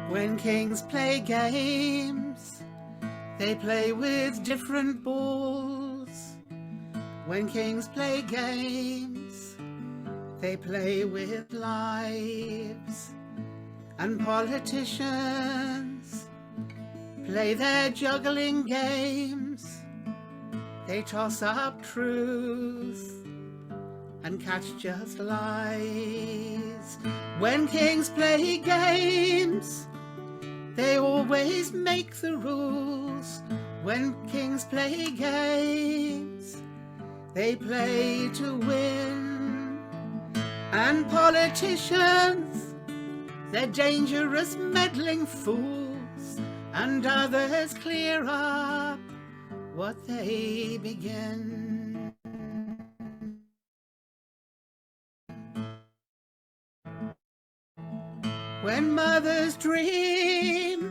When kings play games, they play with different balls. When kings play games, they play with lives. And politicians play their juggling games. They toss up truth and catch just lies. When kings play games, they always make the rules. When kings play games, they play to win. And politicians, they're dangerous meddling fools, and others clear up what they begin. When mothers dream,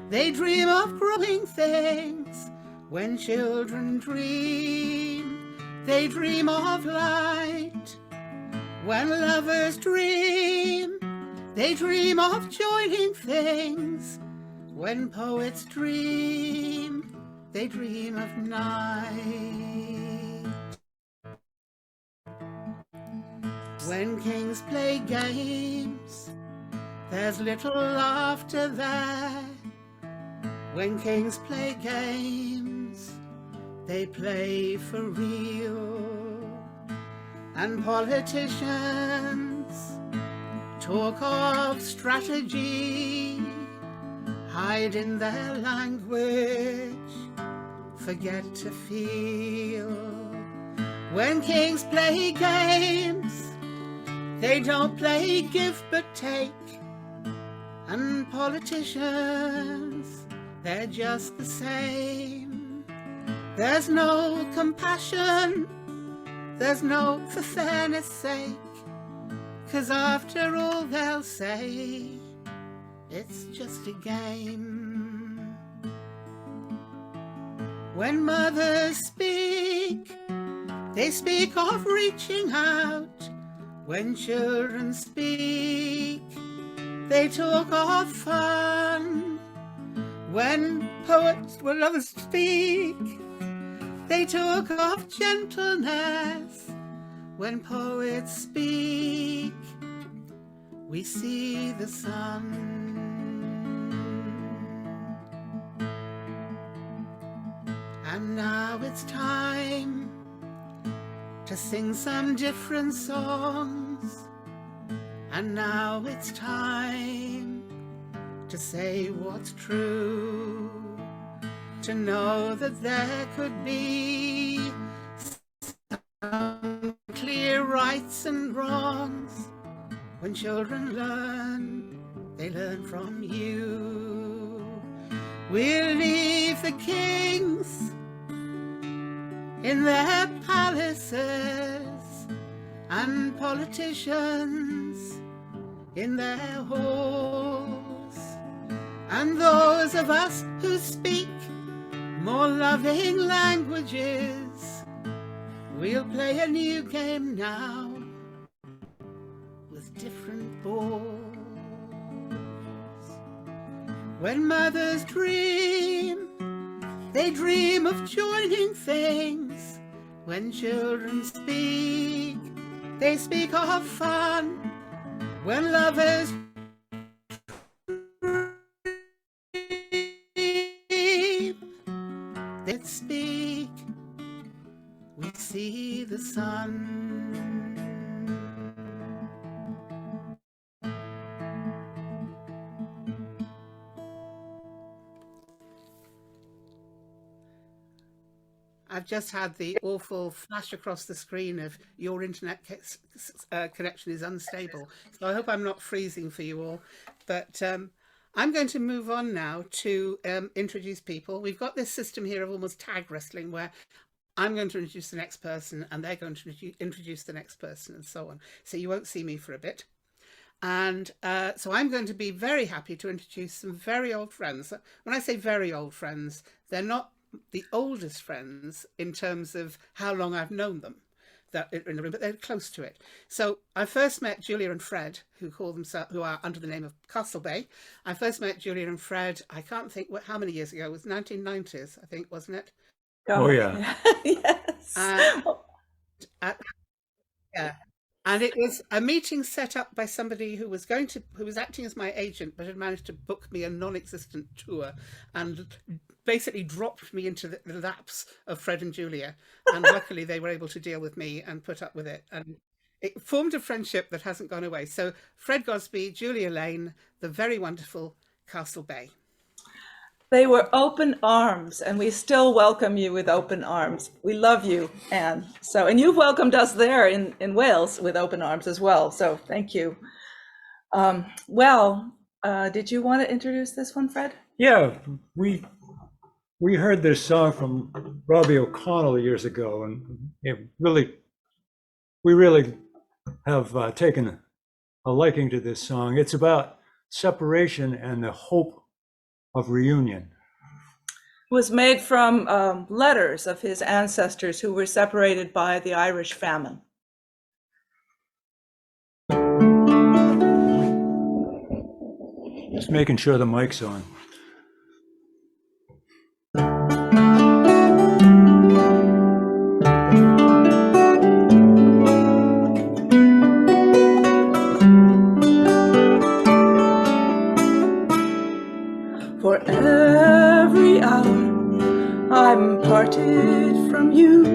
they dream of growing things. When children dream, they dream of light. When lovers dream, they dream of joining things. When poets dream, they dream of night. When kings play games, there's little laughter there. When kings play games, they play for real. And politicians talk of strategy, hide in their language, forget to feel. When kings play games, they don't play give but take. And politicians, they're just the same. There's no compassion, there's no for fairness sake, 'cause after all they'll say, it's just a game. When mothers speak, they speak of reaching out. When children speak, they talk of fun. When poets, when lovers speak, they talk of gentleness. When poets speak, we see the sun. And now it's time to sing some different songs. And now it's time to say what's true, to know that there could be some clear rights and wrongs. When children learn, they learn from you. We'll leave the kings in their palaces and politicians in their halls, and those of us who speak more loving languages, we'll play a new game now with different balls. When mothers dream, they dream of joining things. When children speak, they speak of fun. When lovers dream, they speak, we see the sun. I've just had the awful flash across the screen of your internet connection is unstable. So I hope I'm not freezing for you all. But I'm going to move on now to introduce people. We've got this system here of almost tag wrestling where I'm going to introduce the next person and they're going to introduce the next person and so on. So you won't see me for a bit. And so I'm going to be very happy to introduce some very old friends. When I say very old friends, they're not the oldest friends in terms of how long I've known them, that are in the room, but they're close to it. So I first met Julia and Fred, who are under the name of Castlebay. I first met Julia and Fred, I can't think how many years ago. It was 1990s, I think, wasn't it? Oh, yeah. Yes. At, yeah. And it was a meeting set up by somebody who was acting as my agent, but had managed to book me a non-existent tour and basically dropped me into the laps of Fred and Julia. And luckily they were able to deal with me and put up with it. And it formed a friendship that hasn't gone away. So Fred Gosby, Julia Lane, the very wonderful Castlebay. They were open arms, and we still welcome you with open arms. We love you, Anne. So, and you've welcomed us there in Wales with open arms as well. So thank you. Did you want to introduce this one, Fred? Yeah, we heard this song from Robbie O'Connell years ago, and we really have taken a liking to this song. It's about separation and the hope of reunion. It was made from letters of his ancestors who were separated by the Irish famine. Just making sure the mic's on. For every hour I'm parted from you,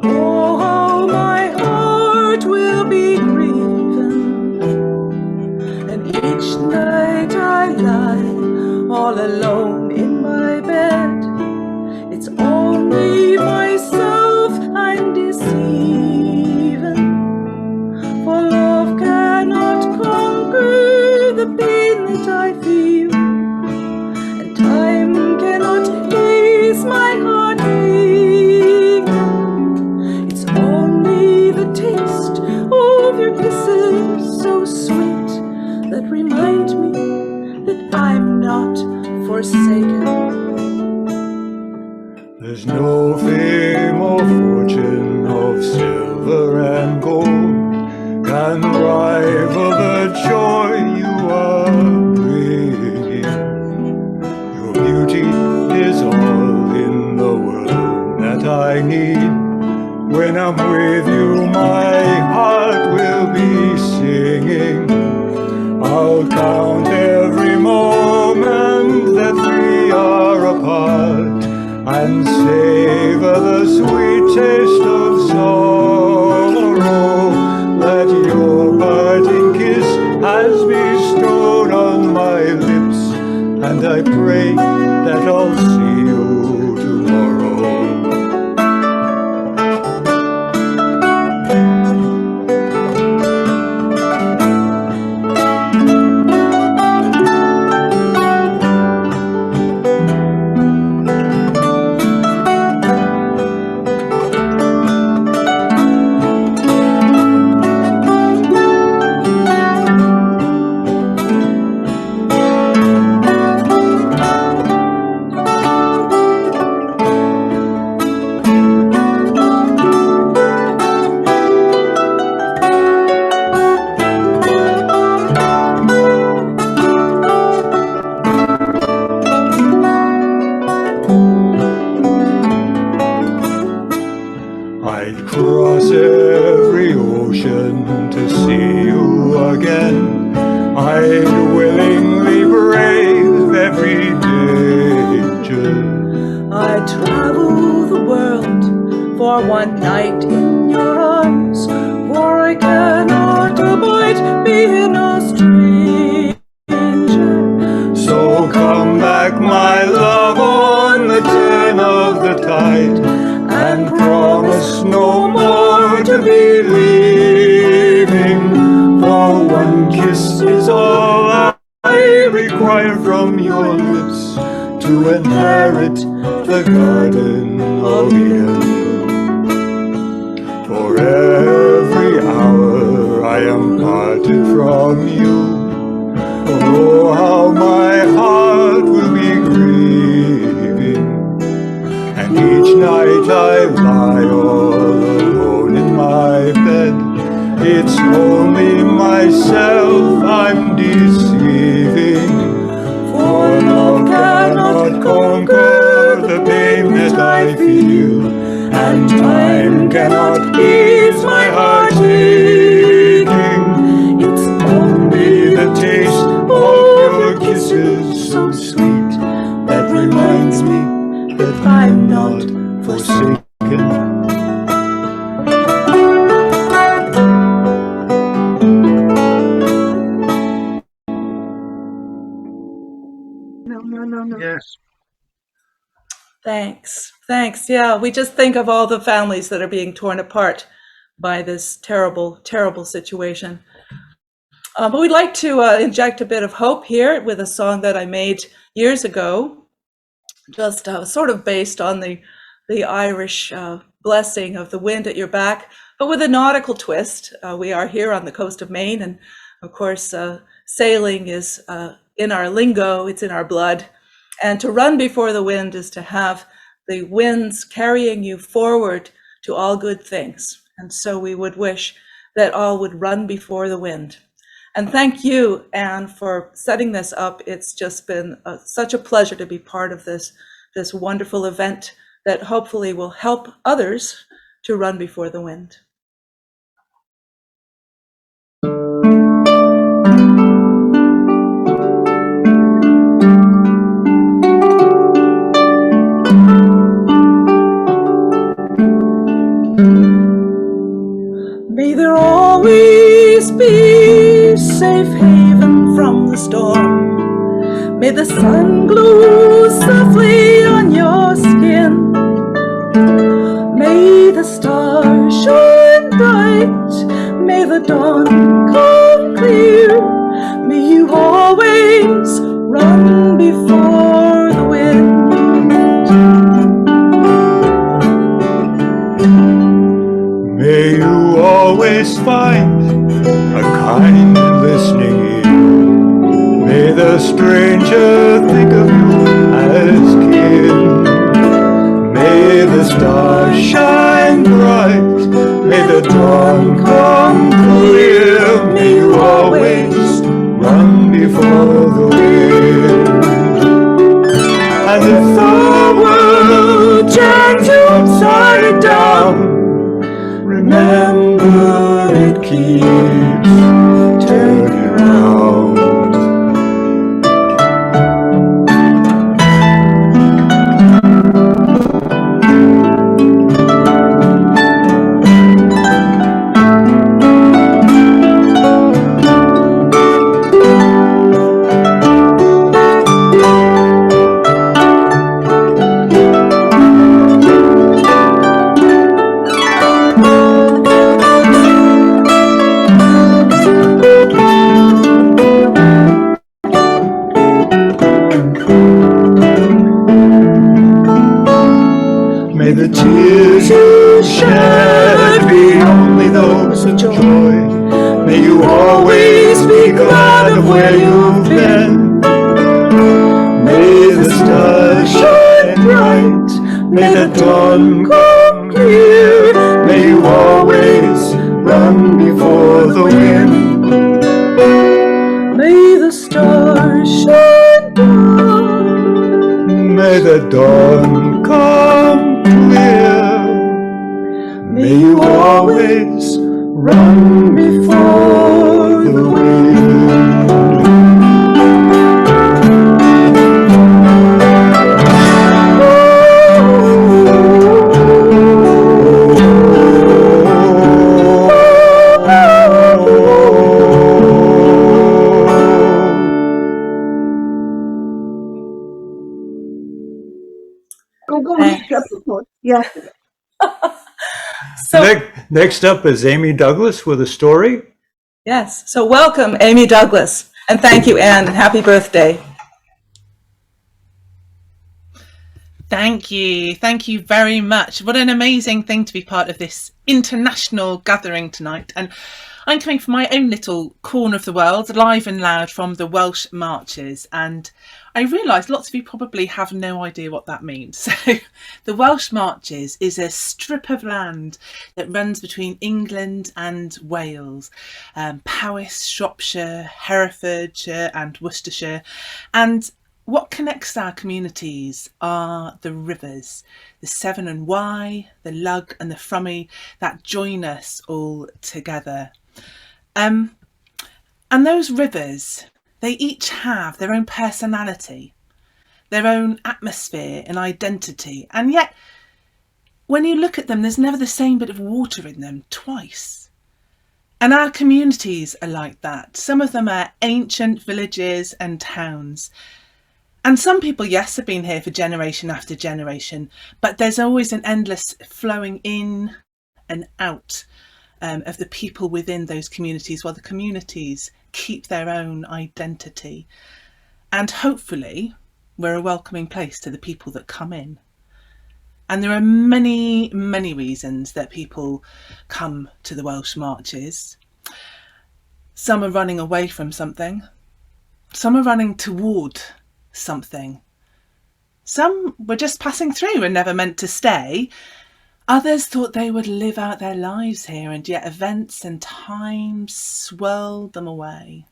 oh, how my heart will be grieving, and each night I lie all alone in my bed. It's only myself I'm deceiving, for love cannot conquer the pain that I feel. Time cannot ease my heart aching. It's only the taste of your kisses so sweet that remind me that I'm not forsaken. There's no fame or fortune of silver and gold can rival the joy you are bringing. Beauty is all in the world that I need. When I'm with you, my heart will be singing. I'll count every moment that we are apart and savor the sweet taste of sorrow that your parting kiss has bestowed on my lips. And I pray that I'll see you tomorrow. I'd cross every ocean to see you again. I'd willingly brave every danger. I'd travel the world for one night in your arms, for I cannot abide being a stranger. So come back, my love, on the turn of the tide, and promise no more to be leaving. For one kiss is all I require from your lips to inherit the Garden of Eden. For every hour I am parted from you, oh, how my heart will be grieving, and each night I lie all alone only myself I'm deceiving. For love cannot conquer the pain that I feel, and time cannot ease my heart aching. It's only the taste of your kisses so sweet that reminds me that I'm not forsaken. No. Yes. Thanks. Yeah, we just think of all the families that are being torn apart by this terrible, terrible situation. But we'd like to inject a bit of hope here with a song that I made years ago, just sort of based on the Irish blessing of the wind at your back, but with a nautical twist. We are here on the coast of Maine, and of course, sailing is in our lingo, it's in our blood. And to run before the wind is to have the winds carrying you forward to all good things. And so we would wish that all would run before the wind. And thank you, Anne, for setting this up. It's just been such a pleasure to be part of this wonderful event that hopefully will help others to run before the wind. May there always be safe haven from the storm. May the sun glow softly on your skin. May the stars shine bright. May the dawn come clear. May you always run before the wind. May you always find a kind and listening ear. May the stranger think of you as kin. May the stars shine bright. May the dawn come clear. May you always run before the wind. And if the world turns you upside down, remember it keeps turning around. May the tears you shed be only those of joy. May you always be glad of where you've been. May the stars shine bright. May the dawn come clear. May you always run before the wind. May the stars shine bright. May the dawn come clear. May you always run before the wind. Yeah. So, Next up is Amy Douglas with a story. yes, so welcome, Amy Douglas. And thank you, Anne, and happy birthday. Thank you. Thank you very much. What an amazing thing to be part of this international gathering tonight. And I'm coming from my own little corner of the world, live and loud from the Welsh Marches, and I realise lots of you probably have no idea what that means. So the Welsh Marches is a strip of land that runs between England and Wales, Powys, Shropshire, Herefordshire and Worcestershire, and what connects our communities are the rivers, the Severn and Wye, the Lug and the Frummie, that join us all together. And those rivers, they each have their own personality, their own atmosphere and identity. And yet, when you look at them, there's never the same bit of water in them twice. And our communities are like that. Some of them are ancient villages and towns. And some people, yes, have been here for generation after generation, but there's always an endless flowing in and out of the people within those communities, while the communities keep their own identity. And hopefully we're a welcoming place to the people that come in. And there are many, many reasons that people come to the Welsh Marches. Some are running away from something. Some are running toward something. Some were just passing through and never meant to stay. Others thought they would live out their lives here, and yet events and time swirled them away.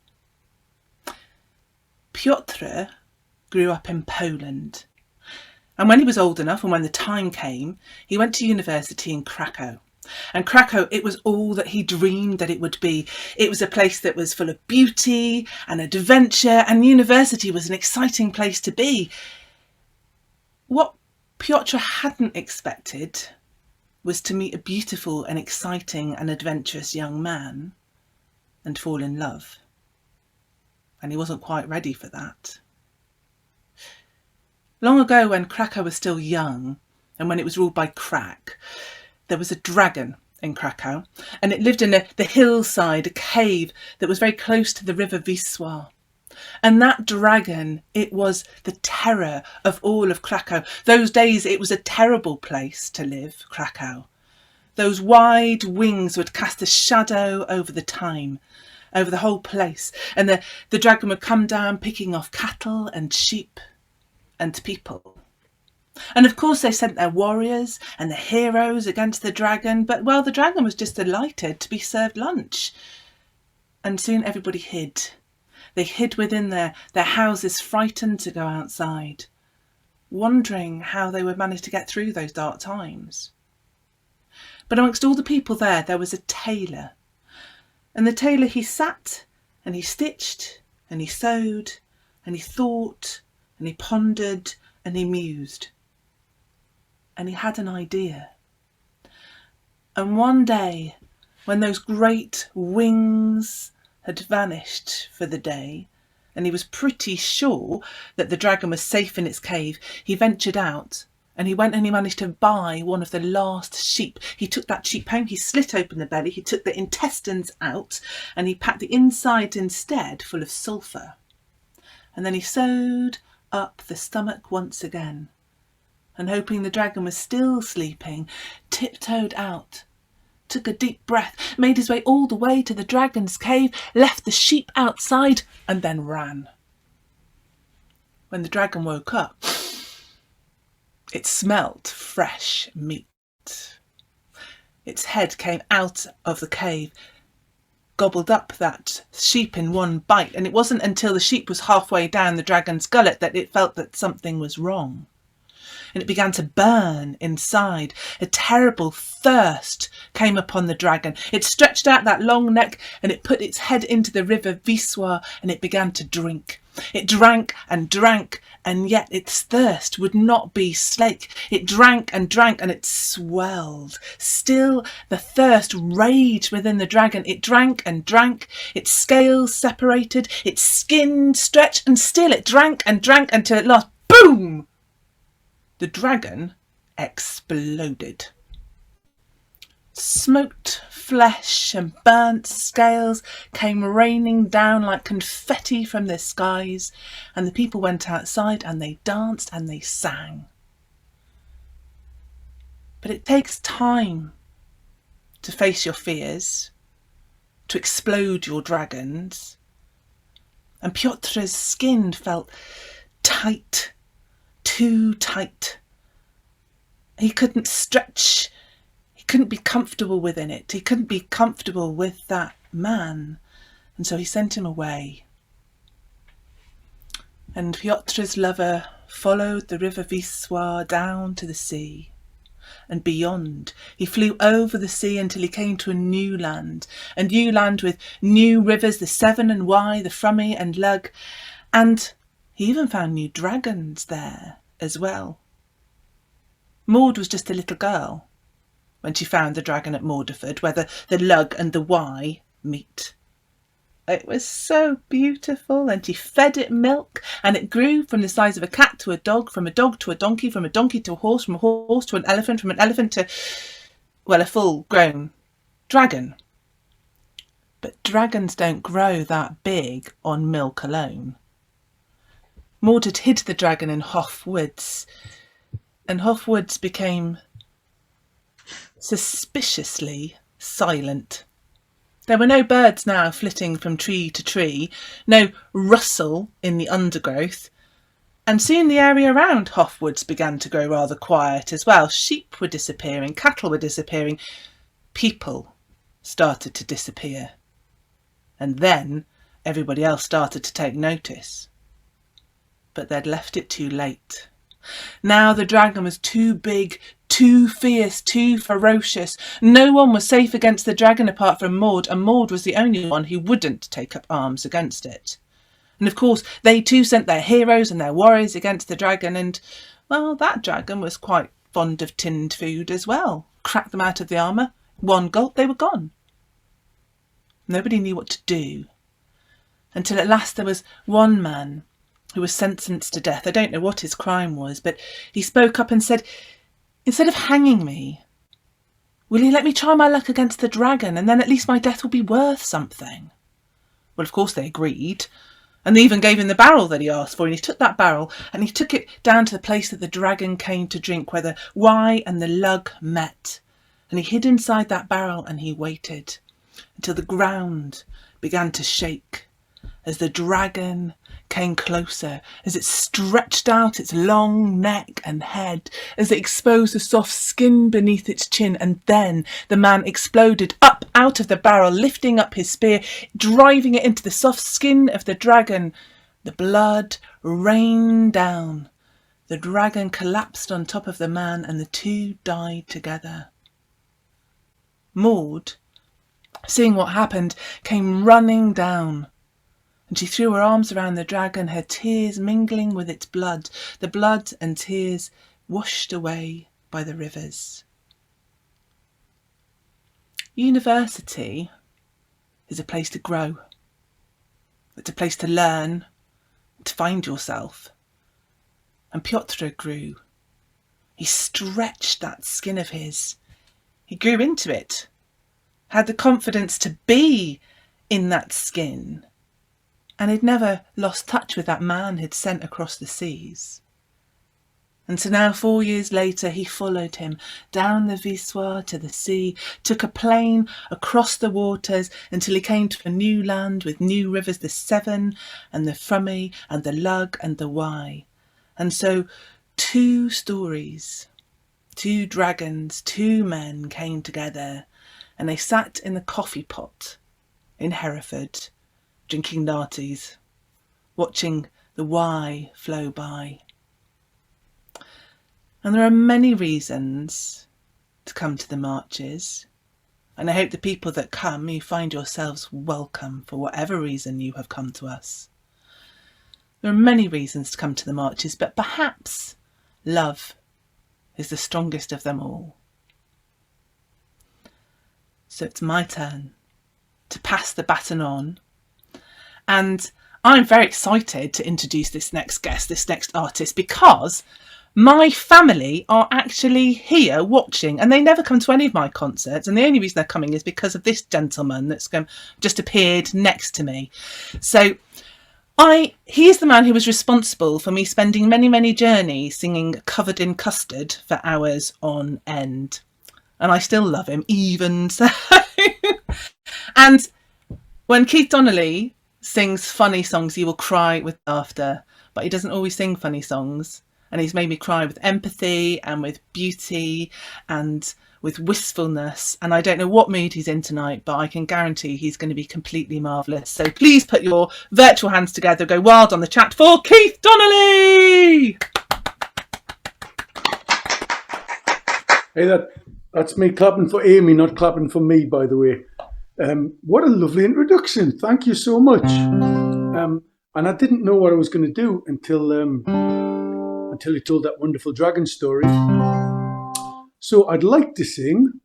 Piotr grew up in Poland, and when he was old enough and when the time came, he went to university in Krakow. And Krakow, it was all that he dreamed that it would be. It was a place that was full of beauty and adventure, and university was an exciting place to be. What Piotr hadn't expected was to meet a beautiful and exciting and adventurous young man and fall in love. And he wasn't quite ready for that. Long ago, when Krakow was still young and when it was ruled by Krak, there was a dragon in Krakow, and it lived in the hillside, a cave that was very close to the river Wisła. And that dragon, it was the terror of all of Krakow. Those days, it was a terrible place to live, Krakow. Those wide wings would cast a shadow over the time, over the whole place. And the dragon would come down picking off cattle and sheep and people. And of course they sent their warriors and their heroes against the dragon, but well, the dragon was just delighted to be served lunch. And soon everybody hid. They hid within their houses, frightened to go outside, wondering how they would manage to get through those dark times. But amongst all the people there was a tailor. And the tailor, he sat and he stitched and he sewed and he thought and he pondered and he mused. And he had an idea. And one day, when those great wings had vanished for the day, and he was pretty sure that the dragon was safe in its cave, he ventured out and he went and he managed to buy one of the last sheep. He took that sheep home, he slit open the belly, he took the intestines out, and he packed the inside instead full of sulphur. And then he sewed up the stomach once again, and hoping the dragon was still sleeping, tiptoed out, took a deep breath, made his way all the way to the dragon's cave, left the sheep outside, and then ran. When the dragon woke up, it smelt fresh meat. Its head came out of the cave, gobbled up that sheep in one bite, and it wasn't until the sheep was halfway down the dragon's gullet that it felt that something was wrong. And it began to burn inside. A terrible thirst came upon the dragon. It stretched out that long neck and it put its head into the river Wisła and it began to drink. It drank, and yet its thirst would not be slaked. It drank and it swelled. Still the thirst raged within the dragon. It drank, its scales separated, its skin stretched, and still it drank until at last, boom! The dragon exploded. Smoked flesh and burnt scales came raining down like confetti from the skies, and the people went outside and they danced and they sang. But it takes time to face your fears. to explode your dragons. And Piotr's skin felt tight, too tight. He couldn't stretch. He couldn't be comfortable within it. He couldn't be comfortable with that man. And so he sent him away. And Piotr's lover followed the river Wisła down to the sea. And beyond, he flew over the sea until he came to a new land with new rivers, the Severn and Wye, the Frumy and Lugg, and he even found new dragons there as well. Maud was just a little girl when she found the dragon at Morderford, where the Lugg and the Wye meet. It was so beautiful, and he fed it milk, and it grew from the size of a cat to a dog, from a dog to a donkey, from a donkey to a horse, from a horse to an elephant, from an elephant to, well, a full-grown dragon. But dragons don't grow that big on milk alone. Maud had hid the dragon in Hoff Woods, and Hoff Woods became suspiciously silent. There were no birds now flitting from tree to tree, no rustle in the undergrowth, and soon the area around Hoff Woods began to grow rather quiet as well. Sheep were disappearing, cattle were disappearing, people started to disappear. And then everybody else started to take notice. But they'd left it too late. Now the dragon was too big, too fierce, too ferocious. No one was safe against the dragon apart from Maud, and Maud was the only one who wouldn't take up arms against it. And of course, they too sent their heroes and their warriors against the dragon, and, well, that dragon was quite fond of tinned food as well. Cracked them out of the armour, one gulp, they were gone. Nobody knew what to do, until at last there was one man who was sentenced to death. I don't know what his crime was, but he spoke up and said, "Instead of hanging me, will you let me try my luck against the dragon, and then at least my death will be worth something?" Well, of course they agreed, and they even gave him the barrel that he asked for, and he took that barrel and he took it down to the place that the dragon came to drink, where the Wye and the Lugg met, and he hid inside that barrel and he waited until the ground began to shake as the dragon came closer, as it stretched out its long neck and head, as it exposed the soft skin beneath its chin, and then the man exploded up out of the barrel, lifting up his spear, driving it into the soft skin of the dragon. The blood rained down. The dragon collapsed on top of the man, and the two died together. Maud, seeing what happened, came running down, and she threw her arms around the dragon, her tears mingling with its blood, the blood and tears washed away by the rivers. University is a place to grow. It's a place to learn, to find yourself. And Piotr grew. He stretched that skin of his. He grew into it, had the confidence to be in that skin, and he'd never lost touch with that man he'd sent across the seas. And so now, 4 years later, he followed him down the Wisła to the sea, took a plane across the waters until he came to a new land with new rivers, the Severn and the Frumy and the Lugg and the Wye. And so 2 stories, 2 dragons, 2 men came together, and they sat in the coffee pot in Hereford, drinking narties, watching the Wye flow by. And there are many reasons to come to the marches, and I hope the people that come, you find yourselves welcome for whatever reason you have come to us. There are many reasons to come to the marches, but perhaps love is the strongest of them all. So it's my turn to pass the baton on, and I'm very excited to introduce this next guest, this next artist, because my family are actually here watching, and they never come to any of my concerts, and the only reason they're coming is because of this gentleman that's just appeared next to me. So he is the man who was responsible for me spending many, many journeys singing Covered in Custard for hours on end. And I still love him, even so. And When Keith Donnelly sings funny songs, you will cry with laughter, but he doesn't always sing funny songs. And he's made me cry with empathy and with beauty and with wistfulness. And I don't know what mood he's in tonight, but I can guarantee he's going to be completely marvellous. So please put your virtual hands together, go wild on the chat for Keith Donnelly! Hey, that's me clapping for Amy, not clapping for me, by the way. What a lovely introduction. Thank you so much. And I didn't know what I was going to do until you told that wonderful dragon story. So I'd like to sing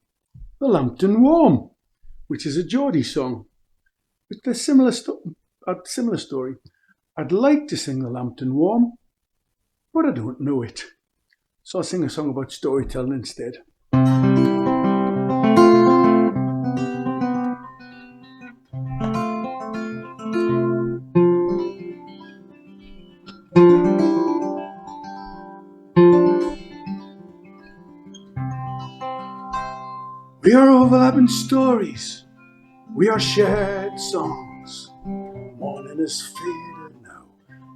The Lambton Warm, which is a Geordie song. It's a similar story. I'd like to sing The Lambton Warm, but I don't know it. So I'll sing a song about storytelling instead. We are overlapping stories, we are shared songs. Morning is faded now,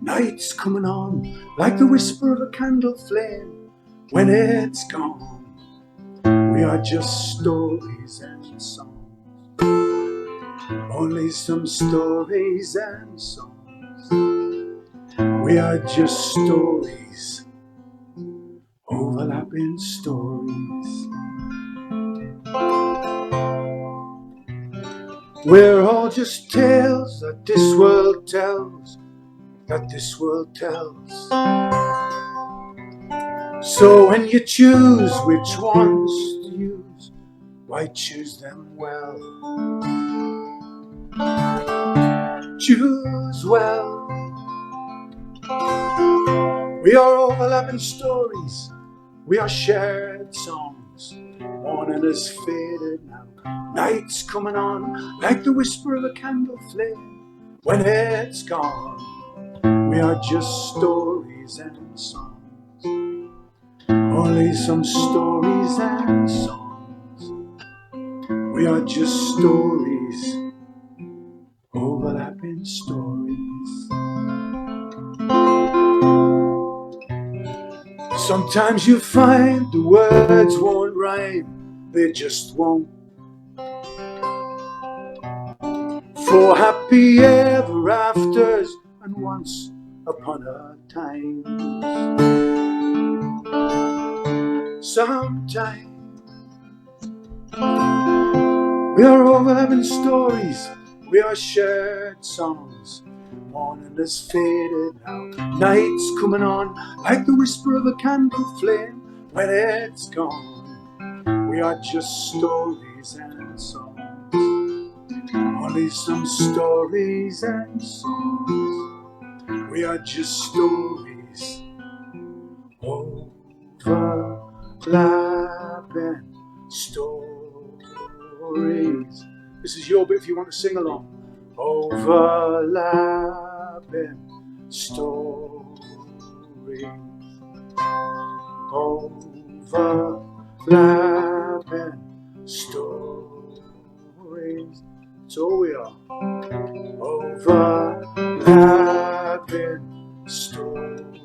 night's coming on, like the whisper of a candle flame when it's gone. We are just stories and songs, only some stories and songs. We are just stories, overlapping stories. We're all just tales that this world tells, that this world tells. So when you choose which ones to use, why choose them well? Choose well. We are overlapping stories, we are shared songs. Morning is faded now, night's coming on, like the whisper of a candle flame when it's gone. We are just stories and songs, only some stories and songs. We are just stories, overlapping stories. Sometimes you find the words won't rhyme, they just won't. For happy ever afters and once upon a time. Sometimes we are overlapping stories, we are shared songs. Morning is faded now, night's coming on, like the whisper of a candle flame when it's gone. We are just stories and songs, only some stories and songs. We are just stories, overlapping stories. This is your bit if you want to sing along. Overlapping stories, overlapping stories. That's all we are. Overlapping stories.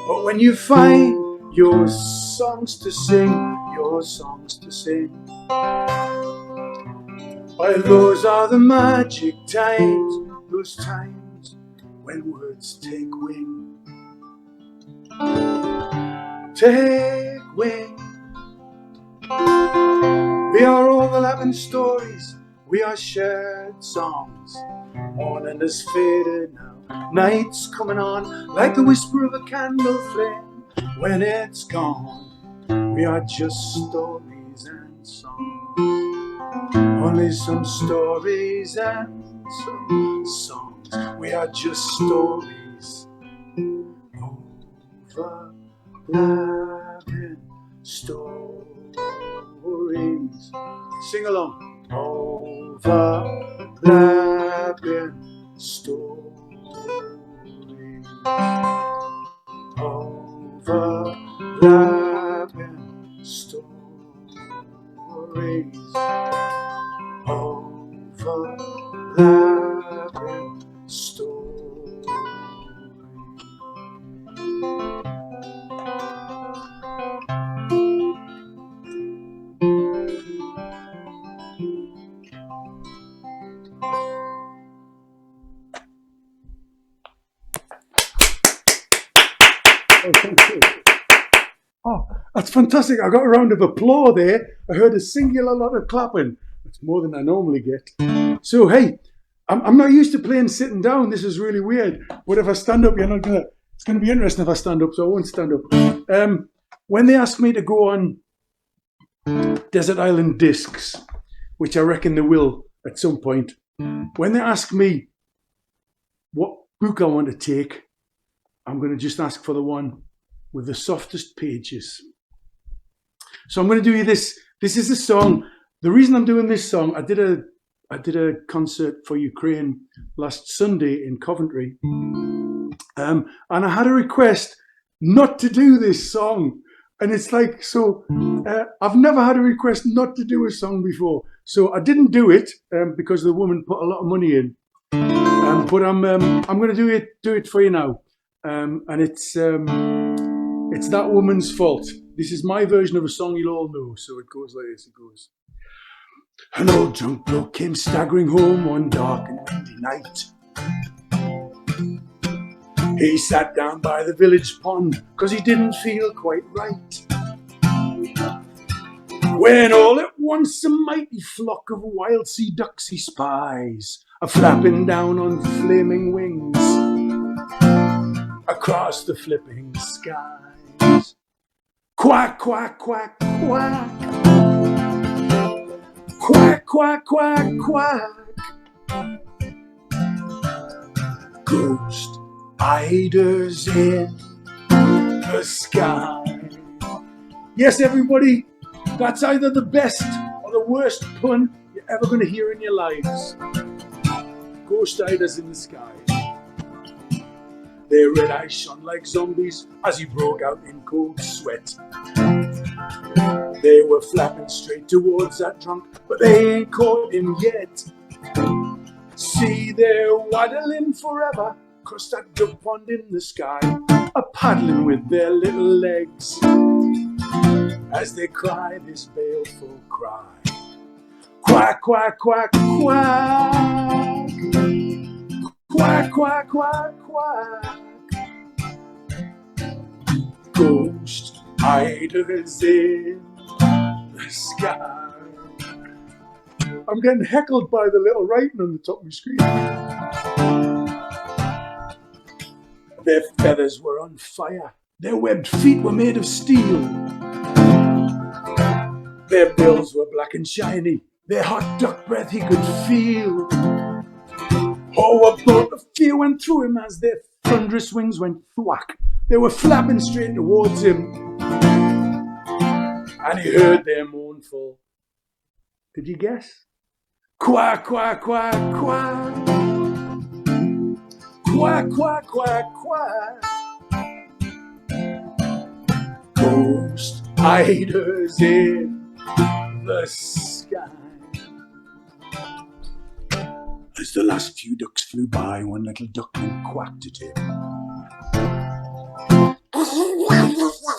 But when you find your songs to sing, your songs to sing, why those are the magic times, those times when words take wing. Take wing. We are overlapping stories, we are shared songs. Morning is faded now, night's coming on, like the whisper of a candle flame when it's gone. We are just stories and songs, only some stories and some songs. We are just stories, overlapping stories. Sing along. overlapping stories, overlapping stories, overlapping stories. Oh, thank you. Oh, that's fantastic. I got a round of applause there. I heard a singular lot of clapping. That's more than I normally get. So, hey, I'm not used to playing sitting down. This is really weird. But if I stand up, it's going to be interesting if I stand up, so I won't stand up. When they asked me to go on Desert Island Discs, which I reckon they will at some point, when they ask me what book I want to take, I'm going to just ask for the one with the softest pages. So I'm going to do you this. This is the song. The reason I'm doing this song, I did a concert for Ukraine last Sunday in Coventry, and I had a request not to do this song. And it's like, so I've never had a request not to do a song before. So I didn't do it because the woman put a lot of money in. But I'm going to do it for you now. And it's that woman's fault. This is my version of a song you'll all know. So it goes like this. It goes. An old drunk bloke came staggering home one dark and windy night. He sat down by the village pond, 'cause he didn't feel quite right. When all at once a mighty flock of wild sea ducks he spies, a-flapping down on flaming wings across the flipping skies. Quack, quack, quack, quack. Quack, quack, quack, quack. Ghost spiders in the sky. Yes, everybody, that's either the best or the worst pun you're ever going to hear in your lives. Ghost spiders in the sky. Their red eyes shone like zombies as he broke out in cold sweat. They were flapping straight towards that drunk, but they ain't caught him yet. See, they're waddling forever across that duck pond in the sky, a-paddling with their little legs as they cry this baleful cry. Quack, quack, quack, quack. Quack, quack, quack, quack. Ghost spiders in the sky. I'm getting heckled by the little writing on the top of my screen. Their feathers were on fire. Their webbed feet were made of steel. Their bills were black and shiny. Their hot duck breath he could feel. Oh, a bolt of fear went through him as their thunderous wings went thwack. They were flapping straight towards him, and he heard their mournful. Did you guess? Quack, quack, quack, quack. Quack, quack, quack, quack. Ghost spiders in the sky. As the last few ducks flew by, one little duckling quacked at him.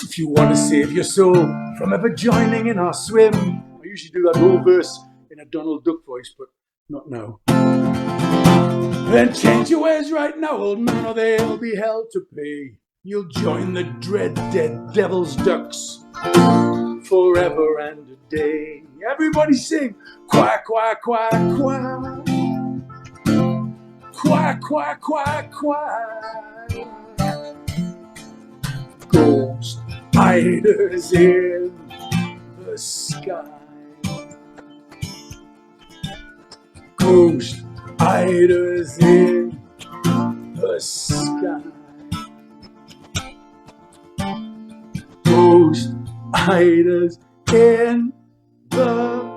If you want to save your soul from ever joining in our swim. I usually do that whole verse in a Donald Duck voice, but not now. Then change your ways right now, old man, or they'll be hell to pay. You'll join the dread dead devil's ducks forever and a day. Everybody sing, quack, quack, quack, quack. Quack, quack, quack, quack. Ghost spiders in the sky. Ghost spiders in the sky. Ghost spiders in the...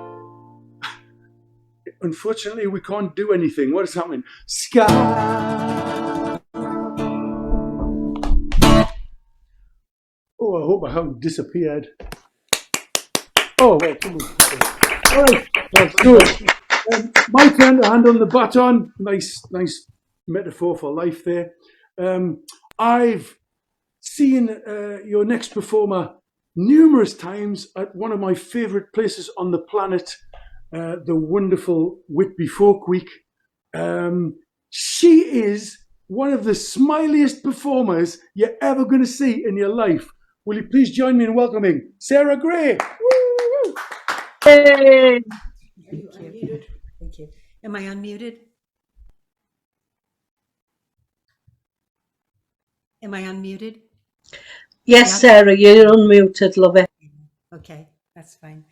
unfortunately, we can't do anything. What is happening? Sky. Oh, I hope I haven't disappeared. Oh, well, come on. All right. So, my turn to hand on the baton. Nice metaphor for life there. I've seen your next performer numerous times at one of my favourite places on the planet, the wonderful Whitby Folk Week. She is one of the smiliest performers you're ever going to see in your life. Will you please join me in welcoming Sarah Gray? Woo! Hey. Thank you. Thank you. Am I unmuted? Am I unmuted? Yes, Yeah. Sarah, you're unmuted, love it. Okay, that's fine.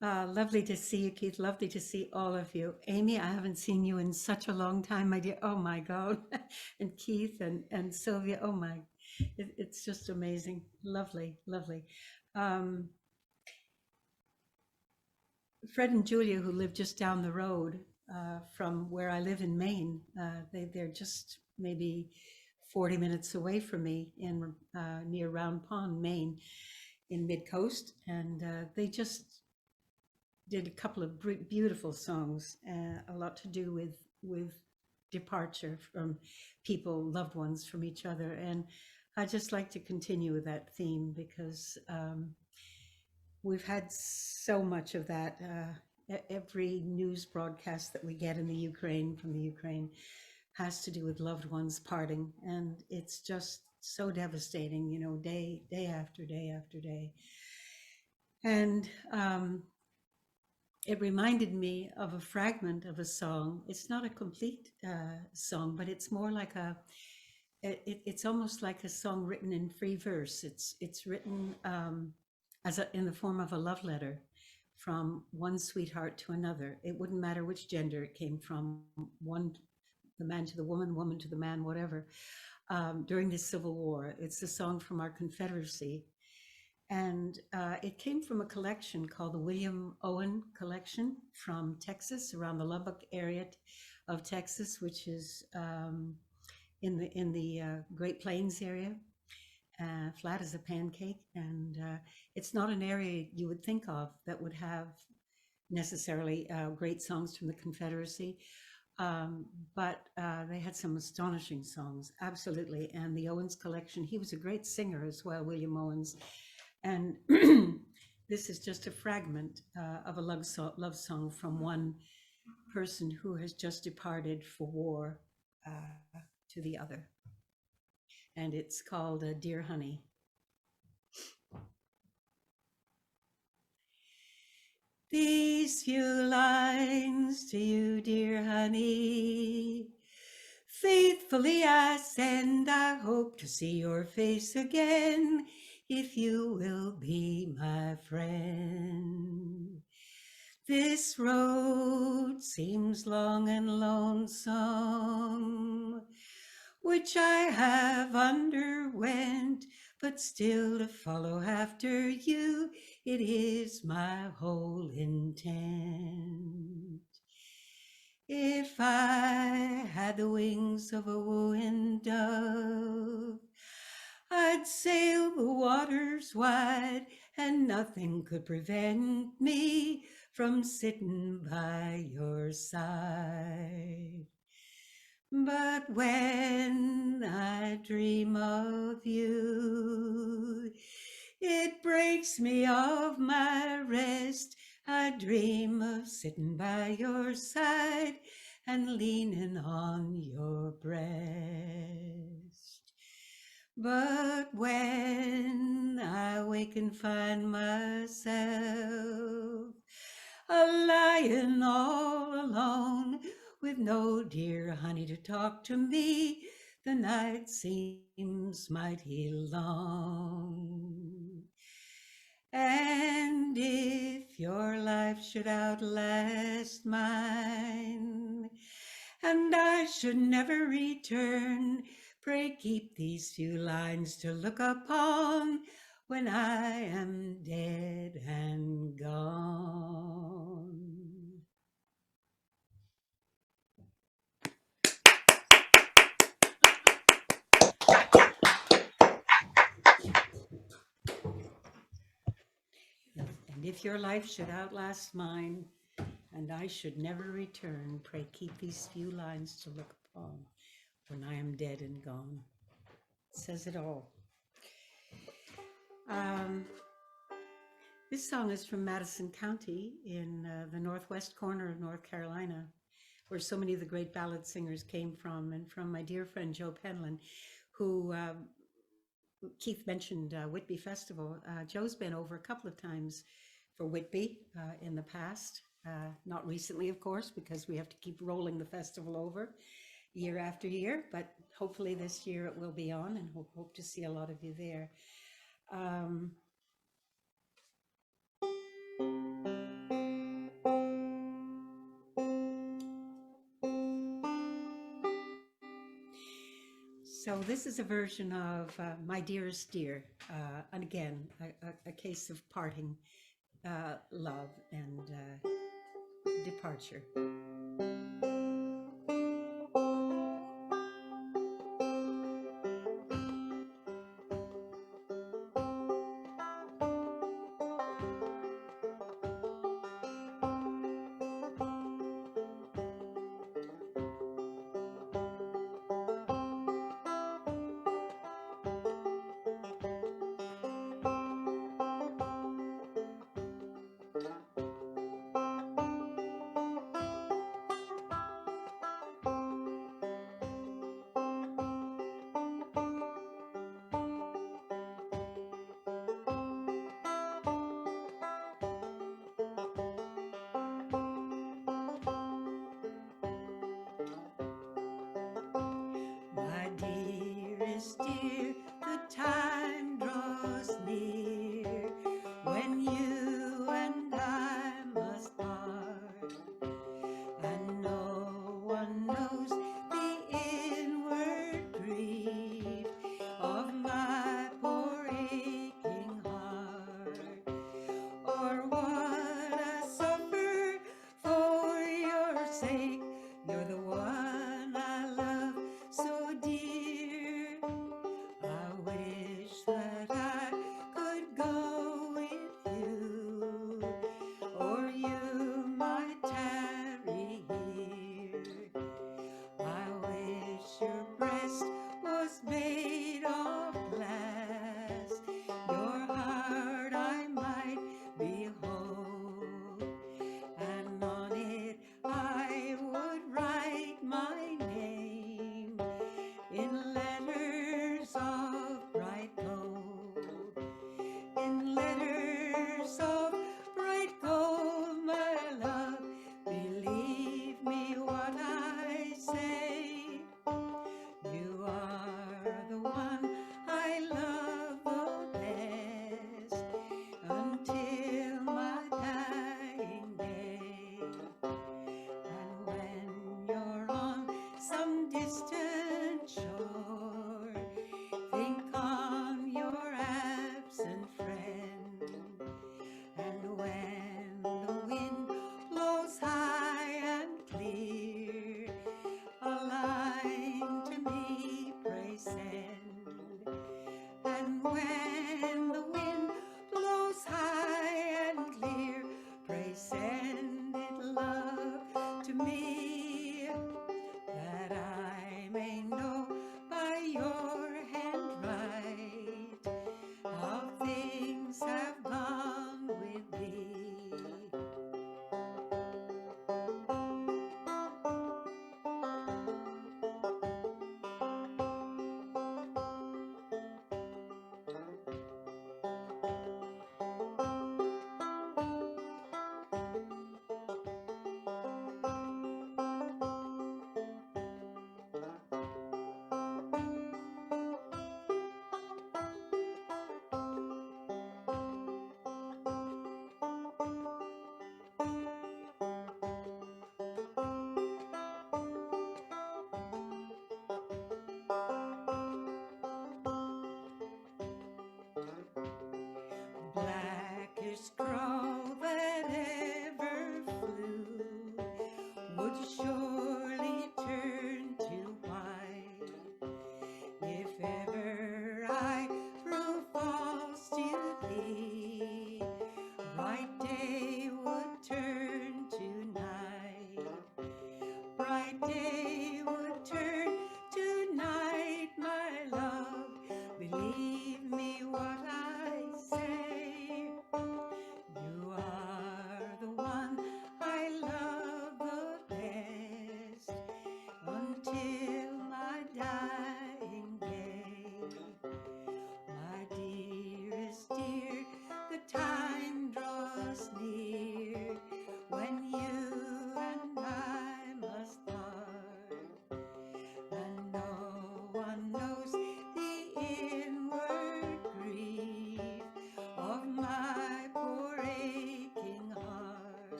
Lovely to see you, Keith. Lovely to see all of you. Amy, I haven't seen you in such a long time, my dear. Oh my God. And Keith and Sylvia. Oh my, it's just amazing. Lovely, lovely. Fred and Julia, who live just down the road from where I live in Maine, they're just maybe 40 minutes away from me in near Round Pond, Maine, in Mid-Coast, and they just did a couple of beautiful songs, a lot to do with departure from people, loved ones from each other, and I just like to continue with that theme because we've had so much of that. Every news broadcast that we get in the Ukraine, from the Ukraine, has to do with loved ones parting, and it's just so devastating, you know, day after day after day. And it reminded me of a fragment of a song. It's not a complete song, but it's more like it's almost like a song written in free verse. It's written in the form of a love letter from one sweetheart to another. It wouldn't matter which gender it came from, the man to the woman, woman to the man, whatever. During the Civil War, it's a song from our Confederacy. And it came from a collection called the William Owen Collection from Texas, around the Lubbock area of Texas, which is in the Great Plains area, flat as a pancake. And it's not an area you would think of that would have necessarily great songs from the Confederacy. But they had some astonishing songs, absolutely. And the Owens Collection, he was a great singer as well, William Owens. And this is just a fragment of a love song from one person who has just departed for war to the other. And it's called Dear Honey. These few lines to you, dear honey, faithfully I send. I hope to see your face again, if you will be my friend. This road seems long and lonesome, which I have underwent, but still to follow after you, it is my whole intent. If I had the wings of a wooing dove, I'd sail the waters wide, and nothing could prevent me from sitting by your side. But when I dream of you, it breaks me of my rest. I dream of sitting by your side and leaning on your breast. But when I wake and find myself lying all alone, with no dear honey to talk to me, the night seems mighty long. And if your life should outlast mine, and I should never return, pray keep these few lines to look upon when I am dead and gone. if your life should outlast mine, and I should never return, pray keep these few lines to look upon when I am dead and gone. It says it all. This song is from Madison County in the northwest corner of North Carolina, where so many of the great ballad singers came from, and from my dear friend Joe Penland, who Keith mentioned Whitby Festival. Joe's been over a couple of times for Whitby in the past, not recently, of course, because we have to keep rolling the festival over year after year, but hopefully this year it will be on, and hope to see a lot of you there. So this is a version of My Dearest Dear, and again, a case of parting, love, and departure. My dearest dear, the time draws near when you and I must part, and no one knows the inward grief of my poor aching heart, or what I suffer for your sake. You're the one I love so dear.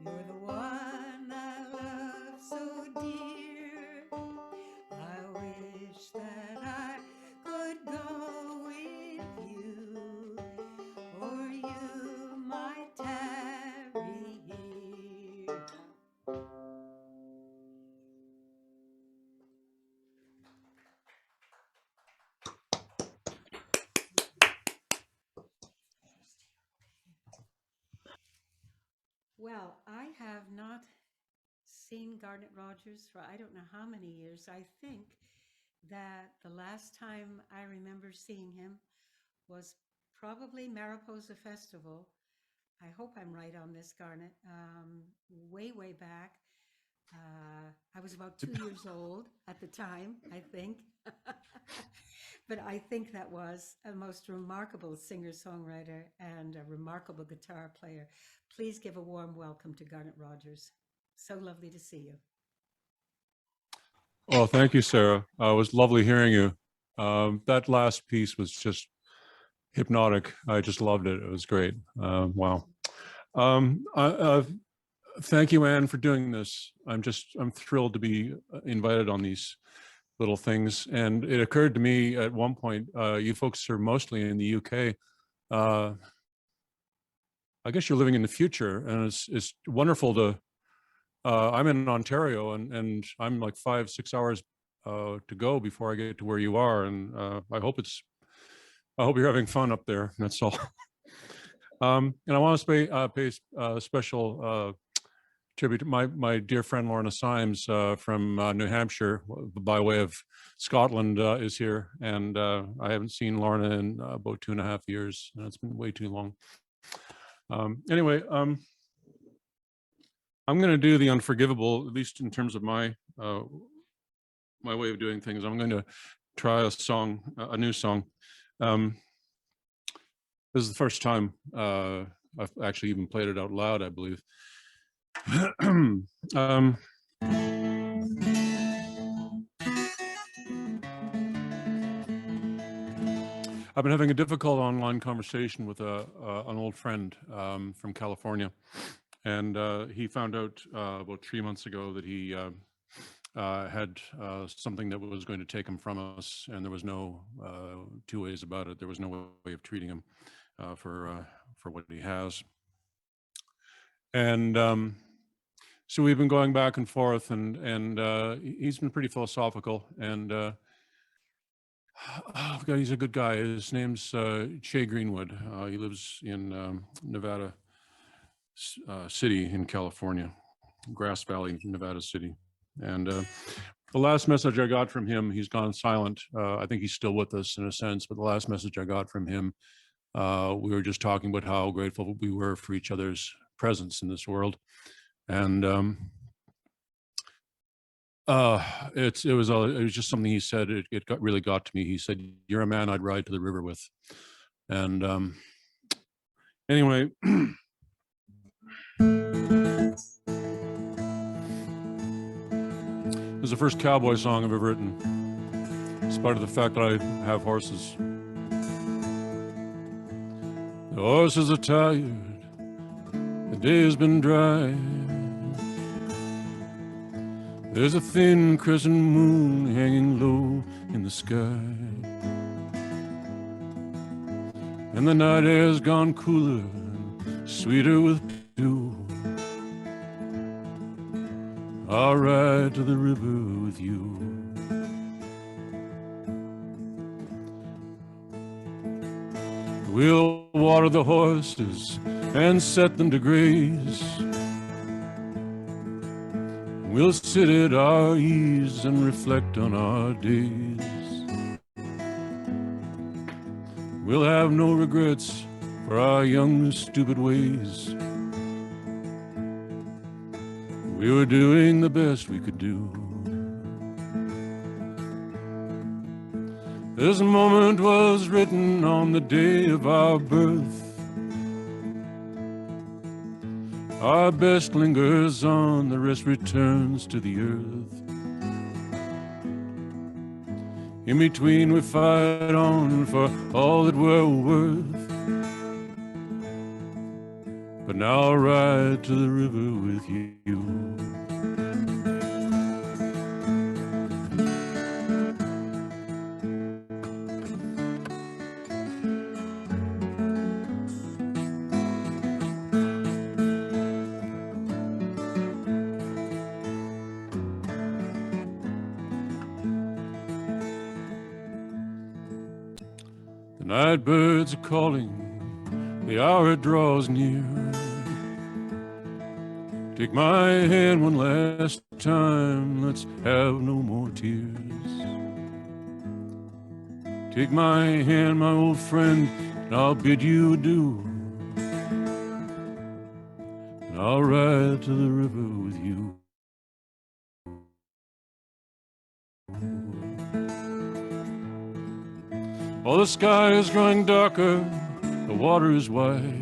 You're the one I love so dear. I wish that I could go with you, or you might tarry here. Well, I have not seen Garnet Rogers for I don't know how many years. I think that the last time I remember seeing him was probably Mariposa Festival. I hope I'm right on this, Garnet. Way, way back. I was about 2 years old at the time, I think. But I think that was a most remarkable singer-songwriter and a remarkable guitar player. Please give a warm welcome to Garnet Rogers. So lovely to see you. Oh, thank you, Sarah. It was lovely hearing you. That last piece was just hypnotic. I just loved it. It was great. Wow. Thank you, Anne, for doing this. I'm thrilled to be invited on these little things. And it occurred to me at one point, you folks are mostly in the UK. I guess you're living in the future, and it's wonderful to, I'm in Ontario, and I'm like 5-6 hours to go before I get to where you are. And I hope you're having fun up there. That's all. And I want to pay special tribute to my dear friend Lorna Symes from New Hampshire, by way of Scotland, is here. And I haven't seen Lorna in about 2.5 years, and it's been way too long. Anyway, I'm going to do the unforgivable, at least in terms of my way of doing things. I'm going to try a new song. This is the first time I've actually even played it out loud, I believe. I've been having a difficult online conversation with an old friend from California, and he found out about 3 months ago that he had something that was going to take him from us, and there was no two ways about it. There was no way of treating him for what he has. And so we've been going back and forth, and he's been pretty philosophical, and he's a good guy. His name's Che Greenwood. He lives in Nevada City in California, Grass Valley, Nevada City. And the last message I got from him, he's gone silent. I think he's still with us in a sense, but the last message I got from him, we were just talking about how grateful we were for each other's presence in this world. And it was just something he said. It really got to me. He said, "You're a man I'd ride to the river with." And anyway, this is the first cowboy song I've ever written, in spite of the fact that I have horses. The horses are tired, the day has been dry. There's a thin crescent moon hanging low in the sky, and the night air's gone cooler, sweeter with dew. I'll ride to the river with you. We'll water the horses and set them to graze. We'll sit at our ease and reflect on our days. We'll have no regrets for our young, stupid ways. We were doing the best we could do. This moment was written on the day of our birth. Our best lingers on, the rest returns to the earth. In between we fight on for all that we're worth. But and I'll ride to the river with you. The night birds are calling, the hour draws near. Take my hand one last time, let's have no more tears. Take my hand, my old friend, and I'll bid you adieu. And I'll ride to the river with you. Oh, the sky is growing darker, the water is wide,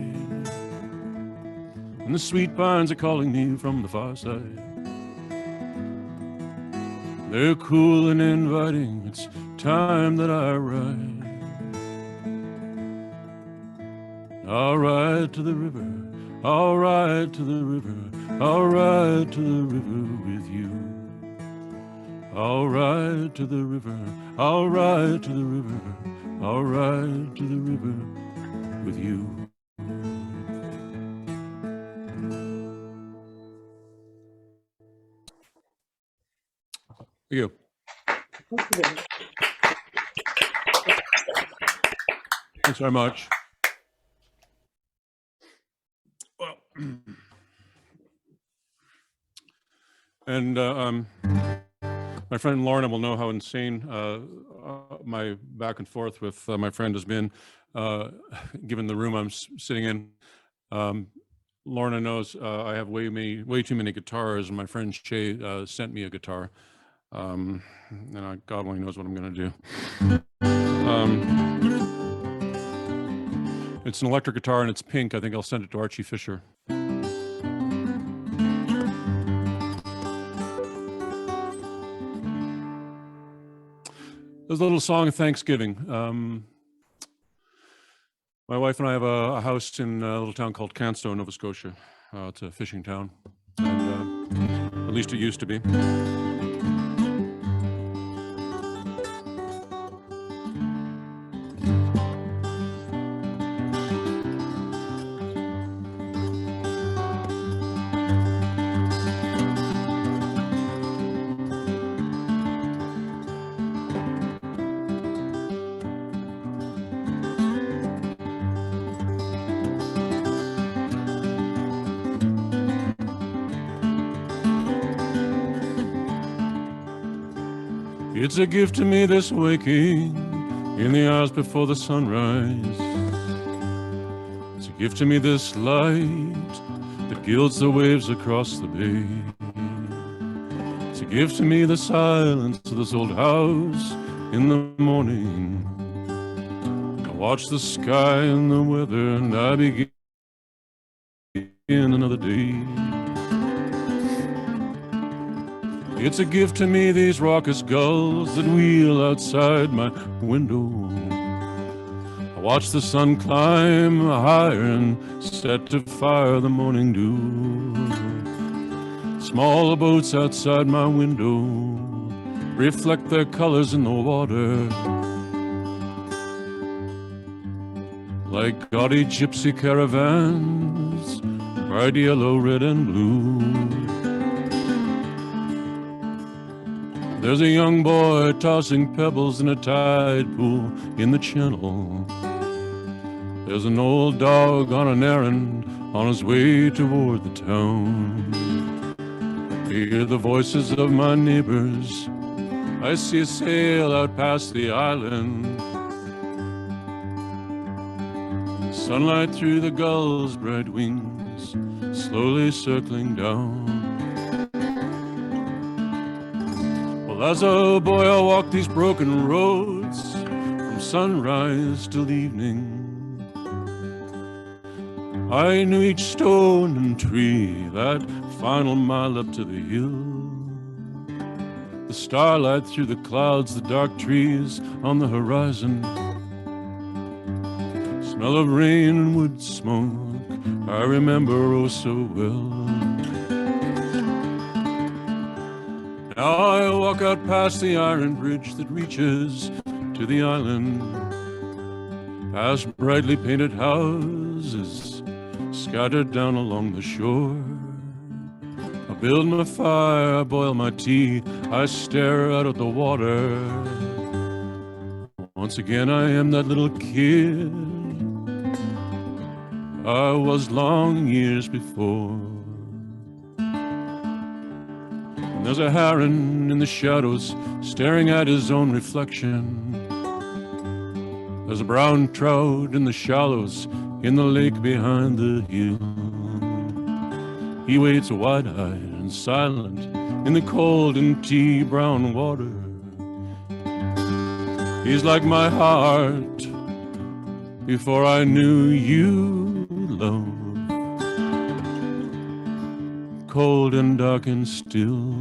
and the sweet pines are calling me from the far side. They're cool and inviting, it's time that I ride. I'll ride to the river, I'll ride to the river, I'll ride to the river with you. I'll ride to the river, I'll ride to the river, I'll ride to the river with you. Thank you. Thanks very much. Well, and my friend Lorna will know how insane my back and forth with my friend has been, given the room I'm sitting in. Lorna knows I have way too many guitars, and my friend Shay sent me a guitar, and God only knows what I'm going to do. It's an electric guitar and it's pink. I think I'll send it to Archie Fisher. There's a little song of Thanksgiving. My wife and I have a house in a little town called Canstow, Nova Scotia. It's a fishing town, and, at least it used to be. It's a gift to me, this waking in the hours before the sunrise. It's a gift to me, this light that gilds the waves across the bay. It's a gift to me, the silence of this old house in the morning. I watch the sky and the weather, and I begin another day. It's a gift to me, these raucous gulls that wheel outside my window. I watch the sun climb higher and set to fire the morning dew. Small boats outside my window reflect their colors in the water, like gaudy gypsy caravans, bright yellow, red, and blue. There's a young boy tossing pebbles in a tide pool in the channel. There's an old dog on an errand on his way toward the town. I hear the voices of my neighbors. I see a sail out past the island. Sunlight through the gulls' bright wings, slowly circling down. As a boy, I walked these broken roads from sunrise till evening. I knew each stone and tree, that final mile up to the hill. The starlight through the clouds, the dark trees on the horizon. Smell of rain and wood smoke I remember oh so well. Now I walk out past the iron bridge that reaches to the island, past brightly painted houses scattered down along the shore. I build my fire, I boil my tea, I stare out at the water. Once again I am that little kid I was long years before. And there's a heron in the shadows staring at his own reflection. There's a brown trout in the shallows in the lake behind the hill. He waits wide-eyed and silent in the cold and tea-brown water. He's like my heart before I knew you, love. Cold and dark and still.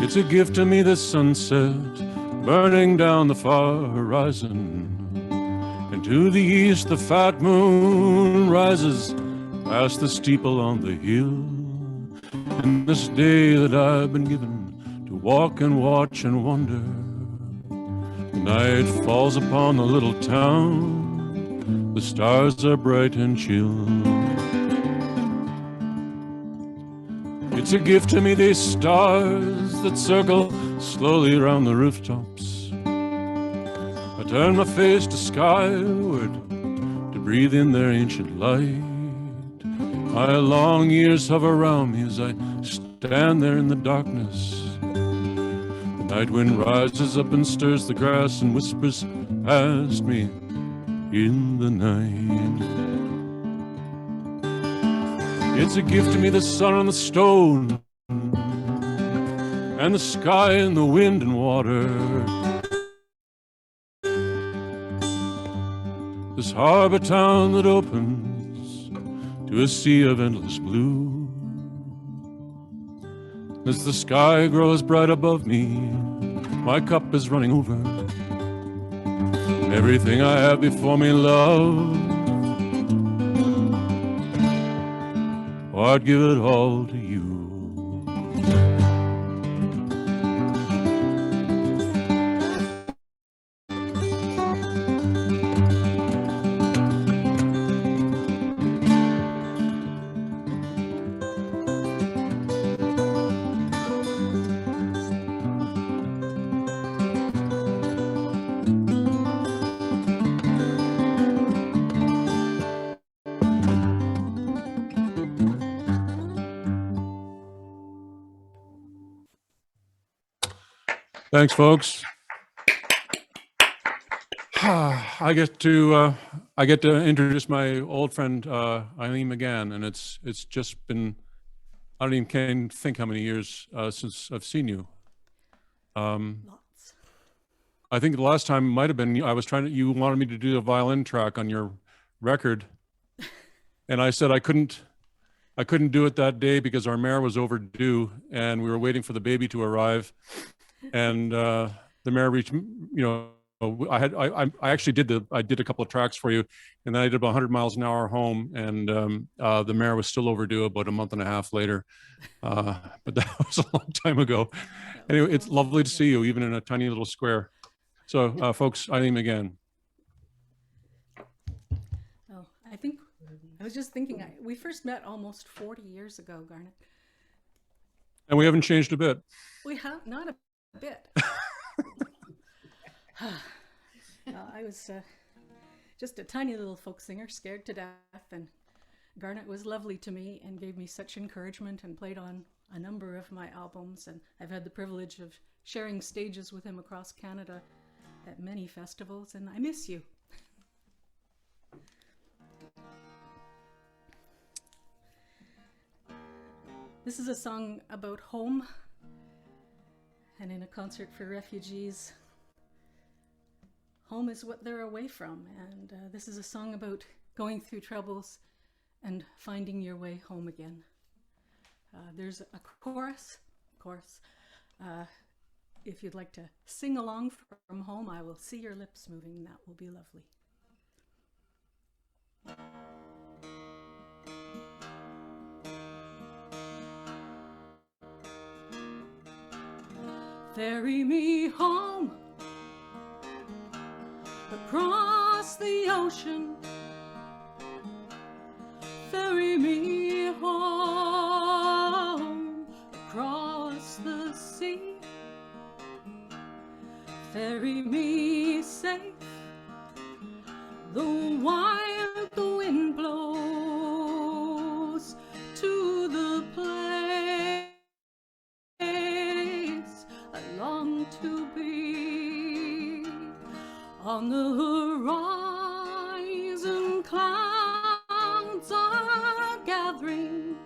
It's a gift to me, this sunset, burning down the far horizon. And to the east, the fat moon rises past the steeple on the hill. And this day that I've been given to walk and watch and wonder, the night falls upon the little town, the stars are bright and chill. It's a gift to me, these stars that circle slowly around the rooftops. I turn my face to skyward to breathe in their ancient light. My long years hover around me as I stand there in the darkness. The night wind rises up and stirs the grass and whispers past me in the night. It's a gift to me, the sun on the stone, and the sky and the wind and water. This harbor town that opens to a sea of endless blue. As the sky grows bright above me, my cup is running over. Everything I have before me, love, I'd give it all to you. Thanks, folks. I get to introduce my old friend Eileen McGann, and it's just been, I don't even can think how many years since I've seen you. Lots. I think the last time might have been you wanted me to do a violin track on your record, and I said I couldn't do it that day because our mare was overdue and we were waiting for the baby to arrive. And the mare reached, I actually did a couple of tracks for you, and then I did about 100 miles an hour home, and the mare was still overdue about a month and a half later. But that was a long time ago. Anyway, it's lovely to see you, even in a tiny little square. So, folks, Eileen McGann. Oh, I was just thinking, we first met almost 40 years ago, Garnet. And we haven't changed a bit. We have not a bit. I was just a tiny little folk singer, scared to death, and Garnet was lovely to me and gave me such encouragement and played on a number of my albums, and I've had the privilege of sharing stages with him across Canada at many festivals, and I miss you. This is a song about home, and in a concert for refugees, home is what they're away from, and this is a song about going through troubles and finding your way home again. There's a chorus. If you'd like to sing along from home, I will see your lips moving. That will be lovely. Ferry me home across the ocean. Ferry me home across the sea. Ferry me safe, though wild the wind blows, to the place I long to be. On the horizon clouds are gathering,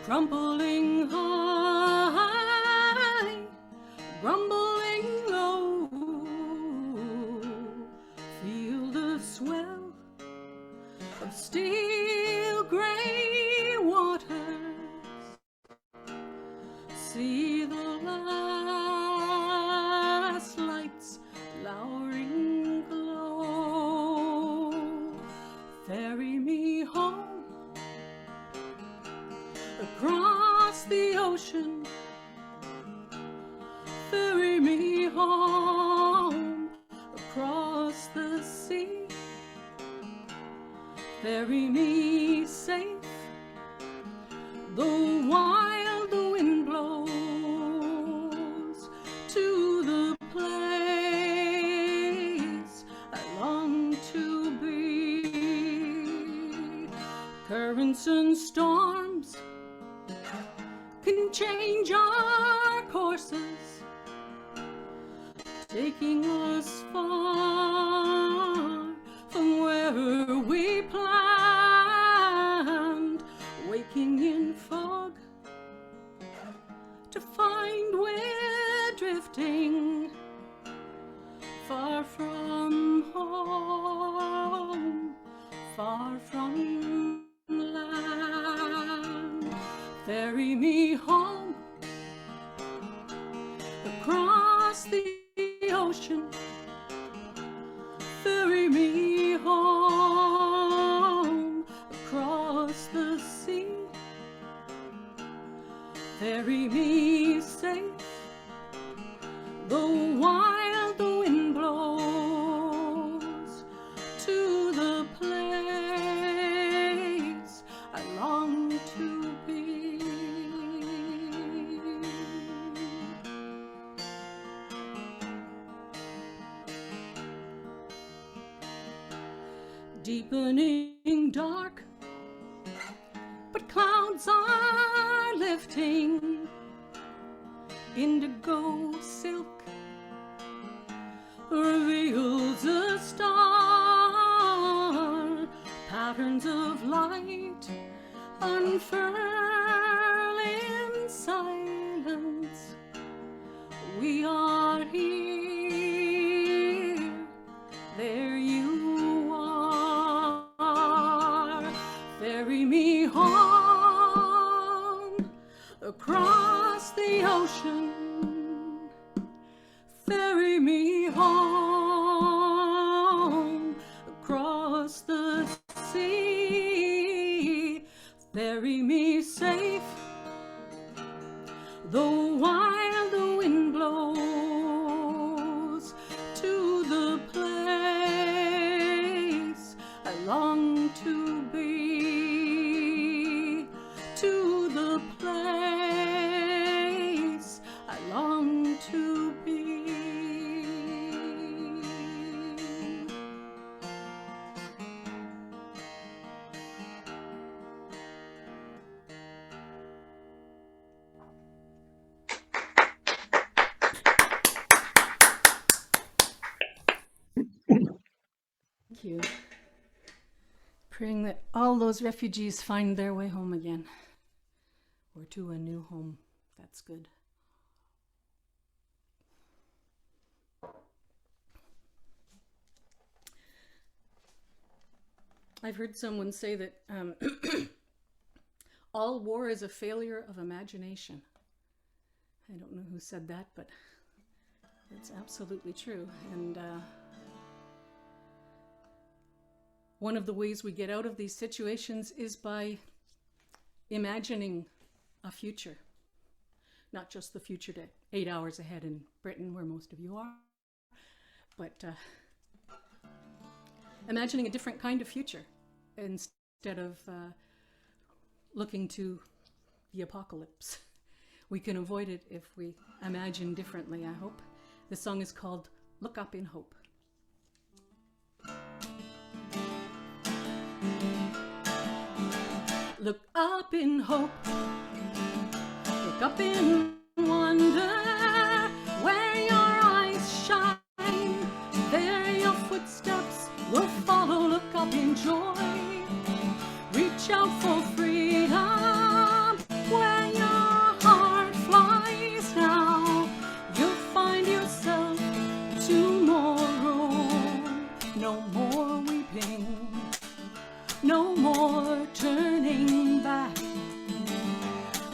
crumpling high, rumbling low. Feel the swell of steel gray waters. See the last lights lowering glow. Ferry me home across the ocean. Ferry me home across the sea. Ferry me safe, though wild the wind blows, to the place I long to be. Currents and storms can change our courses, taking us far from where we planned, waking in fog to find we're drifting far from home, far from land. Ferry me home across the ocean. Ferry me home across the sea. Ferry me safe, though wild the wind blows, to the place I long to be. Deepening dark, but clouds are lifting. Indigo silk reveals a star. Patterns of light unfurl in silence. We are here, there you are. Ferry me home across the ocean. Ferry me home across the sea. Ferry me safe, though wild the wind blows, to the place I long to be, to the place I long to be. Thank you. Praying that all those refugees find their way home again. or to a new home. That's good. I've heard someone say that all war is a failure of imagination. I don't know who said that, but it's absolutely true. And one of the ways we get out of these situations is by imagining a future, not just the future to 8 hours ahead in Britain, where most of you are, but imagining a different kind of future instead of looking to the apocalypse. We can avoid it if we imagine differently, I hope. The song is called Look Up in Hope. Look up in hope, look up in wonder, where your eyes shine, there your footsteps will follow. Look up in joy, reach out for freedom, where your heart flies now, you'll find yourself tomorrow. No more weeping, no more turning back,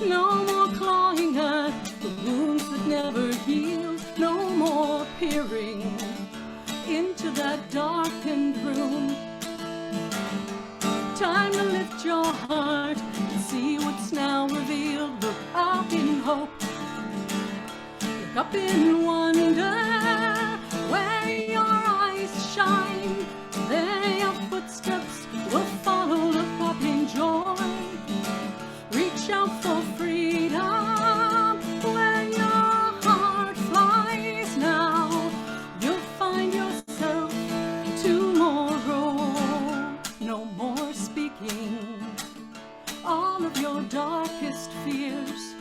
no more clawing at the wounds that never heal, no more peering into that darkened room. Time to lift your heart and see what's now revealed. Look up in hope, look up in wonder, where your eyes shine, there your footsteps will follow. Look up in joy, reach out for freedom, where your heart flies now, you'll find yourself tomorrow. No more speaking all of your darkest fears,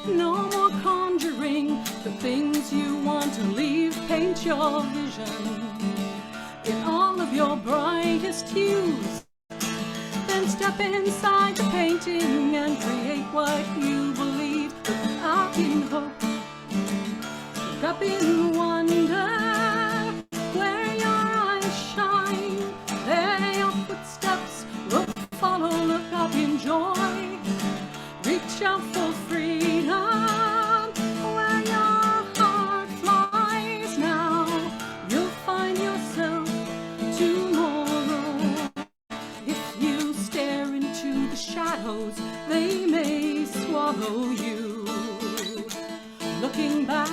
no more conjuring the things you want to leave. Paint your vision in all of your brightest hues, then step inside the painting and create what you believe. Look up in hope, look up in wonder, where your eyes shine, there your footsteps will follow. Look up in joy, reach out for freedom, where your heart flies now, you'll find yourself tomorrow. If you stare into the shadows, they may swallow you. Looking back,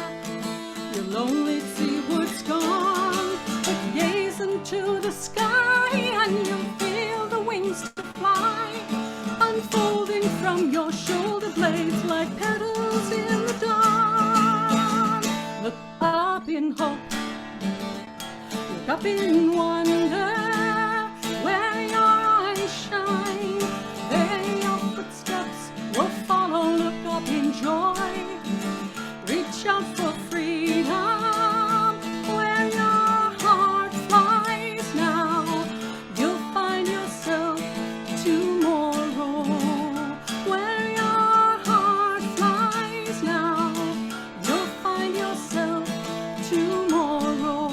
you'll only see what's gone, but gaze into the sky and you'll feel the wings to fly, unfolding from your shoulder blades like petals in the dawn. Look up in hope, look up in wonder, where your eyes shine, there your footsteps will follow. Look up in joy, reach out for freedom, where your heart flies now, you'll find yourself tomorrow. Where your heart flies now, you'll find yourself tomorrow.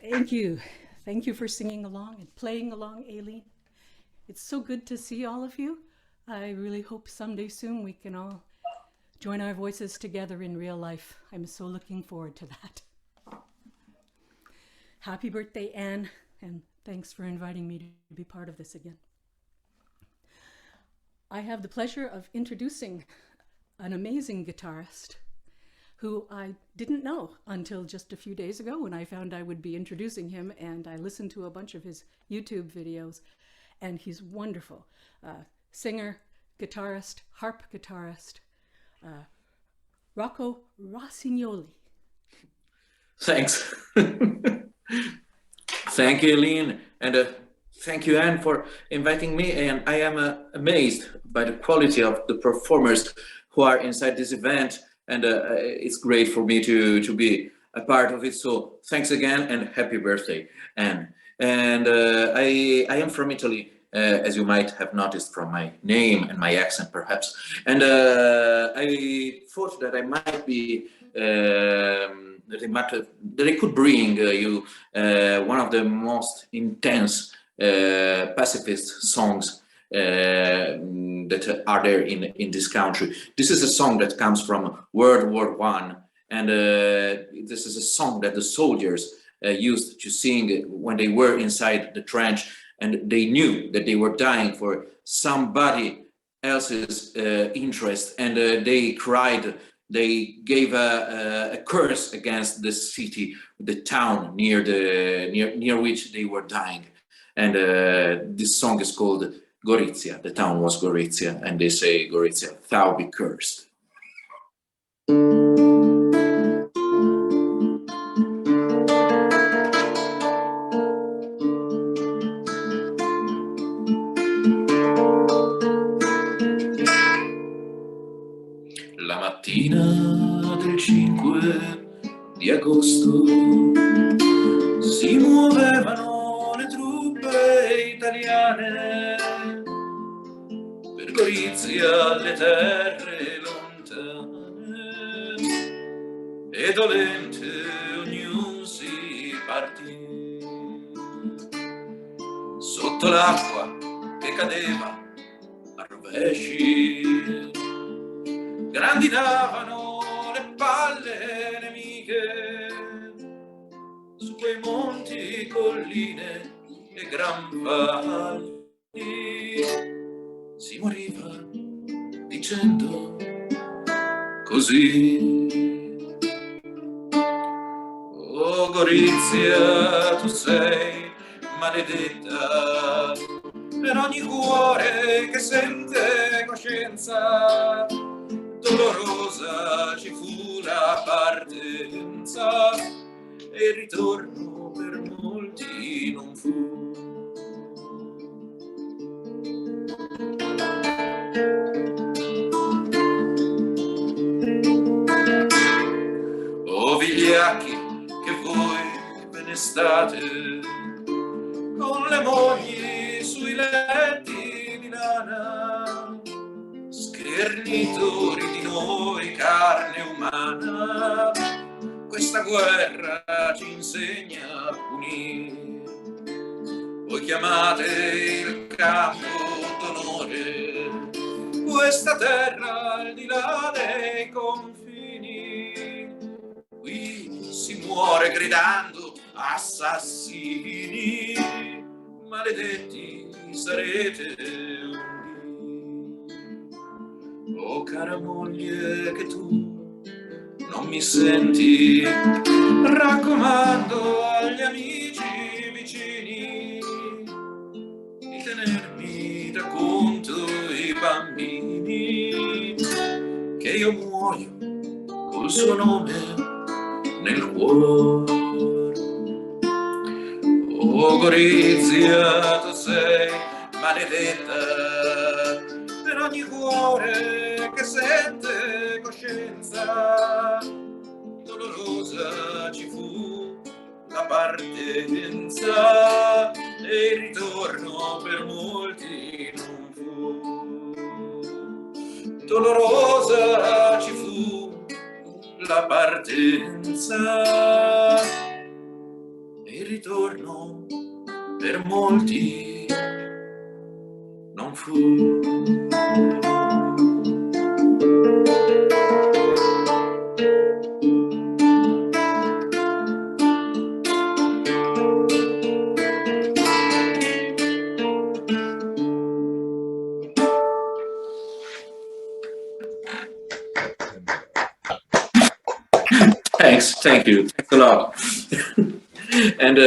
Thank you. Thank you for singing along and playing along, Aileen. It's so good to see all of you. I really hope someday soon we can all join our voices together in real life. I'm so looking forward to that. Happy birthday, Anne, and thanks for inviting me to be part of this again. I have the pleasure of introducing an amazing guitarist who I didn't know until just a few days ago when I found I would be introducing him, and I listened to a bunch of his YouTube videos, and he's wonderful. Singer, guitarist, harp guitarist, Rocco Rossignoli. Thanks. Thank you, Eileen, and thank you, Anne, for inviting me. And I am amazed by the quality of the performers who are inside this event. and it's great for me to be a part of it. So thanks again, and happy birthday, Anne. And I am from Italy, as you might have noticed from my name and my accent, perhaps. And I thought that I might be that I could bring you one of the most intense pacifist songs that are there in this country. This is a song that comes from World War I, and this is a song that the soldiers used to sing when they were inside the trench, and they knew that they were dying for somebody else's interest, and they cried. They gave a curse against the city, the town near which they were dying, and this song is called Gorizia. The town was Gorizia, and they say, Gorizia, thou be cursed. La mattina del 5 di agosto si muovevano le truppe italiane per Gorizia alle terre lontane, e dolente ognuno si partì sotto l'acqua che cadeva a rovesci. Grandinavano le palle nemiche su quei monti, colline e gran valli. Si moriva dicendo così: oh Gorizia, tu sei maledetta per ogni cuore che sente coscienza. Dolorosa ci fu la partenza e il ritorno per molti non fu. Oh vigliacchi, che voi ve ne state con le mogli sui letti di lana, schernitori di noi, carne umana, questa guerra ci insegna a punire. Voi chiamate il campo d'onore questa terra al di là dei confini. Qui si muore gridando assassini, maledetti sarete. Oh cara moglie, che tu non mi senti, raccomando agli amici vicini di tenermi da conto i bambini, che io muoio col suo nome nel cuore. Oh Gorizia, tu sei maledetta per ogni cuore che sente coscienza. Dolorosa ci fu la partenza e il ritorno per molti non fu. Dolorosa ci fu la partenza e il ritorno per molti non fu. Thanks, thank you, thanks a lot. And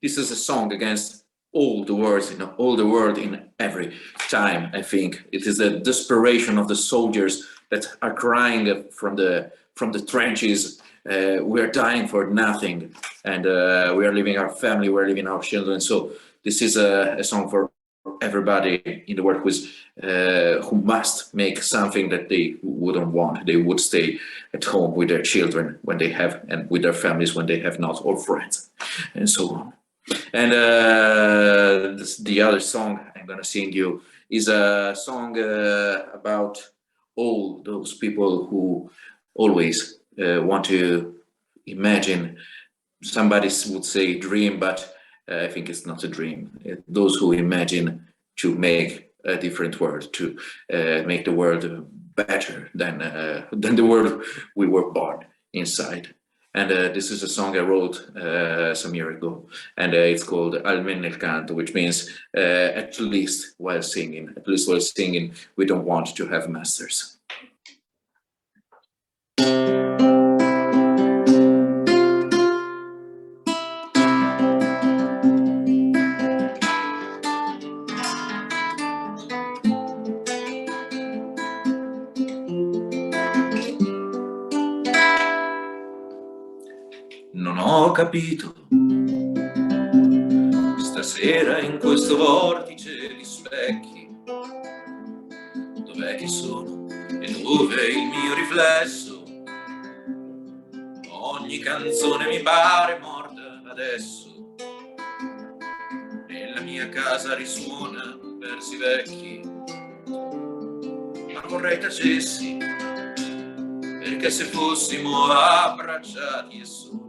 this is a song against all the words in all the world in every time. I think it is the desperation of the soldiers that are crying from the trenches. We are dying for nothing, and we are leaving our family, we are leaving our children. So this is a song for everybody in the world who must make something that they wouldn't want. They would stay at home with their children when they have, and with their families when they have not, or friends, and so on. And the other song I'm gonna sing you is a song about all those people who always want to imagine. Somebody would say dream, but I think it's not a dream. Those who imagine to make a different world, to make the world better than the world we were born inside. And this is a song I wrote some year ago, and it's called Almen nel canto, which means at least while singing. At least while singing, we don't want to have masters. Non ho capito stasera in questo vortice di specchi dov'è che sono e dove è il mio riflesso. Ogni canzone mi pare morta adesso, nella mia casa risuona versi vecchi, ma vorrei tacessi, perché se fossimo abbracciati e soli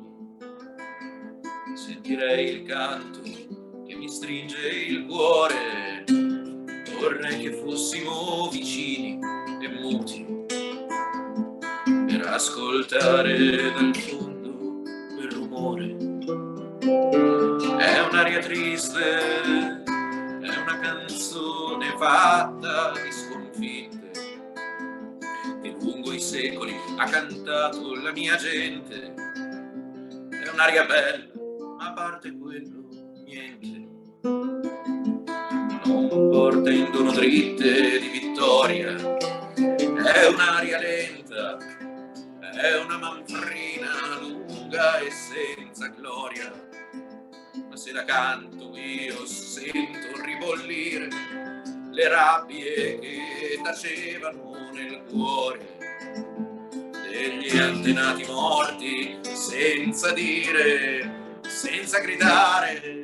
sentirei il canto che mi stringe il cuore. Vorrei che fossimo vicini e muti per ascoltare dal fondo quel rumore. È un'aria triste, è una canzone fatta di sconfitte che lungo i secoli ha cantato la mia gente. È un'aria bella, ma a parte quello, niente. Non porta in dono dritte di vittoria. È un'aria lenta, è una manfrina lunga e senza gloria. Ma se la canto io sento ribollire le rabbie che tacevano nel cuore degli antenati morti, senza dire, senza gridare,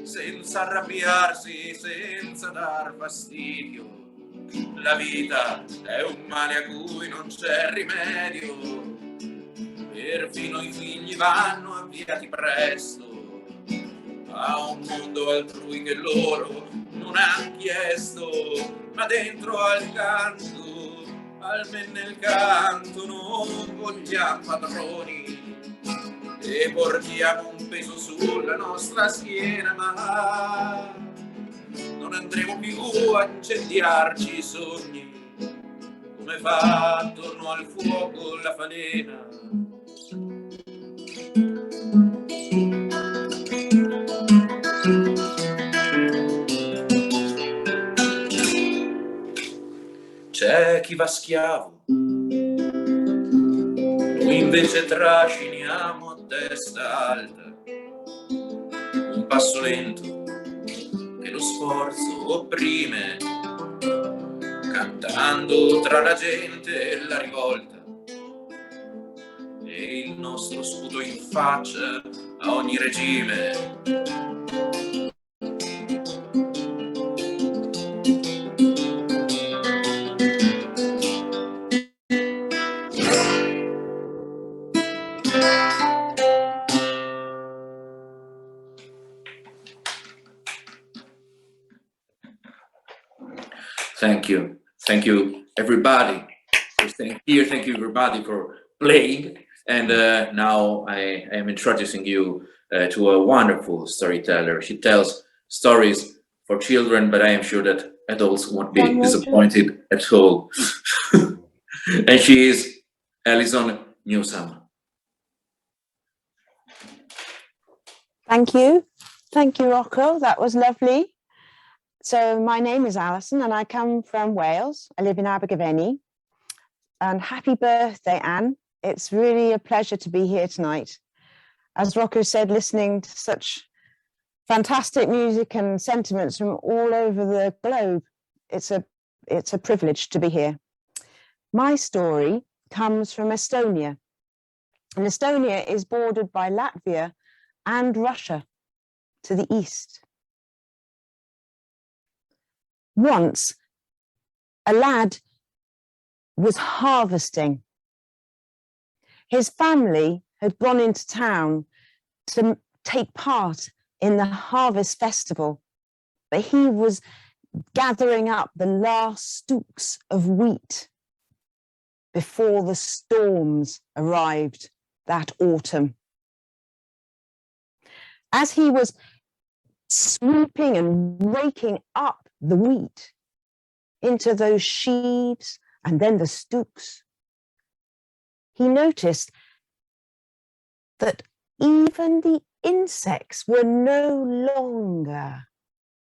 senza arrabbiarsi, senza dar fastidio. La vita è un male a cui non c'è rimedio, perfino i figli vanno avviati presto a un mondo altrui che loro non hanno chiesto, ma dentro al canto, almeno nel canto, non vogliamo padroni e portiamo un peso sulla nostra schiena, ma non andremo più a incendiarci i sogni come fa attorno al fuoco la falena. C'è chi va schiavo, noi invece trasciniamo a testa alta, un passo lento che lo sforzo opprime, cantando tra la gente la rivolta e il nostro sputo in faccia a ogni regime. Thank you everybody for staying here. Thank you everybody for playing. And now I am introducing you to a wonderful storyteller. She tells stories for children, but I am sure that adults won't be disappointed at all. And she is Alison Newsome. Thank you, Rocco. That was lovely. So my name is Alison and I come from Wales. I live in Abergavenny. And happy birthday, Anne. It's really a pleasure to be here tonight. As Rocco said, listening to such fantastic music and sentiments from all over the globe. It's a privilege to be here. My story comes from Estonia. And Estonia is bordered by Latvia and Russia to the east. Once, a lad was harvesting. His family had gone into town to take part in the harvest festival, but he was gathering up the last stalks of wheat before the storms arrived that autumn. As he was sweeping and raking up the wheat into those sheaves and then the stalks, he noticed that even the insects were no longer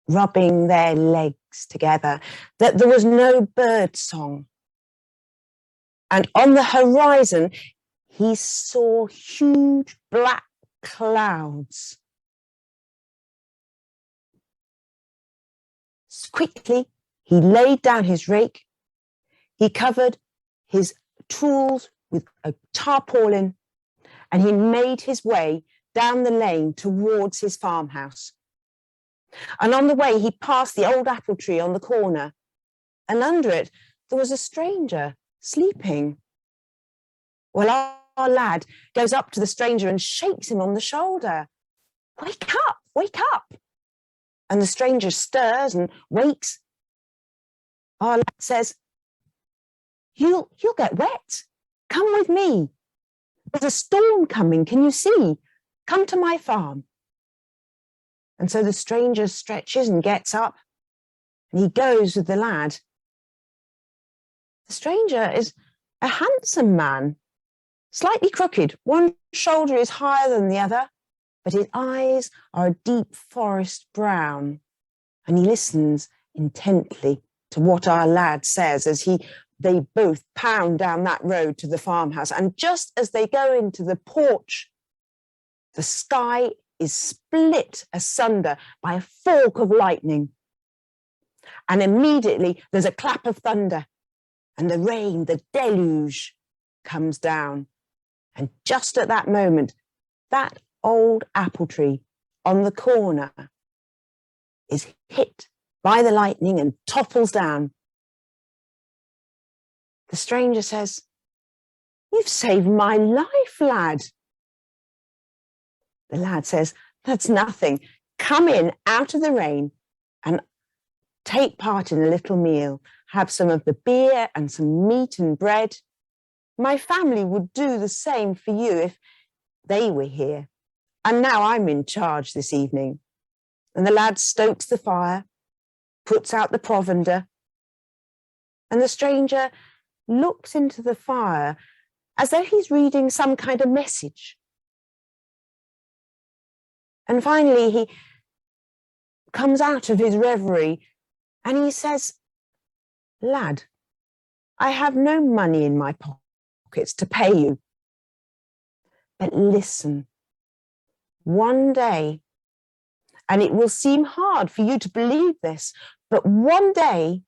rubbing their legs together, that there was no bird song. And on the horizon, he saw huge black clouds. Quickly, he laid down his rake. He covered his tools with a tarpaulin, and he made his way down the lane towards his farmhouse. And on the way, he passed the old apple tree on the corner, and under it, there was a stranger sleeping. Well, our lad goes up to the stranger and shakes him on the shoulder. "Wake up, wake up." And the stranger stirs and wakes. Our lad says, You'll get wet. Come with me. There's a storm coming, can you see? Come to my farm. And so the stranger stretches and gets up, and he goes with the lad. The stranger is a handsome man, slightly crooked. One shoulder is higher than the other, but his eyes are a deep forest brown, and he listens intently to what our lad says as they both pound down that road to the farmhouse. And just as they go into the porch, the sky is split asunder by a fork of lightning. And immediately there's a clap of thunder, and the rain, the deluge, comes down. And just at that moment, that old apple tree on the corner is hit by the lightning and topples down. The stranger says, "You've saved my life, lad." The lad says, "That's nothing. Come in out of the rain and take part in a little meal. Have some of the beer and some meat and bread. My family would do the same for you if they were here. And now I'm in charge this evening." And the lad stokes the fire, puts out the provender, and the stranger looks into the fire as though he's reading some kind of message. And finally, he comes out of his reverie and he says, "Lad, I have no money in my pockets to pay you. But listen, one day, and it will seem hard for you to believe this, but one day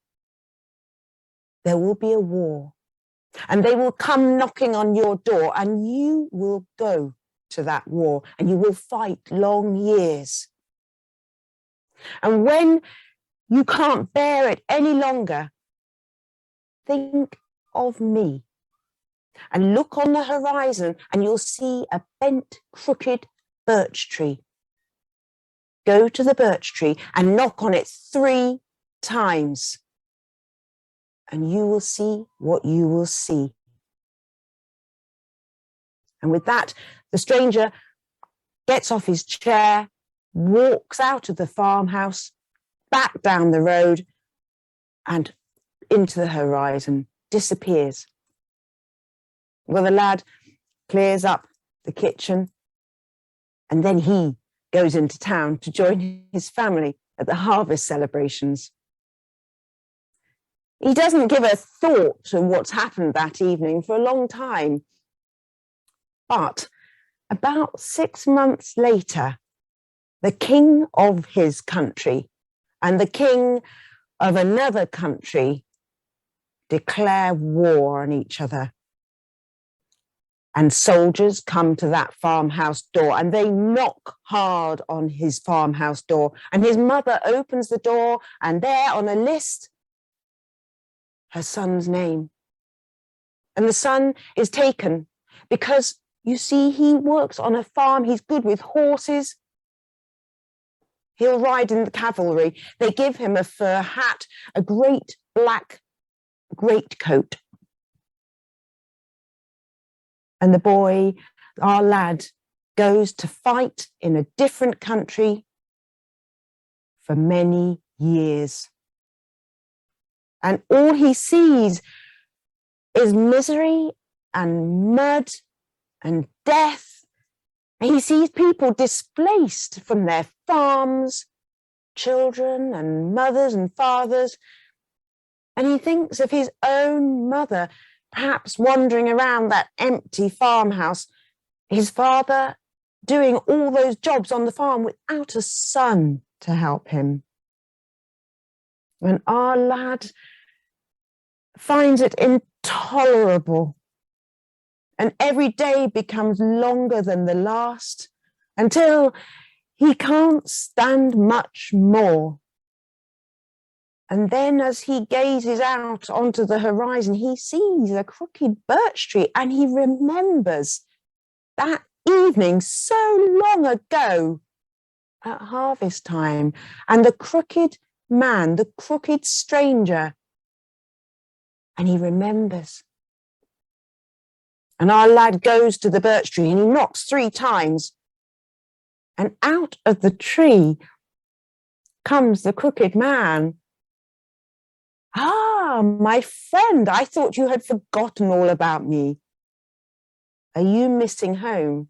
there will be a war, and they will come knocking on your door, and you will go to that war, and you will fight long years. And when you can't bear it any longer, think of me and look on the horizon, and you'll see a bent, crooked birch tree. Go to the birch tree and knock on it 3 times, and you will see what you will see." And with that, the stranger gets off his chair, walks out of the farmhouse, back down the road, and into the horizon, disappears. Well, the lad clears up the kitchen, and then he goes into town to join his family at the harvest celebrations. He doesn't give a thought to what's happened that evening for a long time. But about 6 months later, the king of his country and the king of another country declare war on each other. And soldiers come to that farmhouse door and they knock hard on his farmhouse door. And his mother opens the door, and there on a list, her son's name. And the son is taken because, you see, he works on a farm. He's good with horses. He'll ride in the cavalry. They give him a fur hat, a great black greatcoat. And the boy, our lad, goes to fight in a different country for many years. And all he sees is misery and mud and death. And he sees people displaced from their farms, children and mothers and fathers. And he thinks of his own mother, perhaps wandering around that empty farmhouse, his father doing all those jobs on the farm without a son to help him. And our lad finds it intolerable. And every day becomes longer than the last until he can't stand much more. And then as he gazes out onto the horizon, he sees a crooked birch tree and he remembers that evening so long ago at harvest time, and the crooked man, the crooked stranger, and he remembers. And our lad goes to the birch tree and he knocks 3 times, and out of the tree comes the crooked man. Ah, my friend, I thought you had forgotten all about me. Are you missing home?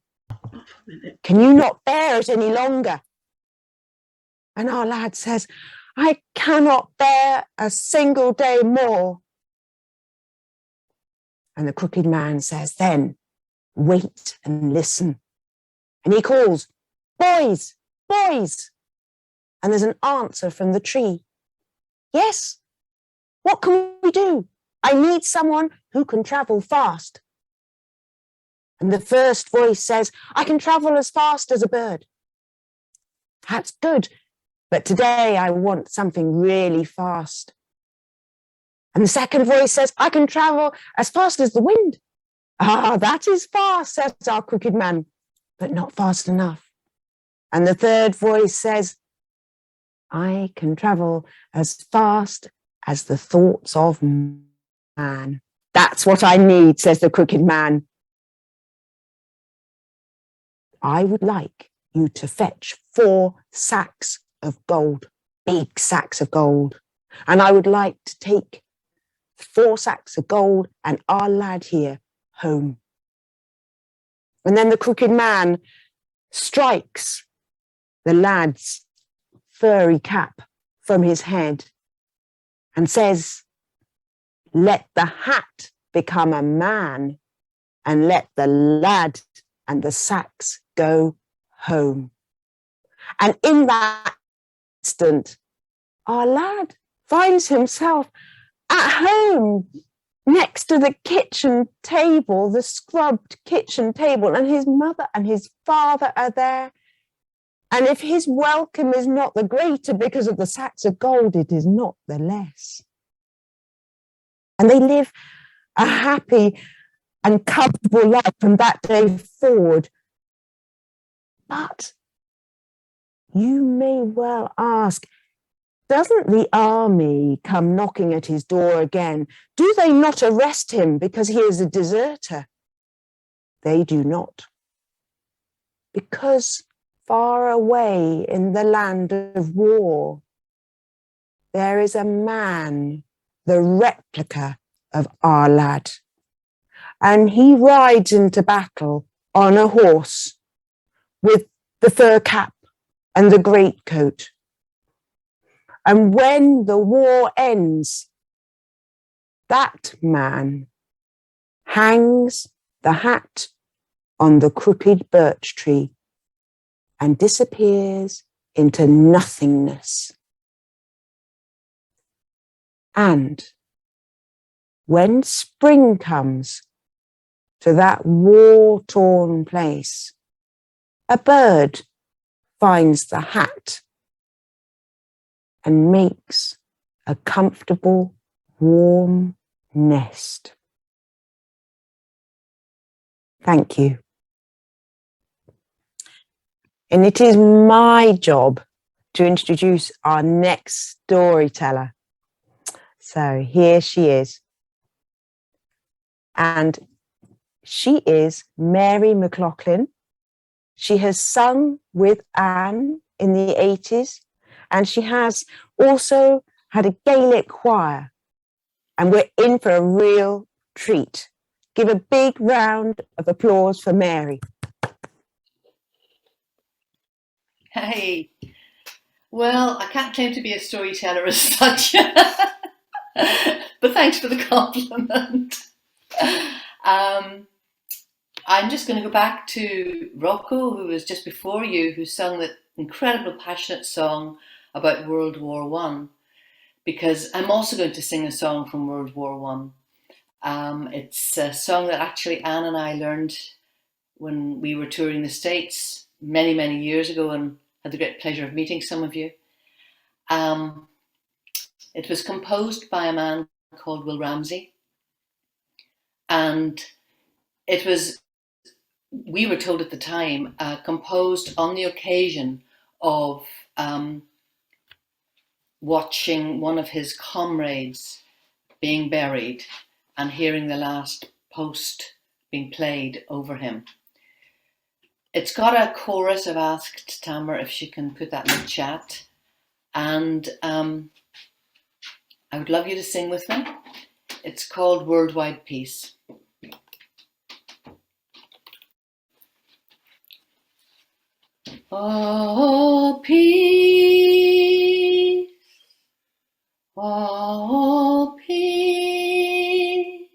Can you not bear it any longer? And our lad says, I cannot bear a single day more. And the crooked man says, then wait and listen. And he calls, boys, boys. And there's an answer from the tree. Yes. What can we do? I need someone who can travel fast. And the first voice says, I can travel as fast as a bird. That's good, but today I want something really fast. And the second voice says, I can travel as fast as the wind. Ah, that is fast, says our crooked man, but not fast enough. And the third voice says, I can travel as fast as the thoughts of man. That's what I need, says the crooked man. I would like you to fetch 4 sacks of gold, big sacks of gold. And I would like to take 4 sacks of gold and our lad here home. And then the crooked man strikes the lad's furry cap from his head and says, let the hat become a man and let the lad and the sacks go home. And in that instant, our lad finds himself at home next to the kitchen table, the scrubbed kitchen table, and his mother and his father are there. And if his welcome is not the greater because of the sacks of gold, it is not the less. And they live a happy and comfortable life from that day forward. But you may well ask, doesn't the army come knocking at his door again? Do they not arrest him because he is a deserter? They do not. Because far away in the land of war, there is a man, the replica of our lad. And he rides into battle on a horse with the fur cap and the greatcoat. And when the war ends, that man hangs the hat on the crooked birch tree and disappears into nothingness. And when spring comes to that war-torn place, a bird finds the hat and makes a comfortable, warm nest. Thank you. And it is my job to introduce our next storyteller. So here she is. And she is Mary McLaughlin. She has sung with Anne in the 80s, and she has also had a Gaelic choir. And we're in for a real treat. Give a big round of applause for Mary. Hey, well, I can't claim to be a storyteller as such, but thanks for the compliment. I'm just going to go back to Rocco, who was just before you, who sung that incredible, passionate song about World War One, because I'm also going to sing a song from World War One. It's a song that actually Anne and I learned when we were touring the States many, many years ago, and had the great pleasure of meeting some of you. It was composed by a man called Will Ramsey, and it was, we were told at the time, composed on the occasion of watching one of his comrades being buried and hearing the last post being played over him. It's got a chorus. I've asked Tamara if she can put that in the chat, and I would love you to sing with me. It's called Worldwide Peace. Oh, peace, oh, peace,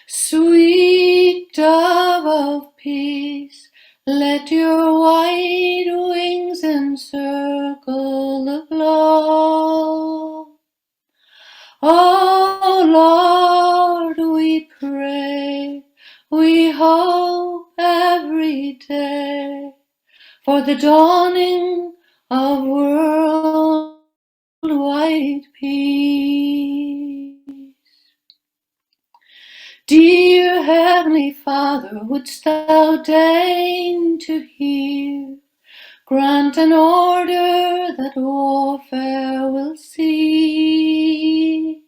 sweet dove of peace, let your white wings encircle the globe. Oh Lord, we pray, we hope every day for the dawning of worldwide peace. Dear Heavenly Father, wouldst thou deign to hear, grant an order that warfare will cease.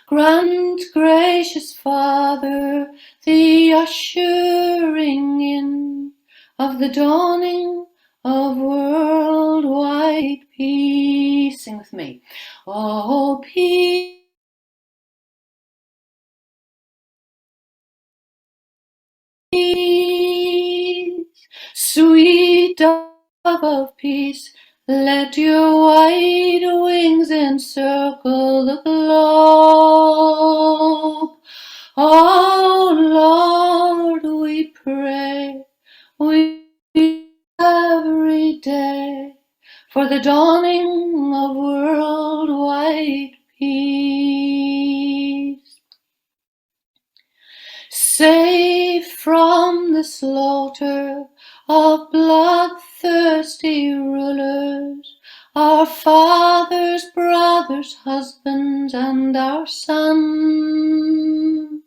Grant, gracious Father, the ushering in of the dawning of worldwide peace. Sing with me. Oh, peace, sweet dove of peace, let your white wings encircle the globe. Oh Lord, we pray, we every day for the dawning of worldwide peace. Safe from the slaughter of bloodthirsty rulers, our fathers, brothers, husbands, and our sons.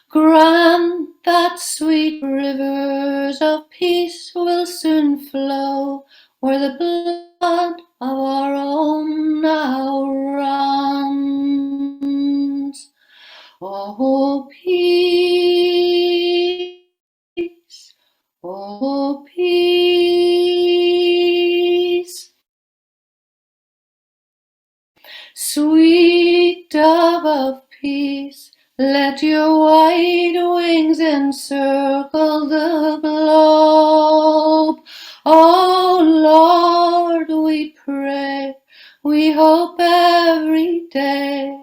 Grant that sweet rivers of peace will soon flow where the blood of our own now runs. Oh, peace, oh, peace, sweet dove of peace, let your white wings encircle the globe. Oh Lord, we pray, we hope every day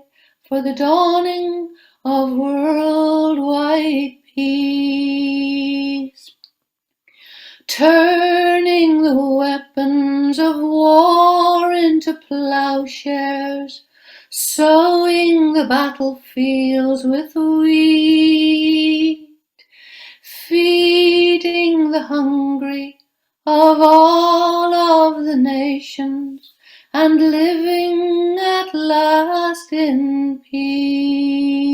for the dawning of worldwide peace. turning the weapons of war into plowshares, sowing the battlefields with wheat, feeding the hungry of all of the nations, and living at last in peace.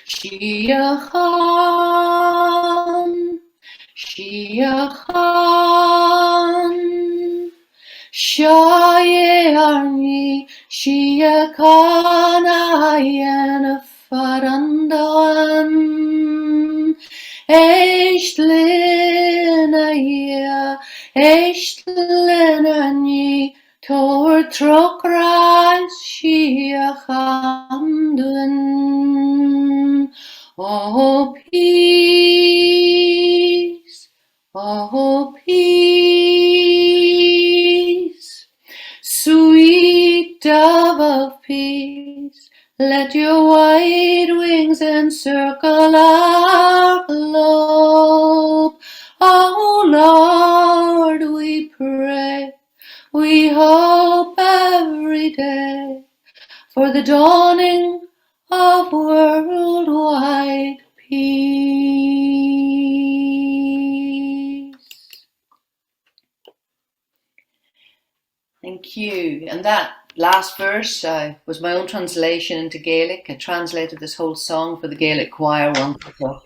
Shia Khan, Shia Khan, Shaye Arni, Shia Khan, Ayana Farandan, Eishtlina, Eishtlina, Tor Trokras, Shia Khan, oh peace, oh peace, sweet dove of peace, let your white wings encircle our globe. Oh Lord, we pray, we hope every day for the dawning of worldwide peace. Thank you. And that last verse was my own translation into Gaelic. I translated this whole song for the Gaelic choir once ago.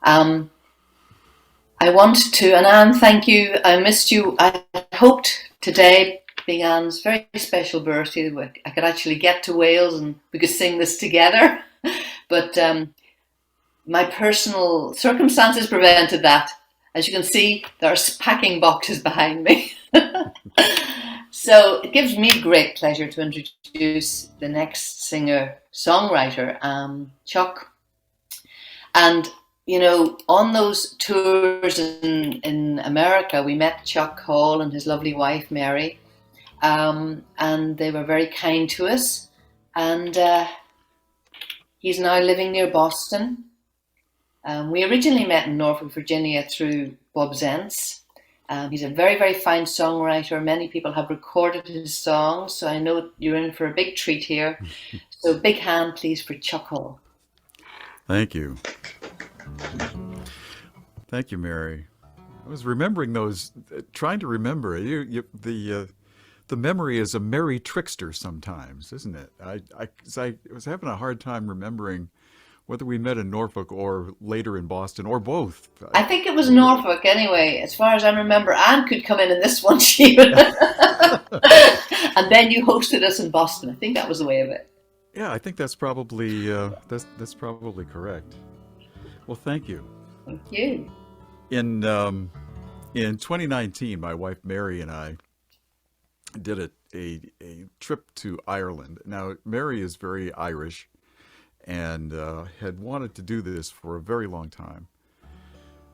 I want to, and Anne, thank you. I missed you. I hoped today, being Anne's very special birthday, I could actually get to Wales and we could sing this together. But my personal circumstances prevented that. As you can see, there are packing boxes behind me. So it gives me great pleasure to introduce the next singer-songwriter, Chuck. And, you know, on those tours in America, we met Chuck Hall and his lovely wife, Mary. And they were very kind to us. And he's now living near Boston. We originally met in Norfolk, Virginia through Bob Zentz. He's a very, very fine songwriter. Many people have recorded his songs, so I know you're in for a big treat here. So big hand, please, for Chuck Hall. Thank you. Thank you, Mary. I was remembering those, trying to remember. The memory is a merry trickster sometimes, isn't it? I was having a hard time remembering whether we met in Norfolk or later in Boston, or both. I think it was Norfolk anyway. As far as I remember, Anne could come in this one, she would. And then you hosted us in Boston. I think that was the way of it. Yeah, I think that's probably that's probably correct. Well, thank you. Thank you. In 2019, my wife Mary and I did a trip to Ireland. Now, Mary is very Irish, and had wanted to do this for a very long time.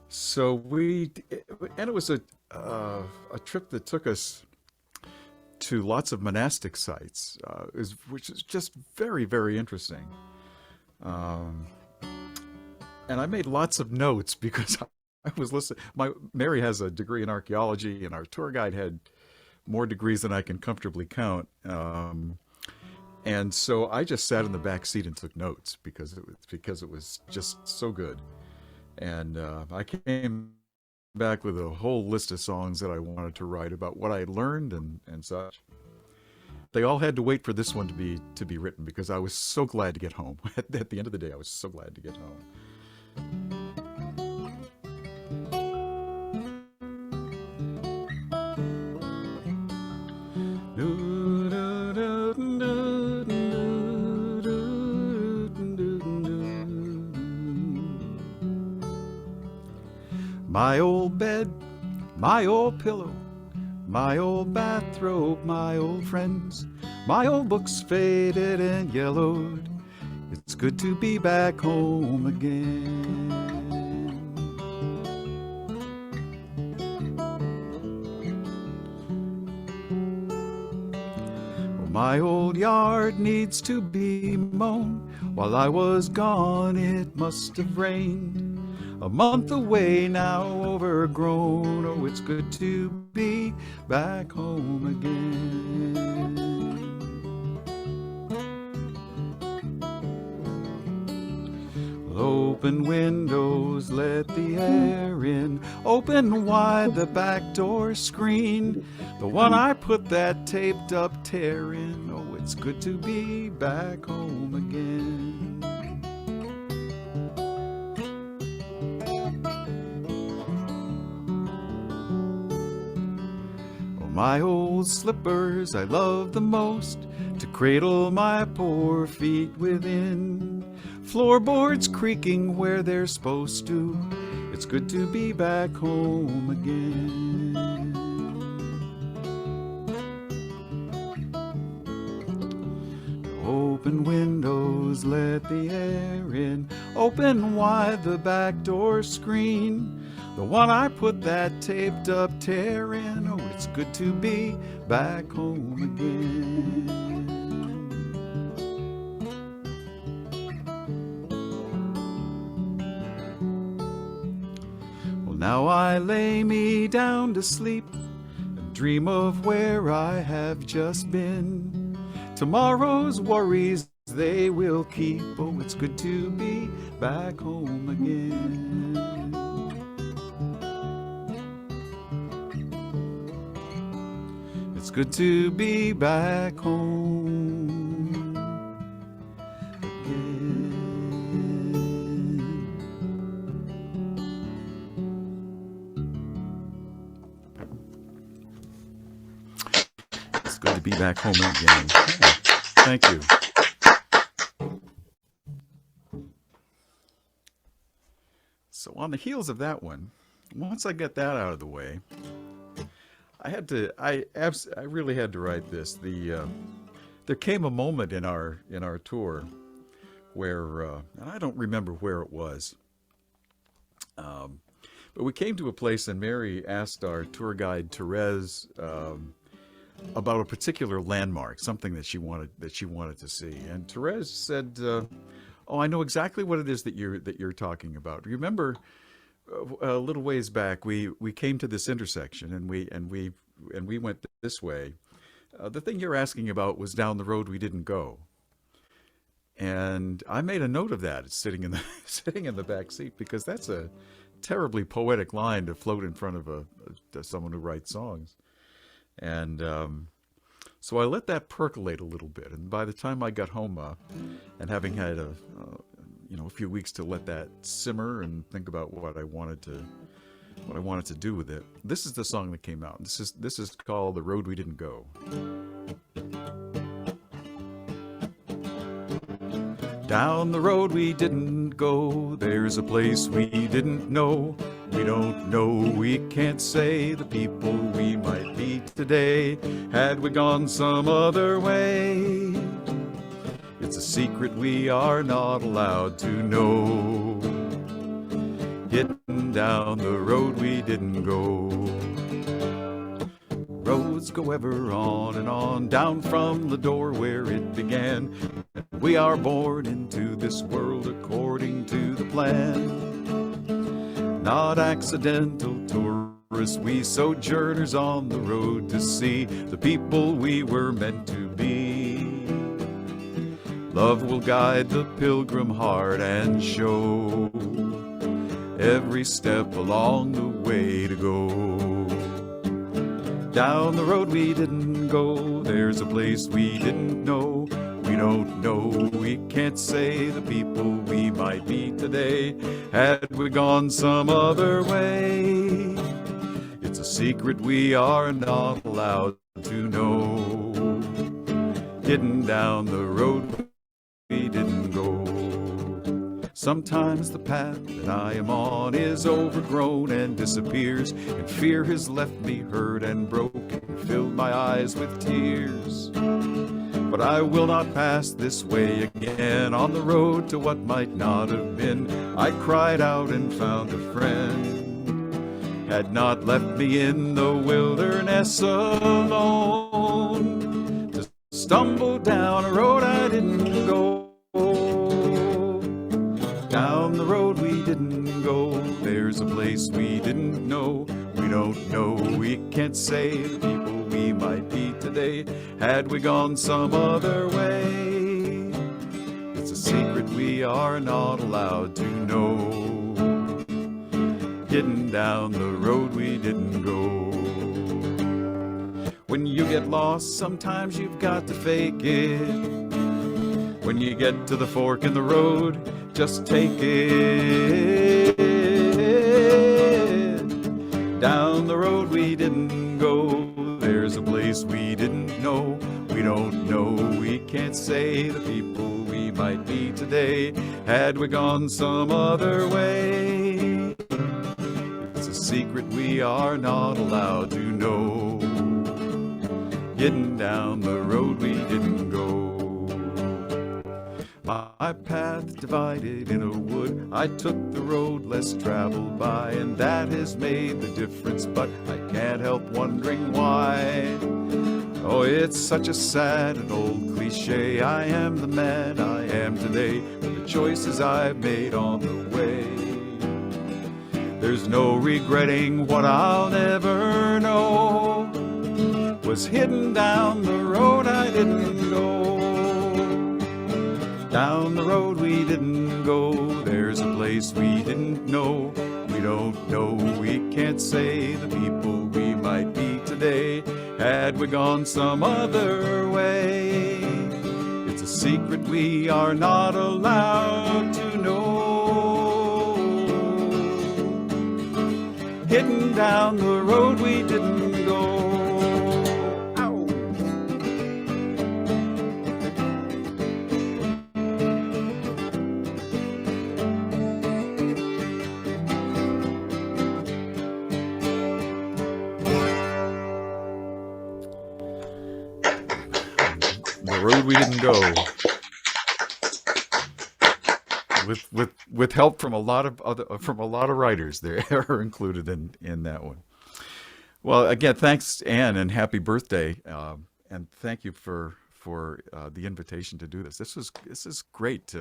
So it was a trip that took us to lots of monastic sites, which is just very, very interesting. And I made lots of notes because I was listening. Mary has a degree in archaeology, and our tour guide had more degrees than I can comfortably count. And so I just sat in the back seat and took notes because it was just so good. And I came back with a whole list of songs that I wanted to write about what I learned and such. They all had to wait for this one to be written because I was so glad to get home. At the end of the day, I was so glad to get home. My old bed, my old pillow, my old bathrobe, my old friends, my old books faded and yellowed. It's good to be back home again. Well, my old yard needs to be mown. While I was gone, it must have rained. a month away now, overgrown. Oh, it's good to be back home again. Open windows, let the air in. Open wide the back door screen, the one I put that taped up tear in. Oh, it's good to be back home again. Oh, my old slippers I love the most, to cradle my poor feet within. Floorboards creaking where they're supposed to. It's good to be back home again. Open windows, let the air in. Open wide the back door screen, the one I put that taped up tear in. Oh, it's good to be back home again. Now I lay me down to sleep and dream of where I have just been. Tomorrow's worries they will keep. Oh, it's good to be back home again. It's good to be back home. Be back home again. Thank you. So on the heels of that one, once I get that out of the way, I really had to write this. There came a moment in our tour where, and I don't remember where it was, but we came to a place and Mary asked our tour guide Therese about a particular landmark, something that she wanted to see, and Therese said, "Oh, I know exactly what it is that you're talking about. Remember, a little ways back, we came to this intersection, and we went this way. The thing you're asking about was down the road we didn't go." And I made a note of that. It's sitting in the back seat, because that's a terribly poetic line to float in front of someone who writes songs. And so I let that percolate a little bit, and by the time I got home, and having had a few weeks to let that simmer and think about what I wanted to do with it, this is the song that came out. This is called "The Road We Didn't Go." Down the road we didn't go, there's a place we didn't know. We don't know, we can't say the people we might meet today had we gone some other way. It's a secret we are not allowed to know. Getting down the road we didn't go. Roads go ever on and on, down from the door where it began. We are born into this world according to the plan. Not accidental tourists, we sojourners on the road to see the people we were meant to be. Love will guide the pilgrim heart and show every step along the way to go. Down the road we didn't go, there's a place we didn't know. We don't know, we can't say the people we might meet today had we gone some other way. It's a secret we are not allowed to know. Getting down the road we didn't go. Sometimes the path that I am on is overgrown and disappears, and fear has left me hurt and broken, filled my eyes with tears. But I will not pass this way again, on the road to what might not have been. I cried out and found a friend, had not left me in the wilderness alone, to stumble down a road I didn't go. Down the road we didn't go. place we didn't know. We don't know, we can't say the people we might be today had we gone some other way. It's a secret we are not allowed to know. Getting down the road we didn't go. When you get lost, sometimes you've got to fake it. When you get to the fork in the road, just take it. Down the road we didn't go. There's a place we didn't know. We don't know, we can't say the people we might be today had we gone some other way. It's a secret we are not allowed to know. Getting down the road we didn't go. My path divided in a wood, I took the road less traveled by, and that has made the difference, but I can't help wondering why. Oh, it's such a sad and old cliche. I am the man I am today for the choices I've made on the way. There's no regretting what I'll never know was hidden down the road I didn't go. Down the road we didn't go. There's a place we didn't know. We don't know, we can't say the people we might be today had we gone some other way. It's a secret we are not allowed to know. Hidden down the road we didn't go. Road we didn't go. With help from a lot of writers, they are included in that one. Well, again, thanks, Anne, and happy birthday, and thank you for the invitation to do this. This is great.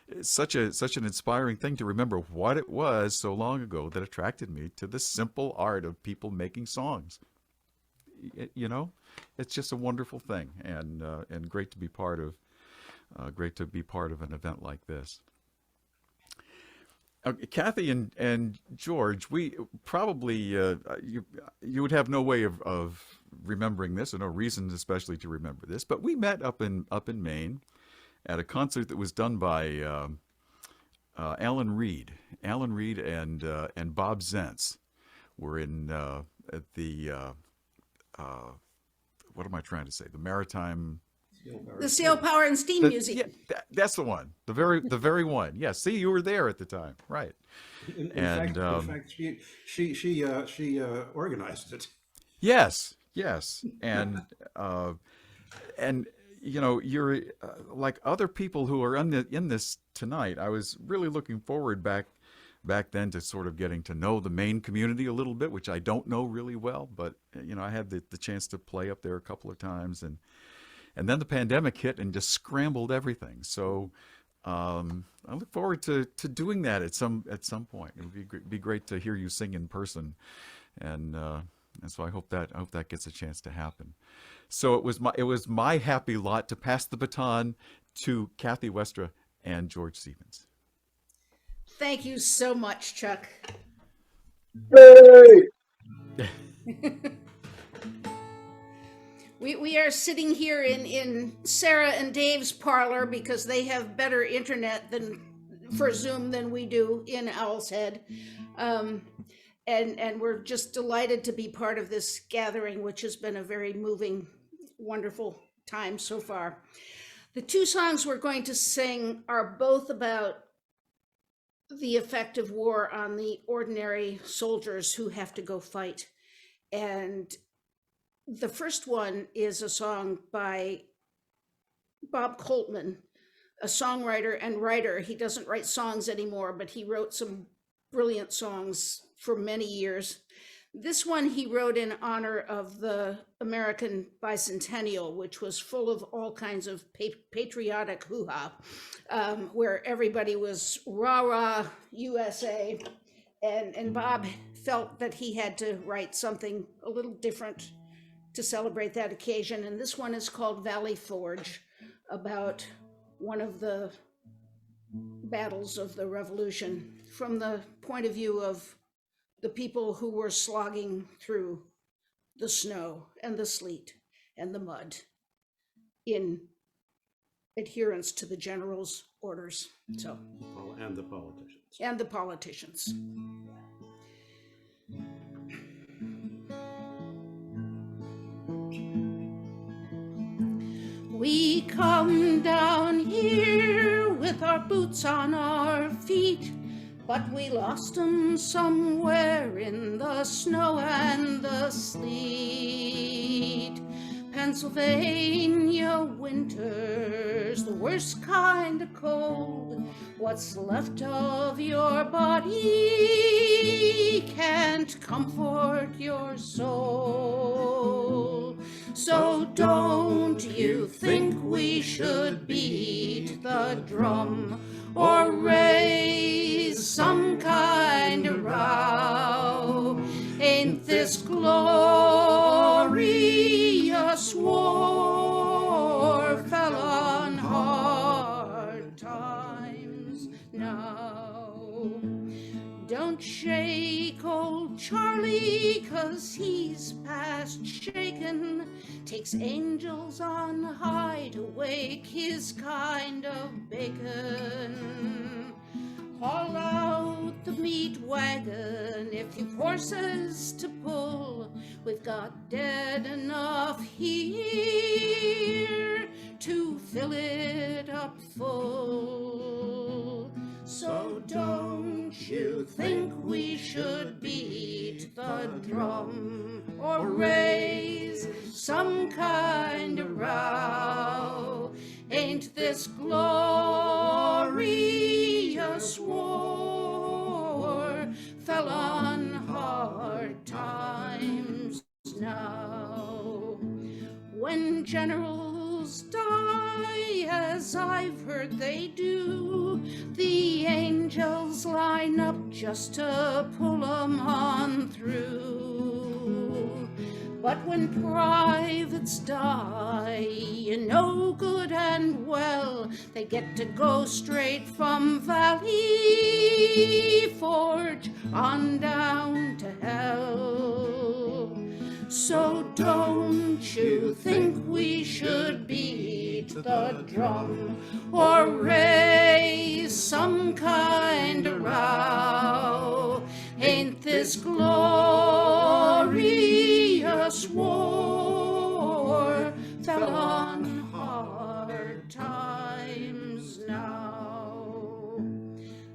It's such an inspiring thing to remember what it was so long ago that attracted me to the simple art of people making songs. You know, it's just a wonderful thing, and great to be part of an event like this. Kathy and George, we probably you would have no way of remembering this, or no reason especially to remember this, but we met up in Maine at a concert that was done by Alan Reed. Alan Reed and Bob Zentz were in at the what am I trying to say? The Maritime. The Sail Power and Steam Museum. Yeah, that's the one. The very one. Yeah. See, you were there at the time, right? In fact, she organized it. Yes, and you know, you're like other people who are in this tonight. I was really looking forward back then to sort of getting to know the Maine community a little bit, which I don't know really well, but you know, I had the chance to play up there a couple of times, and then the pandemic hit and just scrambled everything. So I look forward to doing that at some point. It would be great to hear you sing in person, and so I hope that gets a chance to happen. So it was my happy lot to pass the baton to Kathy Westra and George Stevens. Thank you so much, Chuck. Hey! We are sitting here in Sarah and Dave's parlor because they have better internet for Zoom than we do in Owl's Head. And we're just delighted to be part of this gathering, which has been a very moving, wonderful time so far. The two songs we're going to sing are both about the effect of war on the ordinary soldiers who have to go fight. And the first one is a song by Bob Coltman, a songwriter and writer. He doesn't write songs anymore, but he wrote some brilliant songs for many years. This one he wrote in honor of the American Bicentennial, which was full of all kinds of patriotic hoo-ha, where everybody was rah-rah USA. and Bob felt that he had to write something a little different to celebrate that occasion. And this one is called Valley Forge, about one of the battles of the Revolution from the point of view of the people who were slogging through the snow and the sleet and the mud in adherence to the general's orders. So, And the politicians. and the politicians. We come down here with our boots on our feet, but we lost 'em somewhere in the snow and the sleet. Pennsylvania winters, the worst kind of cold. What's left of your body can't comfort your soul. So don't you think we should beat the drum or raise some kind of row? Ain't this glorious war fell on hard times now? Don't shake old Charlie, 'cause he's past shaken. Takes angels on high to wake his kind of bacon. Haul out the meat wagon if you've horses to pull. We've got dead enough here to fill it up full. So don't you think we should beat the drum or raise some kind of row? Ain't this glorious war fell on hard times now? When generals die, as I've heard they do, the angels line up just to pull 'em on through. But when privates die, you know good and well, they get to go straight from Valley Forge on down to hell. So don't you think we should beat the drum or raise some kind of row? Ain't this glorious war fell on hard times now?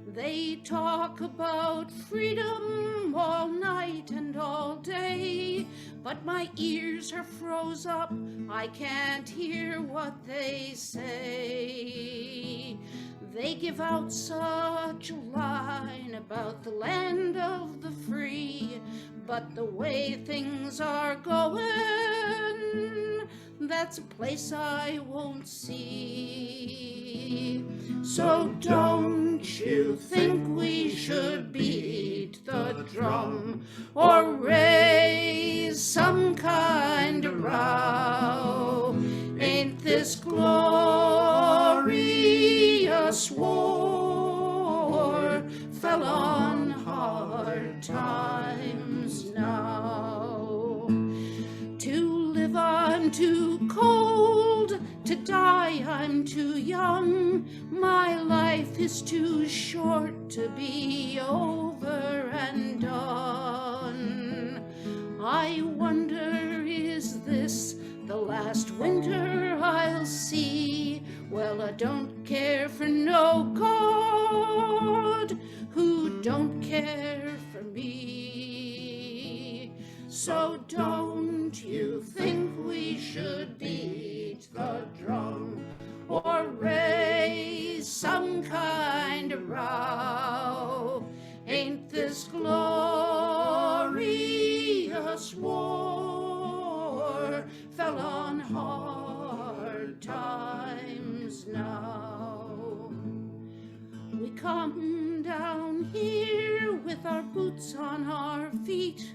They talk about freedom all night and all day, but my ears are froze up, I can't hear what they say. They give out such a line about the land of the free, but the way things are going, that's a place I won't see. So don't you think we should beat the drum or raise some kind of row? Ain't this glorious war fell on hard times now? To live I'm too cold, to die I'm too young. My life is too short to be over and done. I wonder, is this the last winter I'll see? Well, I don't care for no God who don't care for me. So don't you think we should beat the drum or raise some kind of row? Ain't this glorious war fell on hard times now? We come down here with with our boots on our feet,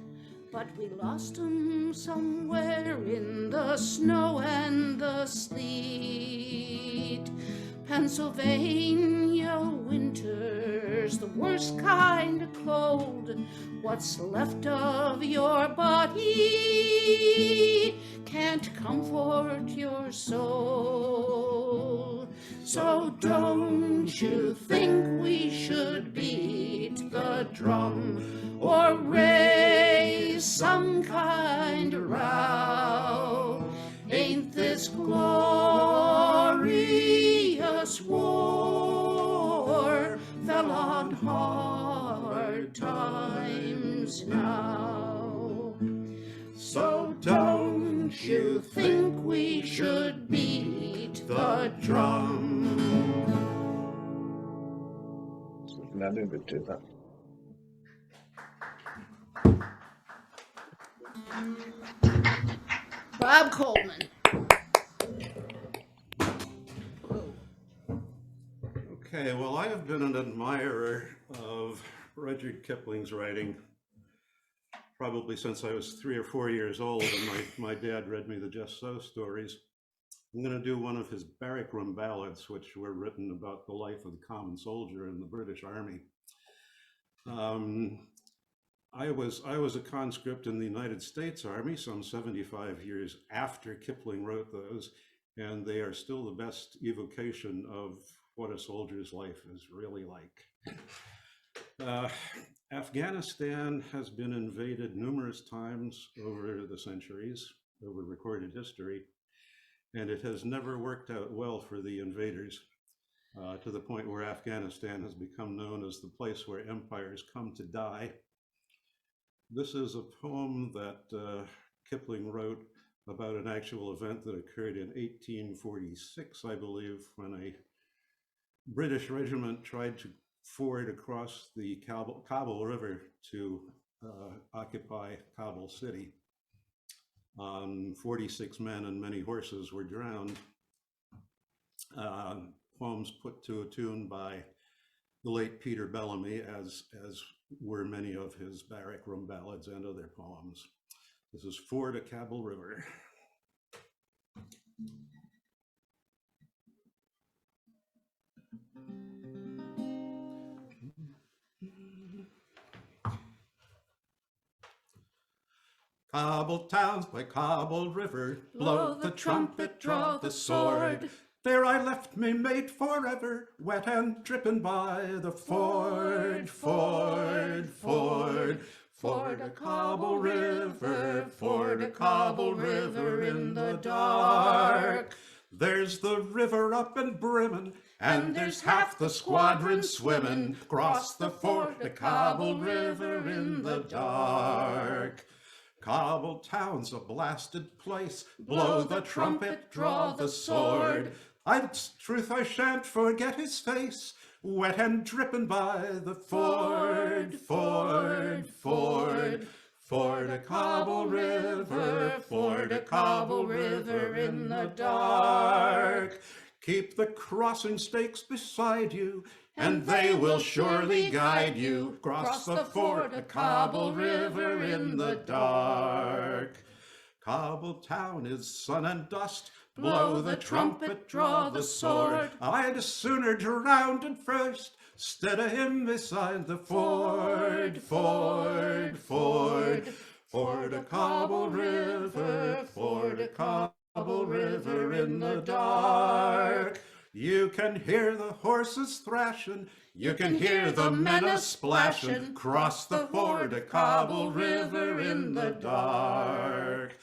but we lost 'em somewhere in the snow and the sleet. Pennsylvania winter's the worst kind of cold. What's left of your body can't comfort your soul. So don't you think we should beat the drum or raise some kind of row? Ain't this glorious war fell on hard times now? So don't you think we should beat the drum? Bob Coleman. Okay, well, I have been an admirer of Rudyard Kipling's writing probably since I was 3 or 4 years old, and my dad read me the Just So stories. I'm going to do one of his barrack room ballads, which were written about the life of the common soldier in the British Army. I was a conscript in the United States Army some 75 years after Kipling wrote those, and they are still the best evocation of what a soldier's life is really like. Afghanistan has been invaded numerous times over the centuries, over recorded history, and it has never worked out well for the invaders, to the point where Afghanistan has become known as the place where empires come to die. This is a poem that Kipling wrote about an actual event that occurred in 1846, I believe, when a British regiment tried to ford across the Kabul River to occupy Kabul city. 46 men and many horses were drowned. Poems put to a tune by the late Peter Bellamy, as were many of his barrack room ballads and other poems. This is Ford a Kabul River. Kabul towns by Kabul River, blow the trumpet, draw the sword. There I left me mate forever, wet and dripping by the ford, ford, ford. Ford a Kabul River, ford a Kabul River in the dark. There's the river up and brimmin', and there's half the squadron swimmin'. Cross the ford a Kabul River in the dark. Kabul town's a blasted place, blow the trumpet, draw the sword. Truth I shan't forget his face, wet and dripping by the ford, ford, ford. Ford a Kabul River, ford a Kabul River in the dark. Keep the crossing stakes beside you, and they will surely guide you. Cross the ford a Kabul River in the dark. Kabul town is sun and dust, blow the trumpet, draw the sword. I'd sooner drowned first, stead of him beside the ford, ford, ford. Ford a Kabul River, ford a Kabul River in the dark. You can hear the horses thrashing, you can hear the men a-splashing. Cross the ford a Kabul River in the dark.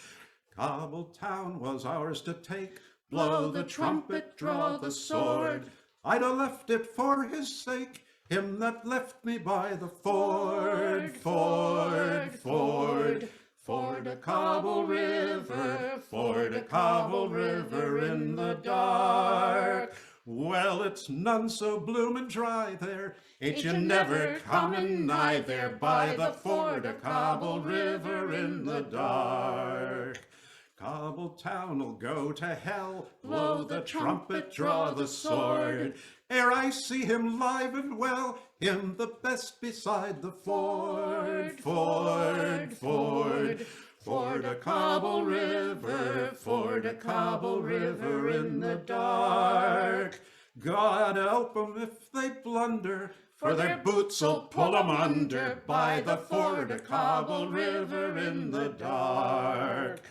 Kabul town was ours to take, blow the trumpet, draw the sword. I'd have left it for his sake, him that left me by the ford, ford, ford. Ford a Kabul River, ford a Kabul River in the dark. Well, it's none so bloomin' dry there, ain't you never comin' nigh there by the ford a Kabul River in the dark. Kabul town'll go to hell, blow the trumpet, draw the sword. Ere I see him live and well, him the best beside the ford, ford, ford. Ford a Cobble River, ford a Cobble River in the dark. God help 'em if they blunder, for their boots'll pull 'em under by the ford a Cobble River in the dark.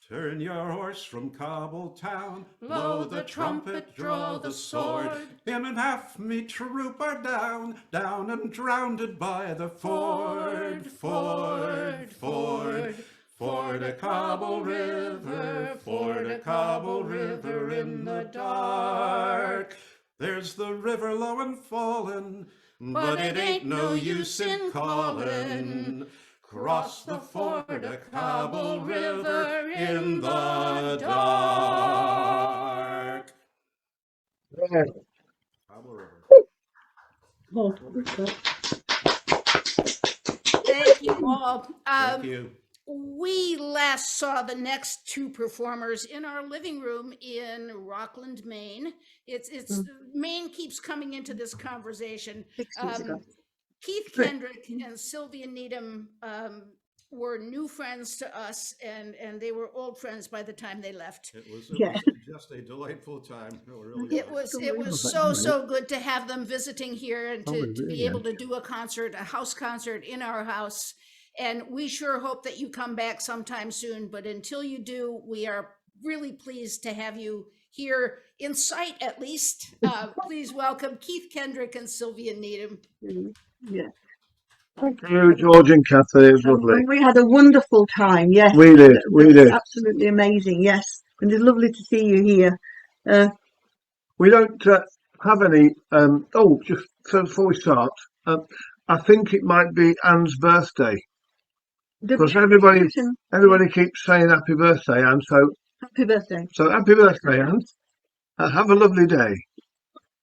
Turn your horse from Cobble Town, blow the trumpet, draw the sword. Him and half me troop are down, down and drowned by the ford, ford, ford. Ford a Cobble River, ford a Cobble River in the dark. There's the river low and fallin', but it ain't no use in callin'. Cross the ford a Cobble River in the dark. Yeah. Cobble River. Oh, Thank you all. Thank you. We last saw the next two performers in our living room in Rockland, Maine. It's Maine keeps coming into this conversation. 6 weeks ago. Keith Kendrick and Sylvia Needham were new friends to us, and they were old friends by the time they left. It was Yeah. just a delightful time. It really It was so good to have them visiting here and to be able to do a concert, a house concert in our house. And we sure hope that you come back sometime soon. But until you do, we are really pleased to have you here in sight, at least. Please welcome Keith Kendrick and Sylvia Needham. Yeah. Thank you, George and Kathy. It was lovely. And we had a wonderful time. Yes, We did, It we was did. absolutely amazing. Yes, and it's lovely to see you here. We don't have any. Just before we start, I think it might be Anne's birthday because everybody keeps saying happy birthday, Anne. So Happy birthday. happy birthday, Anne. Have a lovely day.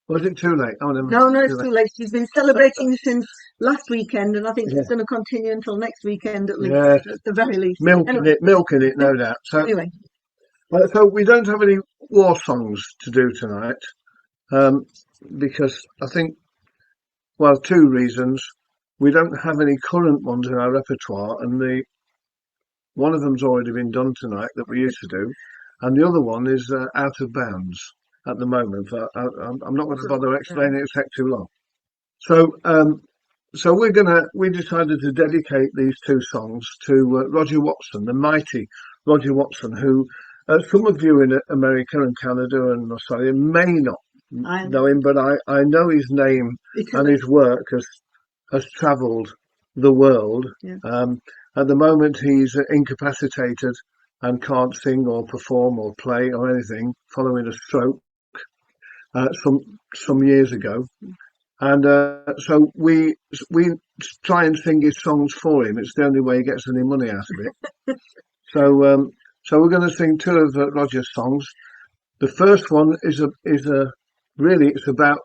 Or is it too late? Oh, never mind. No, it's too late. She's been celebrating since last weekend, and I think it's going to continue until next weekend at least, at the very least. Milking it, no doubt. So Anyway, so we don't have any war songs to do tonight because I think, well, two reasons. We don't have any current ones in our repertoire, and one of them's already been done tonight that we used to do, and the other one is out of bounds at the moment. I'm not going to bother explaining it; it'll take too long. So, we decided to dedicate these two songs to Roger Watson, the mighty Roger Watson, who some of you in America and Canada and Australia may not know him, but I know his name and his work has travelled the world. Yeah. At the moment, he's incapacitated and can't sing or perform or play or anything, following a stroke some years ago. And so we try and sing his songs for him. It's the only way he gets any money out of it. So we're going to sing two of Roger's songs. The first one is it's about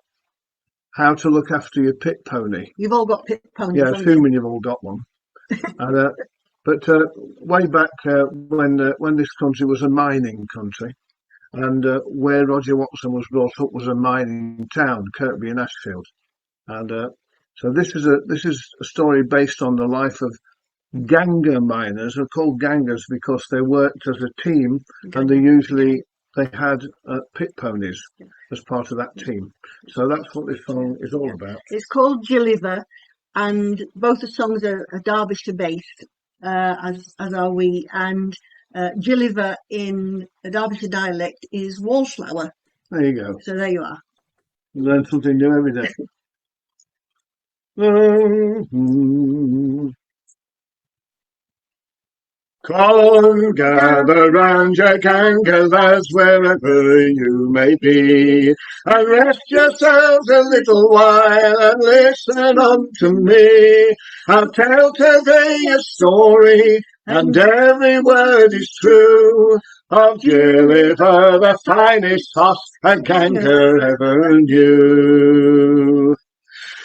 how to look after your pit pony. you've all got pit ponies. Yeah, haven't you? assuming you've all got one. And, but way back when this country was a mining country, and where Roger Watson was brought up was a mining town, Kirkby in Ashfield. And so this is a story based on the life of Ganga miners. They're called Gangas because they worked as a team, and they had pit ponies as part of that team. So that's what this song is all about. It's called Gilliver, and both the songs are Derbyshire based, as are we. And Gilliver in a Derbyshire dialect is wallflower. There you go. So there you are. You learn something new every day. Come, gather round your Gangas wherever you may be, and rest yourselves a little while and listen unto me. I'll tell today a story, and every word is true, of Gilliver, the finest horse a Ganga ever knew.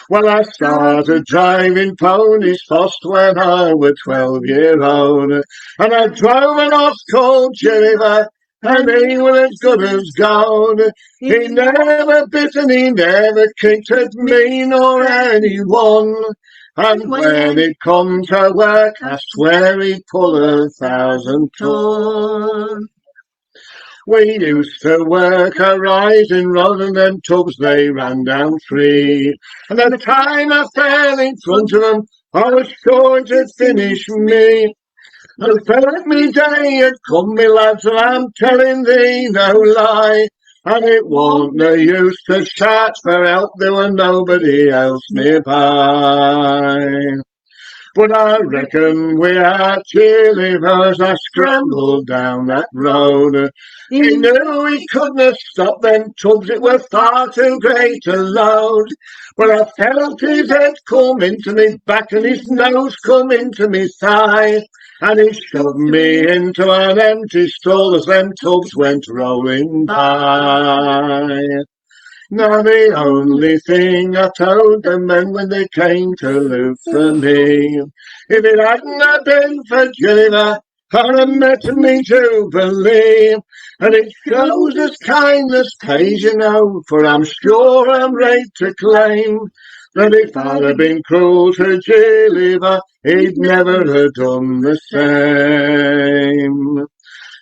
Well, I started driving ponies first when I was 12 years old, and I drove an horse called Gilliver, and he was as good as gold. He never bit and he never kicked at me nor anyone. And when it come to work, I swear he'd pull 1,000 ton. We used to work a rising road and them tubs they ran down free. And at the time I fell in front of them, I was sure to finish me. And felt me day had come, me lads, and I'm telling thee no lie. And it wasn't no use to shout for help, there were nobody else nearby. But I reckon we are cheerleaders as I scrambled down that road. He knew he couldn't have stopped them tubs, it was far too great a load. But I felt his head come into me back and his nose come into me thigh. And he shoved me into an empty stall as them tubs went rolling by. Now the only thing I told the men when they came to look for me, if it hadn't have been for Gilliver, I'd have met me to believe. And it shows us kindness pays, you know, for I'm sure I'm right to claim that if I'd have been cruel to Gilliver, he'd never have done the same.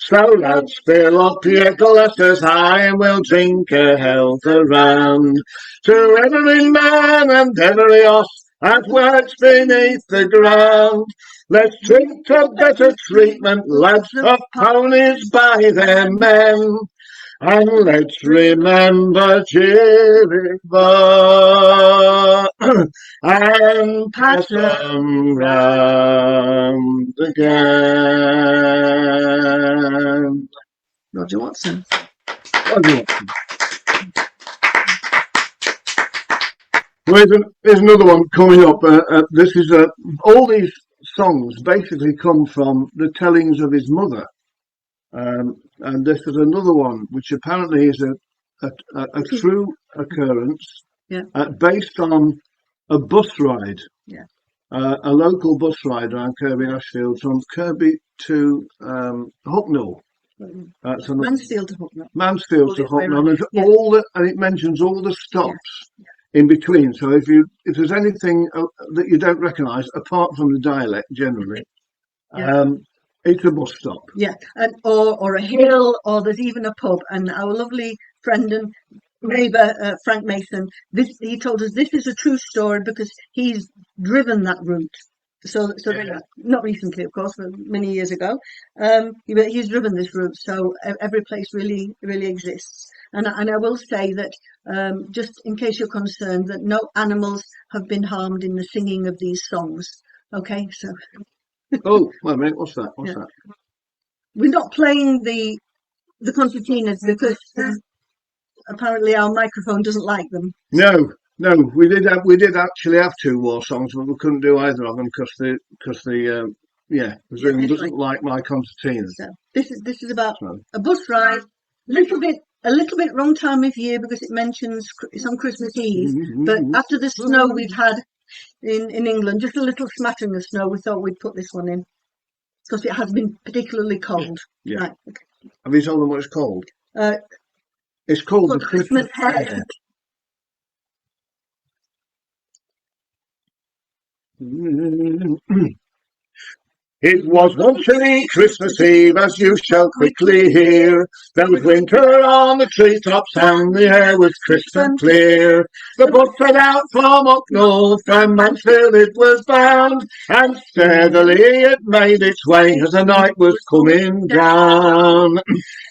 So lads, fill up your glasses high and we'll drink a health around to every man and every horse that works beneath the ground. Let's drink to better treatment, lads, of ponies by their men. And let's remember Gilliver and pass them round again. Roger Watson. Roger Watson. Well, there's another one coming up. This is all these songs basically come from the tellings of his mother. And this is another one which apparently is a true occurrence, based on a bus ride, a local bus ride around Kirby Ashfield from Kirby to Hucknall. Mansfield to Hucknall. Mansfield to Hucknall, and it mentions all the stops in between. So if there's anything that you don't recognise apart from the dialect, generally. It's a bus stop. Yeah, and or a hill, or there's even a pub. And our lovely friend and neighbour Frank Mason, he told us this is a true story because he's driven that route. So not recently, of course, but many years ago. He's driven this route, so every place really exists. And I will say that just in case you're concerned, that no animals have been harmed in the singing of these songs. Okay, so. Oh, wait a minute, what's that? What's that? We're not playing the concertinas because apparently our microphone doesn't like them. No, we did actually have 2 war songs, but we couldn't do either of them because the Zoom doesn't like my concertinas. So this is about a bus ride, a little bit wrong time of year because it mentions it's on Christmas Eve, but after the snow we've had in England, just a little smattering of snow, we thought we'd put this one in because it has been particularly cold. Yeah. Right, okay. Have you told them what it's called? It's called the Christmas Hare. It was one chilly Christmas Eve, as you shall quickly hear. There was winter on the treetops and the air was crisp and clear. The bus set out from up north, from Mansfield it was bound, and steadily it made its way as the night was coming down.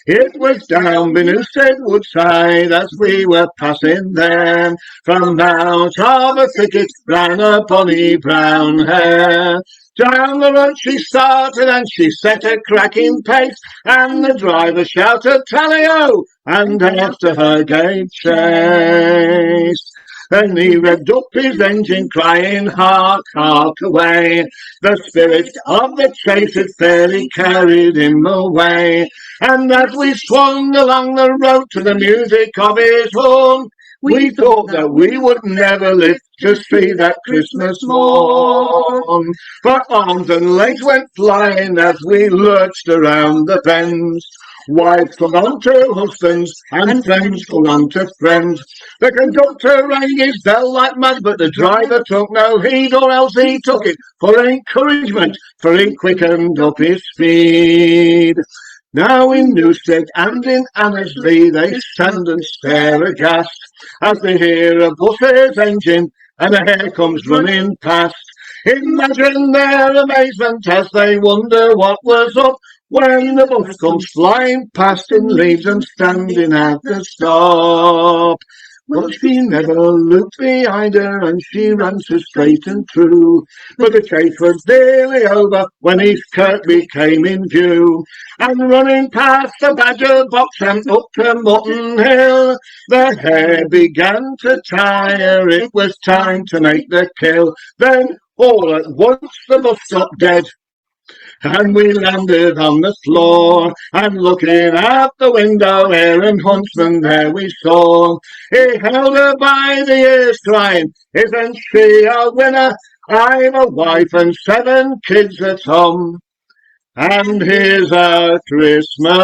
It was down Benusted Woodside as we were passing there. From out of a thicket ran a bonny brown hare. Down the road she started and she set a cracking pace, and the driver shouted tally-ho, and after her gave chase. Then he revved up his engine crying hark, hark away. The spirit of the chase had fairly carried him away. And as we swung along the road to the music of his horn, we thought that we would never live to see that Christmas morn. For arms and legs went flying as we lurched around the bends. Wives clung on to husbands, and friends clung on to friends. The conductor rang his bell like mad, but the driver took no heed, or else he took it for encouragement, for he quickened up his speed. Now in Newstead and in Annesley they stand and stare aghast as they hear a bus's engine and a hare comes running past. Imagine their amazement as they wonder what was up when the bus comes flying past and leaves them standing at the stop. But she never looked behind her, and she ran so straight and true. But the chase was nearly over when East Kirkby came in view. And running past the Badger Box and up to Mutton Hill, the hare began to tire. It was time to make the kill. Then all at once the bus stopped dead, and we landed on the floor, and looking out the window, Aaron Huntsman there we saw. He held her by the ears crying, isn't she a winner? I've a wife and 7 kids at home, and here's our Christmas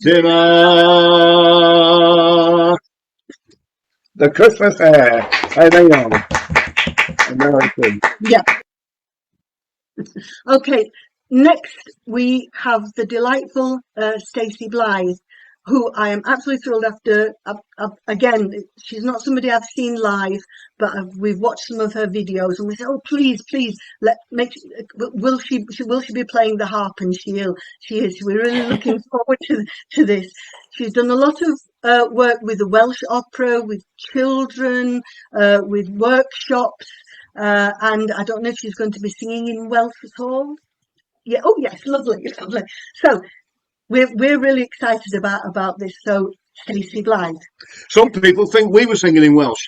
dinner. The Christmas hare. Hey, there you are. American. Yeah. Okay, next we have the delightful Stacey Blythe, who I am absolutely thrilled after. Again, she's not somebody I've seen live, but we've watched some of her videos, and we said, "Oh, please, will she be playing the harp?" And she is. We're really looking forward to this. She's done a lot of work with the Welsh Opera, with children, with workshops. And I don't know if she's going to be singing in Welsh at all. Yeah. Oh, yes. Lovely. Lovely. So we're really excited about this. So Stacey Blythe. Some people think we were singing in Welsh.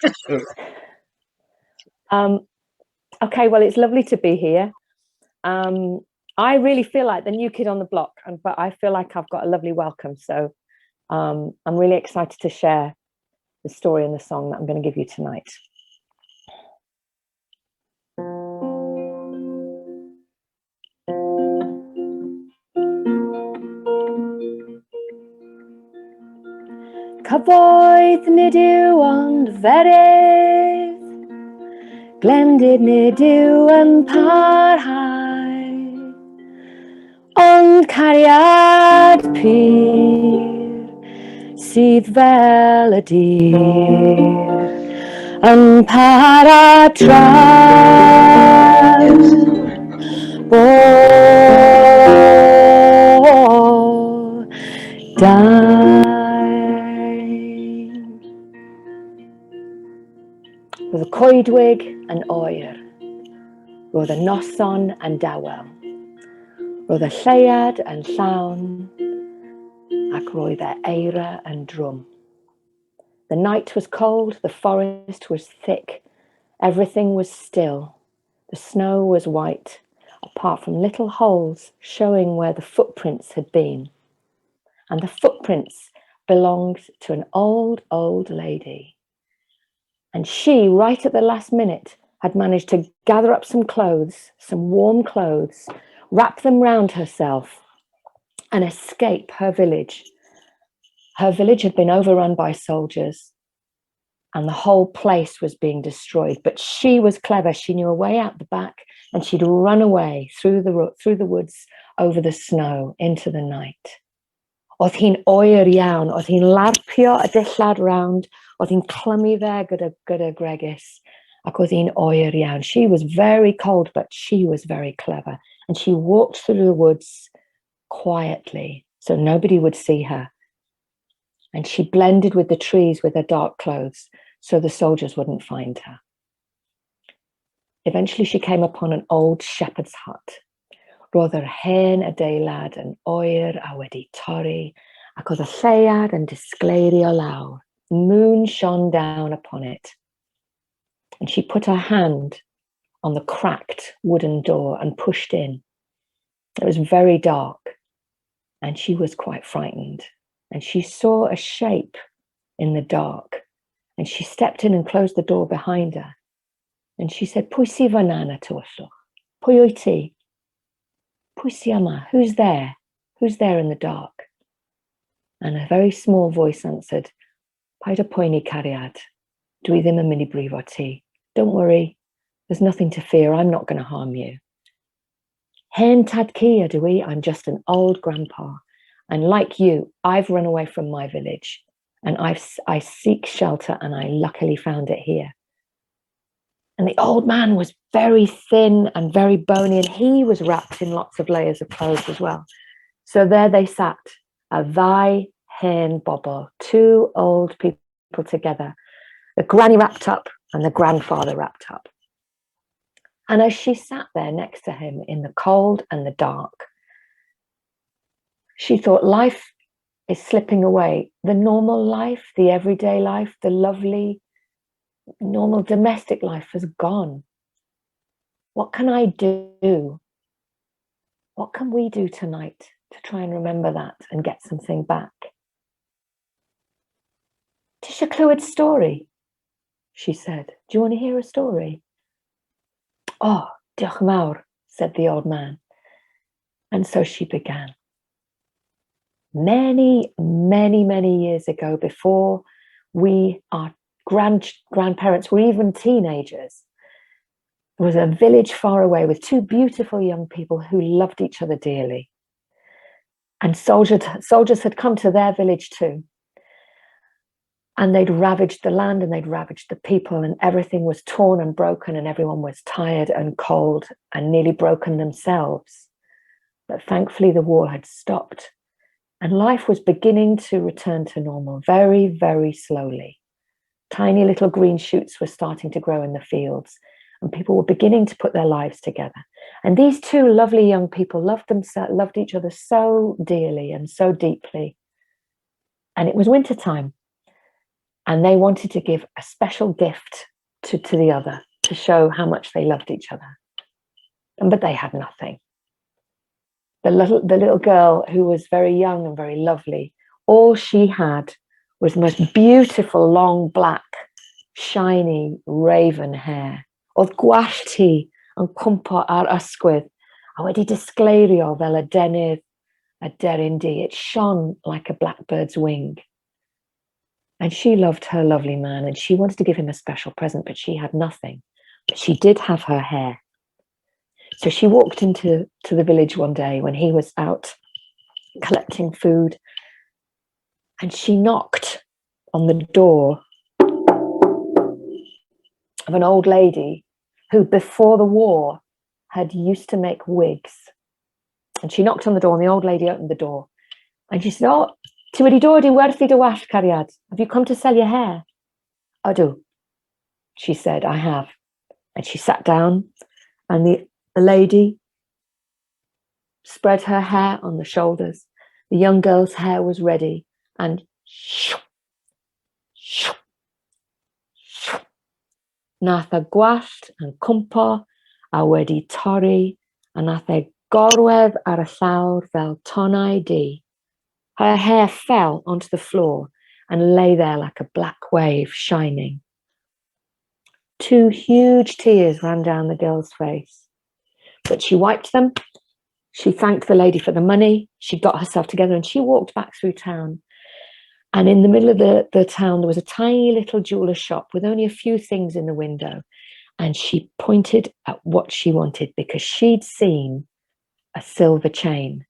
Okay. Well, it's lovely to be here. I really feel like the new kid on the block, but I feel like I've got a lovely welcome. So I'm really excited to share the story and the song that I'm going to give you tonight. Cyfoeth nid yw ond ferydd, glendid nid yw yn parhau, ond cariad pur sydd fel y dir yn para traws o dan. Roedd y coedwig yn oer, roedd y noson yn dawel, roedd y lleiad yn llawn, ac roedd y eira yn drwm. The night was cold, the forest was thick, everything was still. The snow was white, apart from little holes showing where the footprints had been. And the footprints belonged to an old lady. And she, right at the last minute, had managed to gather up some clothes, some warm clothes, wrap them round herself, and escape her village. Her village had been overrun by soldiers, and the whole place was being destroyed. But she was clever. She knew a way out the back, and she'd run away through the woods, over the snow, into the night. Oedd hi'n oer iawn, oedd hi'n larpio y dillad round, oedd hi'n clymu fe gyda gregys, ac oedd hi'n oer iawn. She was very cold, but she was very clever. And she walked through the woods quietly, so nobody would see her. And she blended with the trees with her dark clothes, so the soldiers wouldn't find her. Eventually she came upon an old shepherd's hut. Roedd yr hen adeilad yn oer a wedi torri, ac oedd y lleiad yn disgleirio lawr. The moon shone down upon it. And she put her hand on the cracked wooden door and pushed in. It was very dark, and she was quite frightened. And she saw a shape in the dark, and she stepped in and closed the door behind her. And she said, "Pwy sy fan'na tywyllwch? Pwy wyt ti? Pwy sy yma? Who's there? Who's there in the dark? And a very small voice answered, Paid a poeni cariad. Dwi ddim yn mynd I brifo ti. Don't worry. There's nothing to fear. I'm not going to harm you. Hen tad ci ydw I. I'm just an old grandpa. And like you, I've run away from my village. And I seek shelter, and I luckily found it here. And the old man was very thin and very bony, and he was wrapped in lots of layers of clothes as well. So there they sat, a ddau hen bobl, two old people together, the granny wrapped up and the grandfather wrapped up. And as she sat there next to him in the cold and the dark, she thought, life is slipping away. The normal life, the everyday life, the lovely, normal domestic life has gone. What can I do? What can we do tonight to try and remember that and get something back? Tisha clywed story, she said. Do you want to hear a story? Oh, diolch yn fawr, said the old man. And so she began. Many, many, many years ago, before our grandparents were even teenagers, there was a village far away with two beautiful young people who loved each other dearly. And soldiers had come to their village too. And they'd ravaged the land and they'd ravaged the people, and everything was torn and broken, and everyone was tired and cold and nearly broken themselves. But thankfully the war had stopped, and life was beginning to return to normal very, very slowly. Tiny little green shoots were starting to grow in the fields, and people were beginning to put their lives together. And these two lovely young people loved each other so dearly and so deeply. And it was wintertime. And they wanted to give a special gift to the other to show how much they loved each other. But they had nothing. The little girl, who was very young and very lovely, all she had was the most beautiful, long, black, shiny raven hair. Oedd gwallt hi yn cwmpo ar ysgwydd a wedi disgleirio fel y denydd a deryn du. It shone like a blackbird's wing. And she loved her lovely man, and she wanted to give him a special present, but she had nothing. But she did have her hair. So she walked into the village one day when he was out collecting food, and she knocked on the door of an old lady who, before the war, had used to make wigs. And she knocked on the door, and the old lady opened the door. And she said, "Oh, ti wedi dod I werthu dy wallt, cariad? Have you come to sell your hair?" "Ydw," she said, "I have." And she sat down, and the lady spread her hair on the shoulders. The young girl's hair was ready, and nath e gwallt yn cwmpo a wedi torri, a nath e gorwedd ar y llawr fel tonnau du. Her hair fell onto the floor and lay there like a black wave shining. Two huge tears ran down the girl's face, but she wiped them. She thanked the lady for the money. She got herself together and she walked back through town. And in the middle of the town, there was a tiny little jeweler's shop with only a few things in the window. And she pointed at what she wanted because she'd seen a silver chain.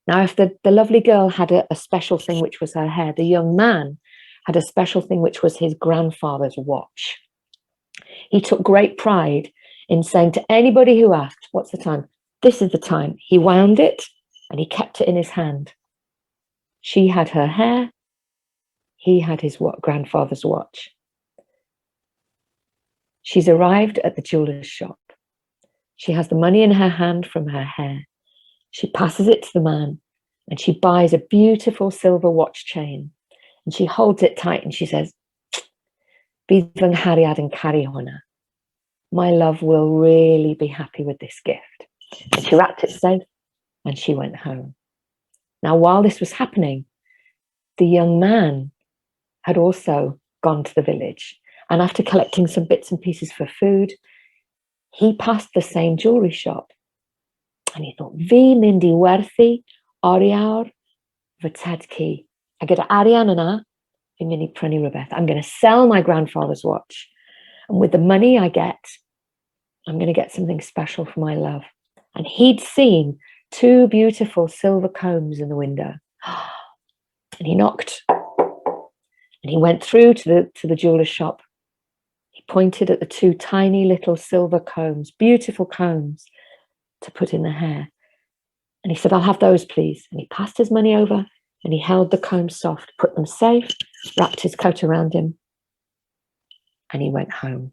Now, if the lovely girl had a special thing, which was her hair, the young man had a special thing, which was his grandfather's watch. He took great pride in saying to anybody who asked, "What's the time?" "This is the time." He wound it and he kept it in his hand. She had her hair. He had his grandfather's watch. She's arrived at the jeweler's shop. She has the money in her hand from her hair. She passes it to the man and she buys a beautiful silver watch chain and she holds it tight and she says, "Bydd fy nghariad yn caru hwnna. My love will really be happy with this gift." And she wrapped it safe and she went home. Now, while this was happening, the young man had also gone to the village, and after collecting some bits and pieces for food, he passed the same jewelry shop. And he thought, "Fi mynd I werthu oriawr fy tadci. A gyda arian yna, fi'n mynd I prynu rhywbeth. I'm going to sell my grandfather's watch. And with the money I get, I'm going to get something special for my love. And he'd seen 2 beautiful silver combs in the window. And he knocked. And he went through to the jeweler's shop. He pointed at the 2 tiny little silver combs, beautiful combs to put in the hair. And he said, I'll have those, please. And he passed his money over and he held the combs soft, put them safe, wrapped his coat around him, and he went home.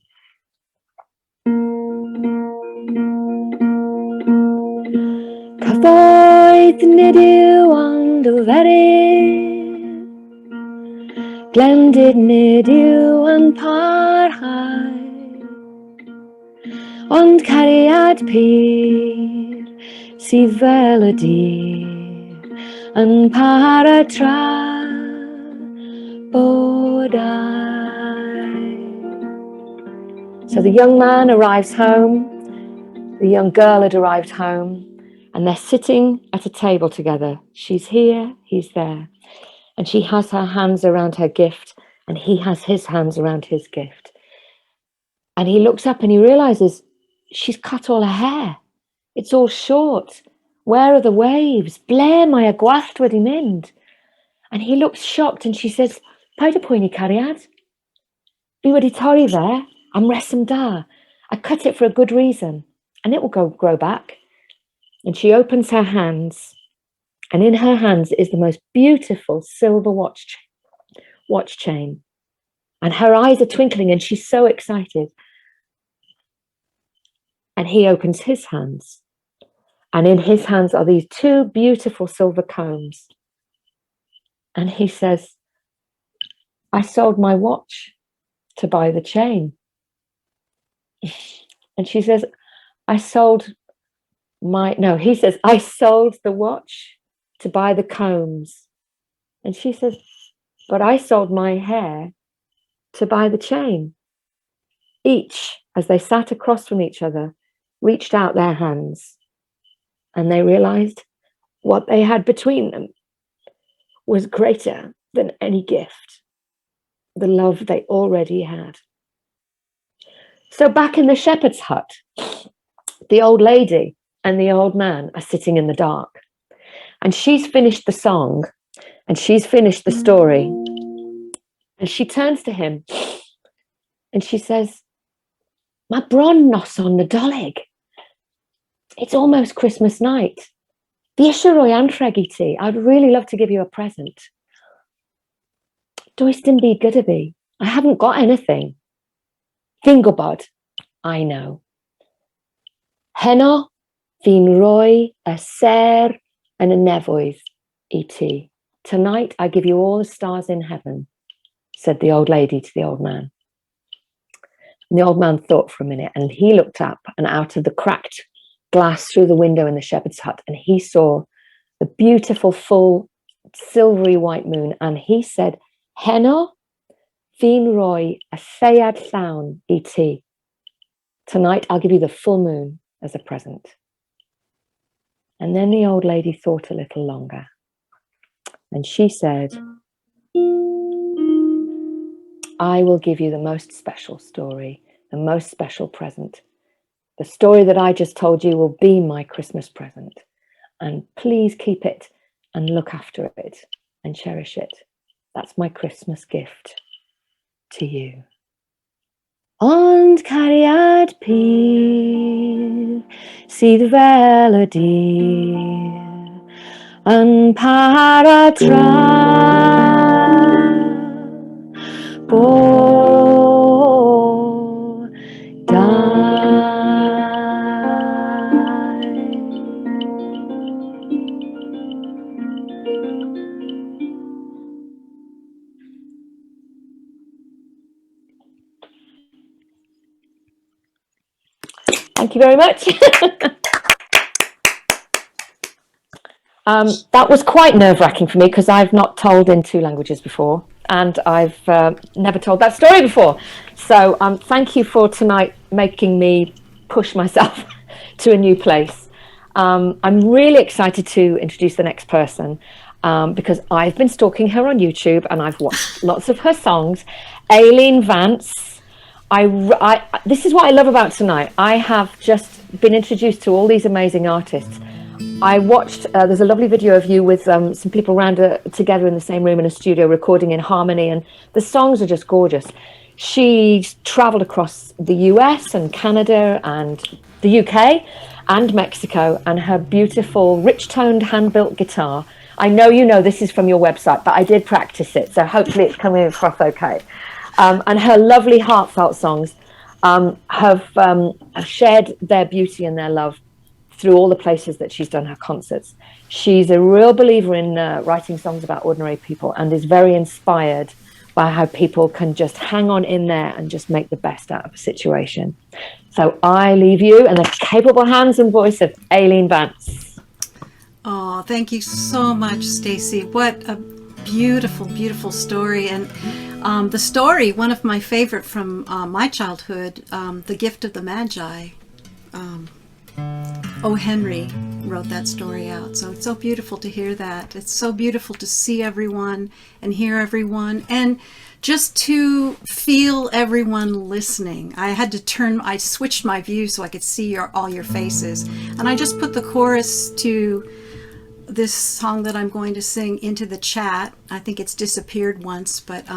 Cyfoeth nid yw ond o feryl, glendid nid yw yn parhau, ond cariad pur sydd fel y dyr yn para tra bodau. So the young man arrives home, the young girl had arrived home, and they're sitting at a table together. She's here, he's there. And she has her hands around her gift, and he has his hands around his gift. And he looks up and he realizes she's cut all her hair. It's all short. Where are the waves? Ble mae y gwallt wedi mynd? And he looks shocked and she says, paid y poeni cariad. Fi wedi torri fe am reswm da. I cut it for a good reason and it will grow back. And she opens her hands, and in her hands is the most beautiful silver watch chain. And her eyes are twinkling and she's so excited. And he opens his hands, and in his hands are these 2 beautiful silver combs. And he says, I sold my watch to buy the chain. And she says, he says, I sold the watch to buy the combs. And she says, but I sold my hair to buy the chain. Each, as they sat across from each other, reached out their hands, and they realized what they had between them was greater than any gift, the love they already had. So back in the shepherd's hut, the old lady and the old man are sitting in the dark, and she's finished the song and she's finished the story, and she turns to him and she says, Ma bron noson Nadolig. It's almost Christmas night. Fi eisiau roi anrheg I ti. I'd really love to give you a present. Does dim byd gyda fi. I haven't got anything. Fi'n gwybod. I know. Heno, fi'n roi y ser yn y nefoedd I ti. Tonight I give you all the stars in heaven, said the old lady to the old man. And the old man thought for a minute, and he looked up and out of the cracked glass through the window in the shepherd's hut, and he saw the beautiful, full, silvery white moon, and he said, Heno, fi'n roi y lleiad llawn I ti. Tonight I'll give you the full moon as a present. And then the old lady thought a little longer, and she said, I will give you the most special story, the most special present. The story that I just told you will be my Christmas present, and please keep it and look after it and cherish it. That's my Christmas gift to you. Ond cariad pur sydd fel y dyr yn para tra Thank you very much. That was quite nerve-wracking for me because I've not told in 2 languages before, and I've never told that story before. So thank you for tonight making me push myself to a new place. I'm really excited to introduce the next person because I've been stalking her on YouTube and I've watched lots of her songs. Aileen Vance. This is what I love about tonight. I have just been introduced to all these amazing artists. I watched, there's a lovely video of you with some people around together in the same room in a studio recording in harmony, and the songs are just gorgeous. She's traveled across the US and Canada and the UK and Mexico, and her beautiful rich-toned hand-built guitar. I know you know this is from your website, but I did practice it, so hopefully it's coming across okay. And her lovely heartfelt songs have shared their beauty and their love through all the places that she's done her concerts. She's a real believer in writing songs about ordinary people and is very inspired by how people can just hang on in there and just make the best out of a situation. So I leave you in the capable hands and voice of Aileen Vance. Oh, thank you so much, Stacey. What a beautiful, beautiful story. And the story, one of my favorite from my childhood, The Gift of the Magi. O. Henry wrote that story out. So it's so beautiful to hear that. It's so beautiful to see everyone and hear everyone and just to feel everyone listening. I switched my view so I could see all your faces. And I just put the chorus to this song that I'm going to sing into the chat. I think it's disappeared once, but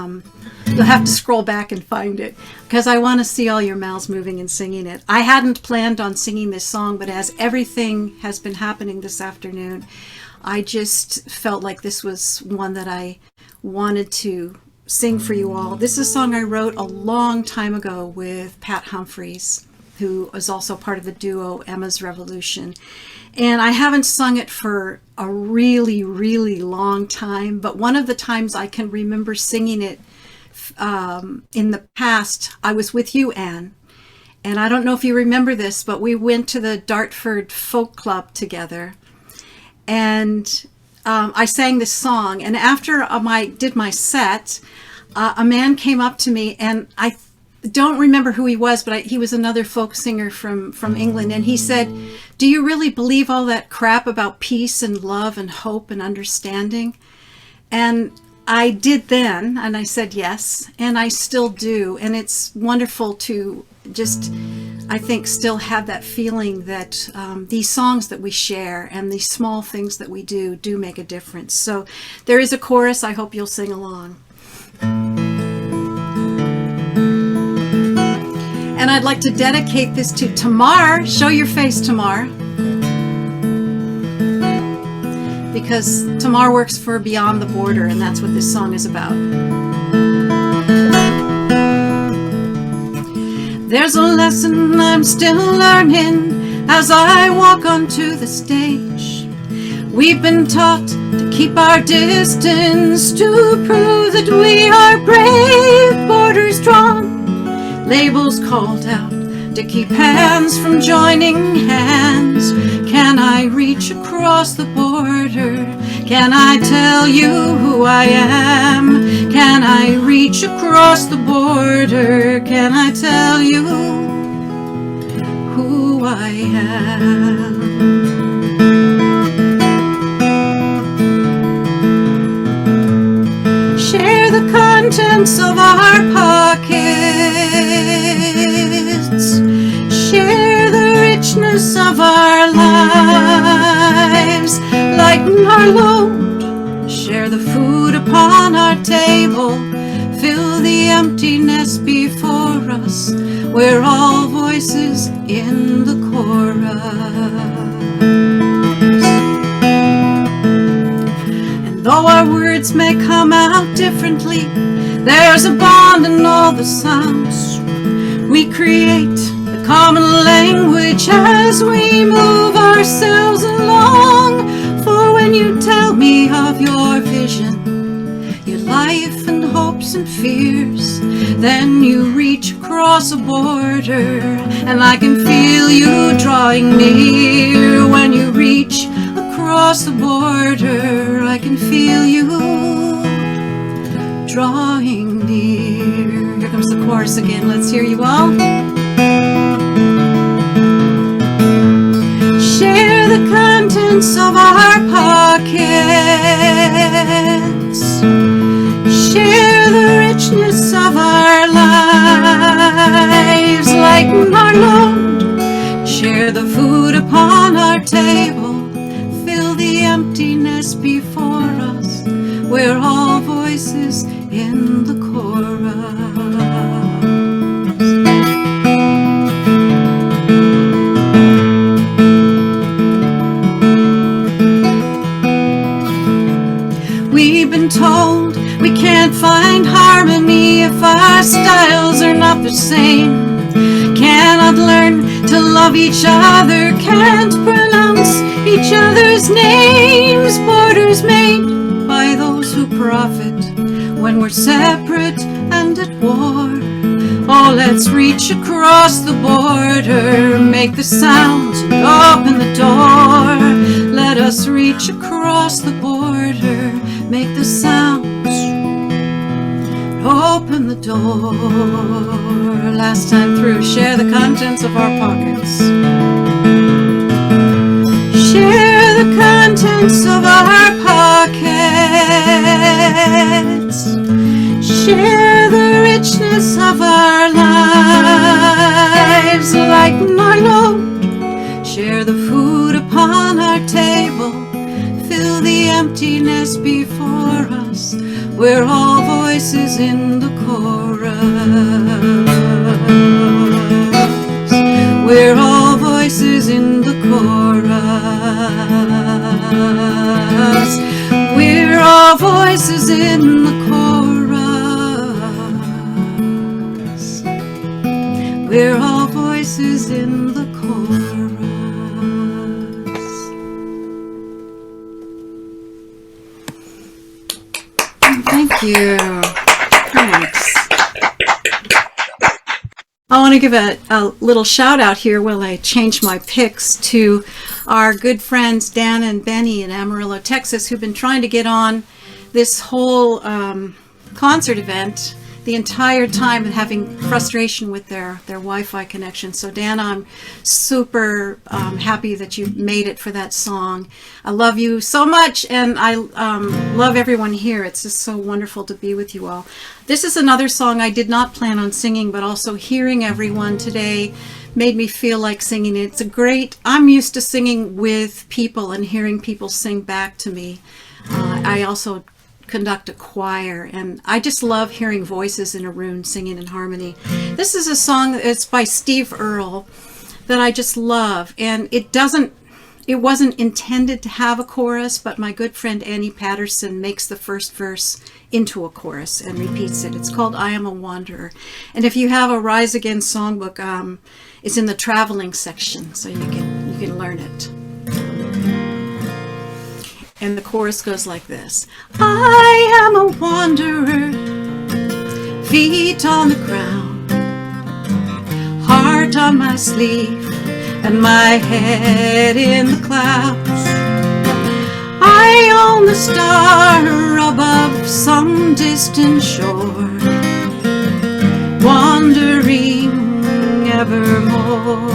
you'll have to scroll back and find it because I want to see all your mouths moving and singing it. I hadn't planned on singing this song, but as everything has been happening this afternoon, I just felt like this was one that I wanted to sing for you all. This is a song I wrote a long time ago with Pat Humphries, who is also part of the duo Emma's Revolution. And I haven't sung it for a really, really long time, but one of the times I can remember singing it in the past, I was with you, Anne. And I don't know if you remember this, but we went to the Dartford Folk Club together. And I sang this song. And after I did my set, a man came up to me, and I don't remember who he was, but he was another folk singer from England. And he said, "Do you really believe all that crap about peace and love and hope and understanding?" And I did then, and I said yes, and I still do. And it's wonderful to just, I think, still have that feeling that these songs that we share and these small things that we do make a difference. So there is a chorus. I hope you'll sing along. And I'd like to dedicate this to Tamar. Show your face, Tamar. Because Tamar works for Beyond the Border, and that's what this song is about. There's a lesson I'm still learning as I walk onto the stage. We've been taught to keep our distance, to prove that we are brave. Borders drawn, labels called out, to keep hands from joining hands. Can I reach across the border? Can I tell you who I am? Can I reach across the border? Can I tell you who I am? Share the contents of our pockets. Share the richness of our lives. Lighten our load. Share the food upon our table. Fill the emptiness before us. We're all voices in the chorus. And though our words may come out differently, there's a bond in all the sounds. We create the common language as we move ourselves along. For when you tell me of your vision, your life and hopes and fears, then you reach across a border, and I can feel you drawing near. When you reach across the border, I can feel you drawing near. Here comes the chorus again. Let's hear you all. Share the of our pockets. Share the richness of our lives, lighten our load. Share the food upon our table. Fill the emptiness before us. We're all voices in the chorus. We've been told we can't find harmony if our styles are not the same. Cannot learn to love each other, can't pronounce each other's names. Borders made by those who profit when we're separate and at war. Oh, let's reach across the border, make the sounds and open the door. Let us reach across the border, make the sounds, open the door. Last time through, share the contents of our pockets. Share the contents of our pockets. Share the richness of our lives, lighten our load. Share the food upon our table. Fill the emptiness before us. We're all voices in the chorus. We're all voices in the chorus. We're all voices in the chorus. We're all voices in the chorus. Thank you. Thanks. I want to give a little shout out here while I change my picks to our good friends Dan and Benny in Amarillo, Texas, who've been trying to get on this whole concert event the entire time and having frustration with their Wi-Fi connection. So Dan, I'm super happy that you made it for that song. I love you so much, and I love everyone here. It's just so wonderful to be with you all. This is another song I did not plan on singing, but also hearing everyone today made me feel like singing it. It's a great, I'm used to singing with people and hearing people sing back to me. I also conduct a choir, and I just love hearing voices in a room singing in harmony. This is a song that's by Steve Earle that I just love, and it wasn't intended to have a chorus, but my good friend Annie Patterson makes the first verse into a chorus and repeats it. It's called I Am a Wanderer, and if you have a Rise Again songbook, it's in the traveling section, so you can learn it. And the chorus goes like this. I am a wanderer, feet on the ground, heart on my sleeve, and my head in the clouds. I own the star above some distant shore, wandering evermore.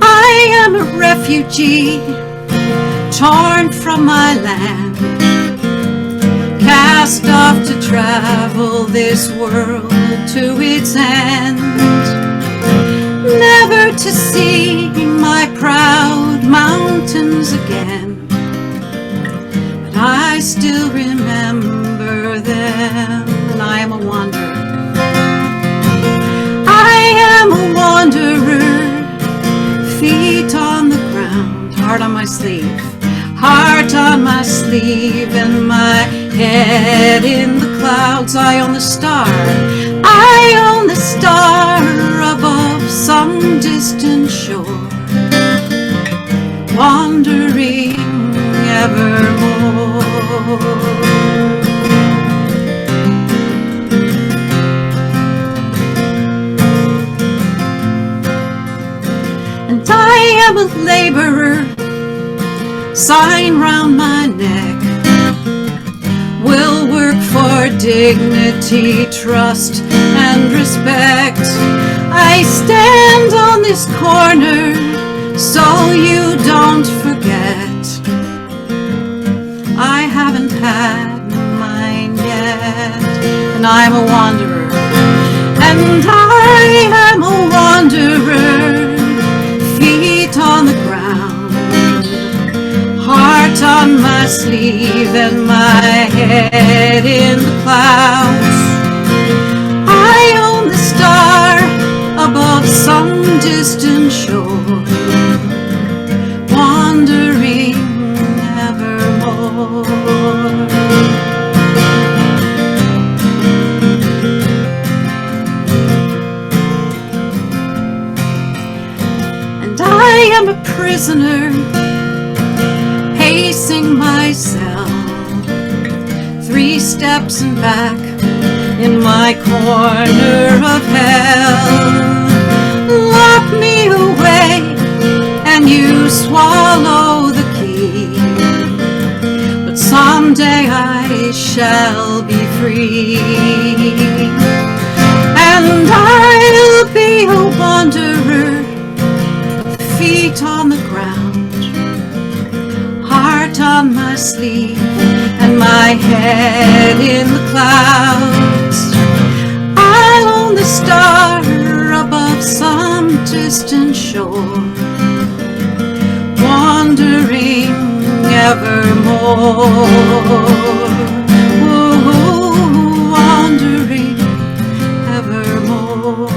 I am a refugee, torn from my land, cast off to travel this world to its end, never to see my proud mountains again, but I still remember them, and I am a wanderer. I am a wanderer, feet on the ground, heart on my sleeve, heart on my sleeve, and my head in the clouds. I own the star, I own the star above some distant shore, wandering evermore. And I am a laborer, sign round my neck, will work for dignity, trust, and respect. I stand on this corner so you don't forget. I haven't had mine yet, and I'm a wanderer, and I am a wanderer. Feet on the ground, heart on my sleeve, and my head in the clouds. I own the star above some distant shore, wandering evermore. And I am a prisoner, pacing myself, 3 steps and back in my corner of hell. Lock me away and you swallow the key, but someday I shall be free, and I'll be a wanderer, feet on the ground, heart on my sleeve, and my head in the clouds. I'll own the star above some distant shore, wandering evermore. Oh, wandering evermore.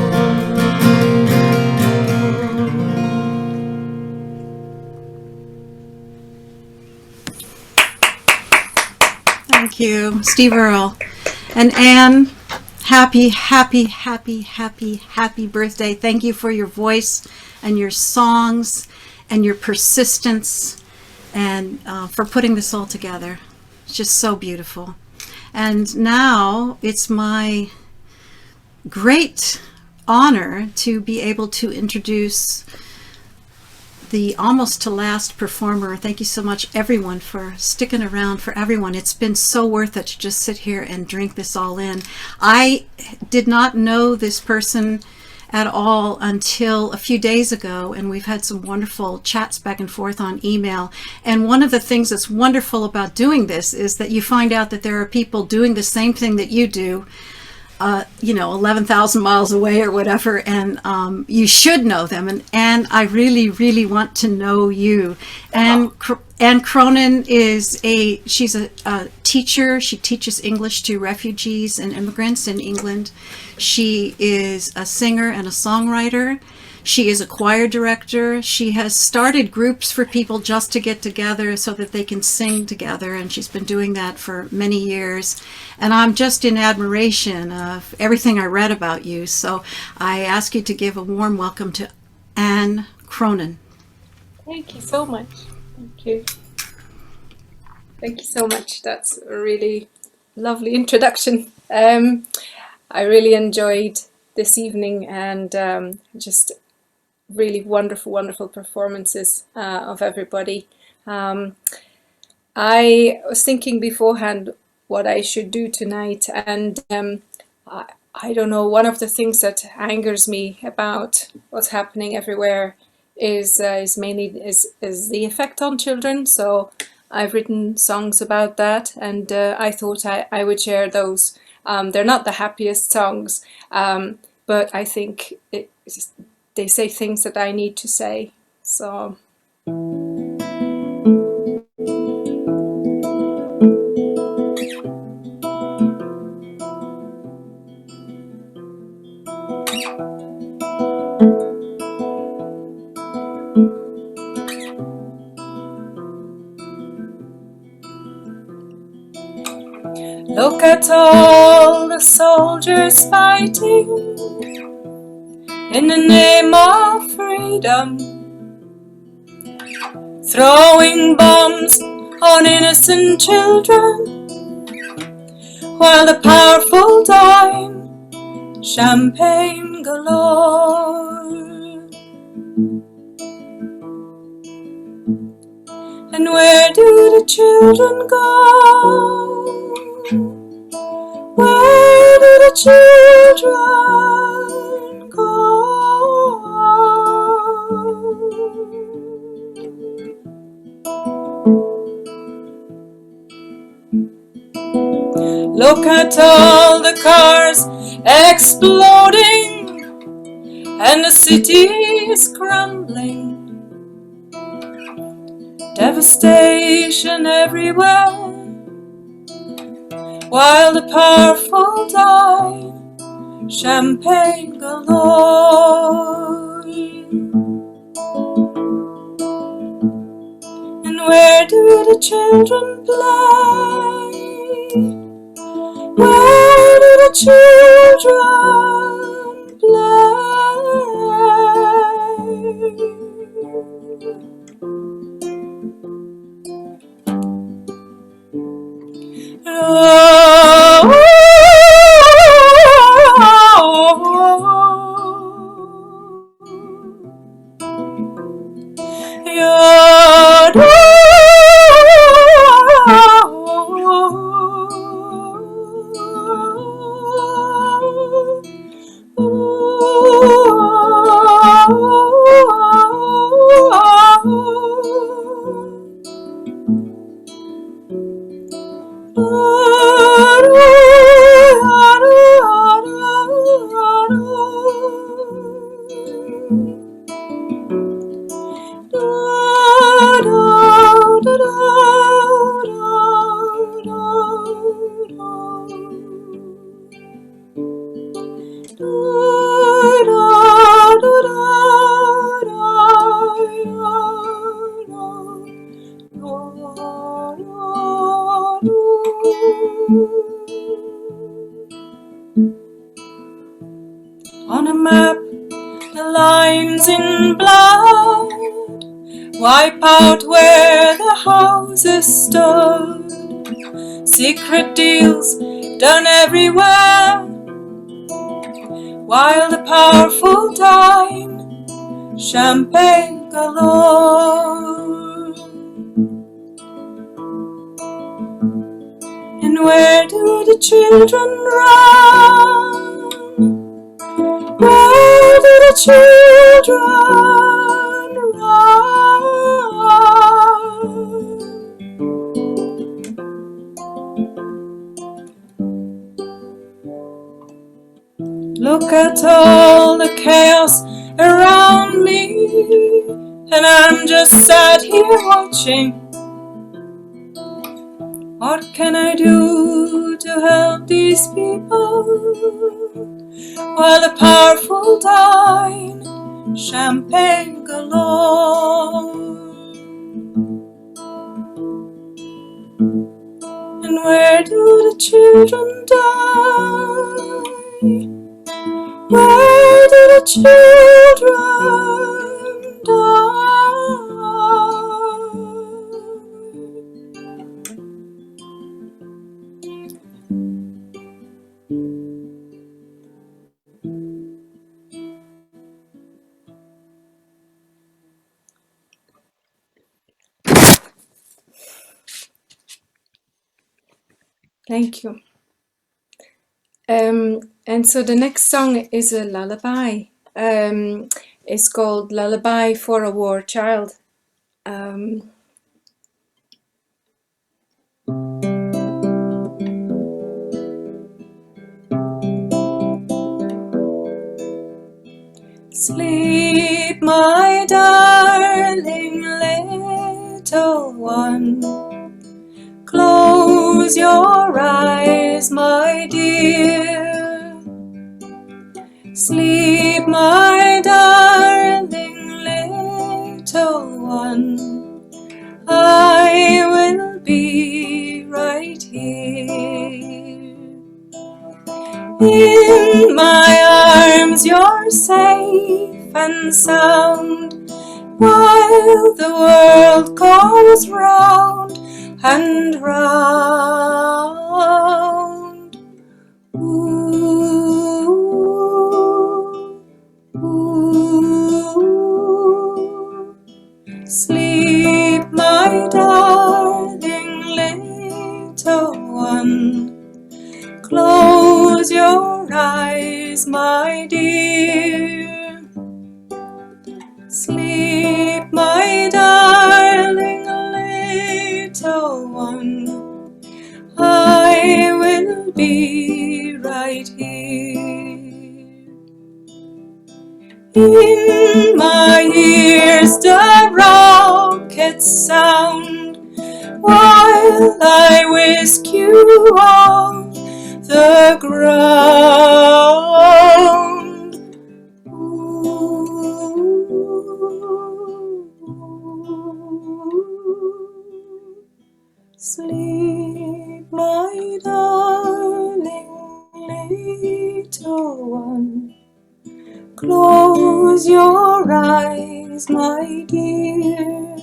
Thank you, Steve Earle. And Anne, happy, happy, happy, happy, happy birthday. Thank you for your voice and your songs and your persistence, and for putting this all together. It's just so beautiful. And now it's my great honor to be able to introduce the almost to last performer. Thank you so much, everyone, for sticking around, for everyone. It's been so worth it to just sit here and drink this all in. I did not know this person at all until a few days ago, and we've had some wonderful chats back and forth on email. And one of the things that's wonderful about doing this is that you find out that there are people doing the same thing that you do, 11,000 miles away or whatever, and you should know them. And I really, really want to know you. And Anne Cronin she's a teacher. She teaches English to refugees and immigrants in England. She is a singer and a songwriter. She is a choir director. She has started groups for people just to get together so that they can sing together, and she's been doing that for many years. And I'm just in admiration of everything I read about you. So I ask you to give a warm welcome to Anne Cronin. Thank you so much. Thank you. Thank you so much. That's a really lovely introduction. I really enjoyed this evening, and just really wonderful, wonderful performances of everybody. I was thinking beforehand what I should do tonight, and I don't know, one of the things that angers me about what's happening everywhere is mainly the effect on children. So I've written songs about that, and I thought I would share those. They're not the happiest songs, but I think they say things that I need to say. So. Look at all the soldiers fighting in the name of freedom, throwing bombs on innocent children, while the powerful dime champagne galore. And where do the children go Where do the children go? Look at all the cars exploding, and the city is crumbling. Devastation everywhere, while the powerful die. Champagne galore. And where do the children play? Where do the children play? Oh, On a map, the lines in blood wipe out where the houses stood. Secret deals done everywhere, while the powerful dine. Champagne galore. And where do the children run? Where do the children run? Look at all the chaos around me, and I'm just sat here watching. What can I do to help these people while the powerful dine? Champagne galore. And where do the children die? Where do the children die? Thank you. And so the next song is a lullaby. It's called Lullaby for a War Child. Sleep, my darling little one. Close your eyes, my dear. Sleep, my darling little one. I will be right here. In my arms you're safe and sound, while the world goes round and round. Ooh, ooh. Sleep, my darling little one. Close In my ears the rockets sound while I whisk you off the ground. Sleep, my darling little one. Close your eyes, my dear.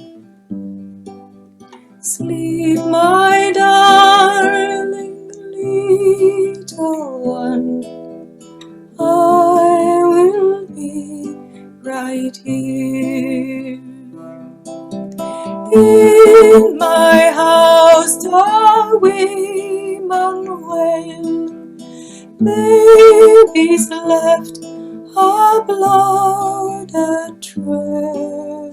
Sleep, my darling little one. I will be right here. In my house the women wail, babies left a blood trail.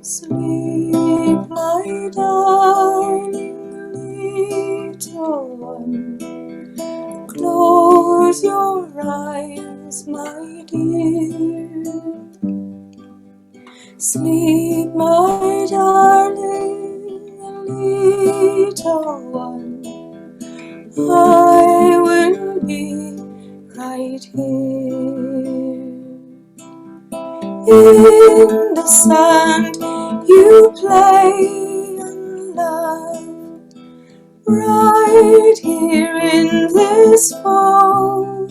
Sleep, my darling little one. Close your eyes, my dear. Sleep, my darling little one. I will be right here. In the sand you play and laugh, right here in this photograph.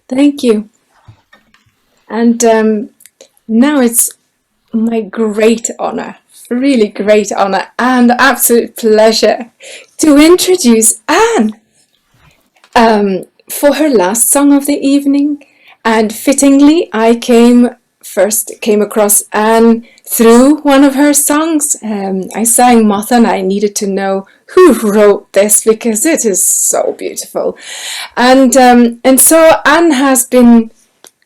Thank you. And now it's my great honor, really great honor and absolute pleasure to introduce Anne for her last song of the evening. And fittingly, I came across Anne through one of her songs. I sang Moth and I needed to know who wrote this because it is so beautiful. And so Anne has been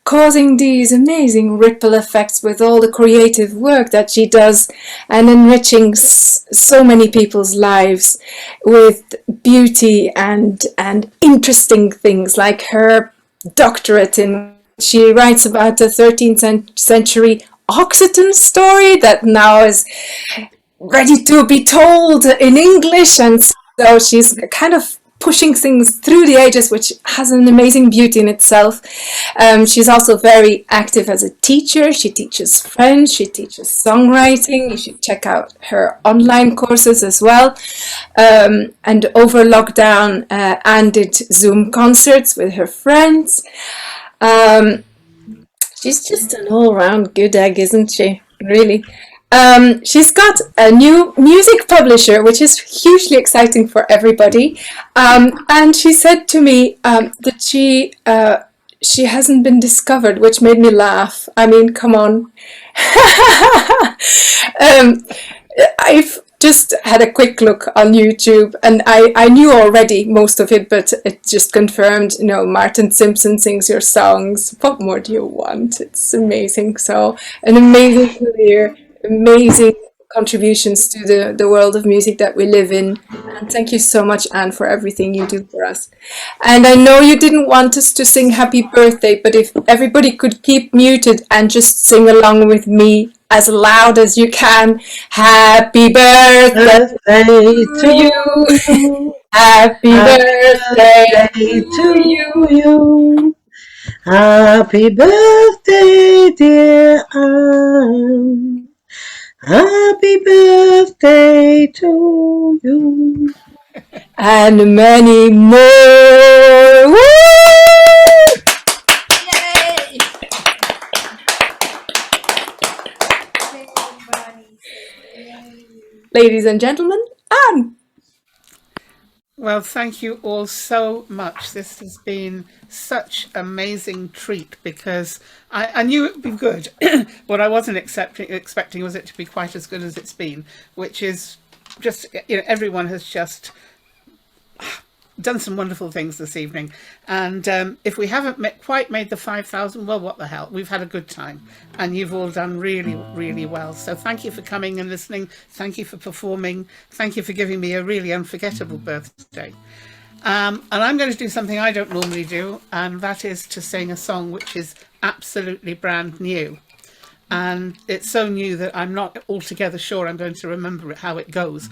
causing these amazing ripple effects with all the creative work that she does and enriching so many people's lives with beauty and interesting things like her doctorate in she writes about the 13th century Occitan story that now is ready to be told in English, and so she's kind of pushing things through the ages, which has an amazing beauty in itself. She's also very active as a teacher. She teaches French, she teaches songwriting. You should check out her online courses as well. And over lockdown, Anne did Zoom concerts with her friends. She's just an all-round good egg, isn't she? Really. She's got a new music publisher, which is hugely exciting for everybody. And she said to me that she hasn't been discovered, which made me laugh. I mean, come on. I've just had a quick look on YouTube, and I knew already most of it, but it just confirmed, you know, Martin Simpson sings your songs. What more do you want? It's amazing. So an amazing career, amazing contributions to the world of music that we live in. And thank you so much, Anne, for everything you do for us. And I know you didn't want us to sing happy birthday, but if everybody could keep muted and just sing along with me as loud as you can. Happy birthday to you. Happy birthday to you. Happy birthday, dear Anne. Happy birthday to you. And many more. Woo! Yay! Ladies and gentlemen, Anne. Well, thank you all so much. This has been such amazing treat because I knew it would be good. What I wasn't expecting was it to be quite as good as it's been, which is just, you know, everyone has just done some wonderful things this evening. And if we haven't quite made the 5,000, well, what the hell? We've had a good time and you've all done really, really well. So thank you for coming and listening. Thank you for performing. Thank you for giving me a really unforgettable birthday. And I'm going to do something I don't normally do, and that is to sing a song which is absolutely brand new. And it's so new that I'm not altogether sure I'm going to remember how it goes.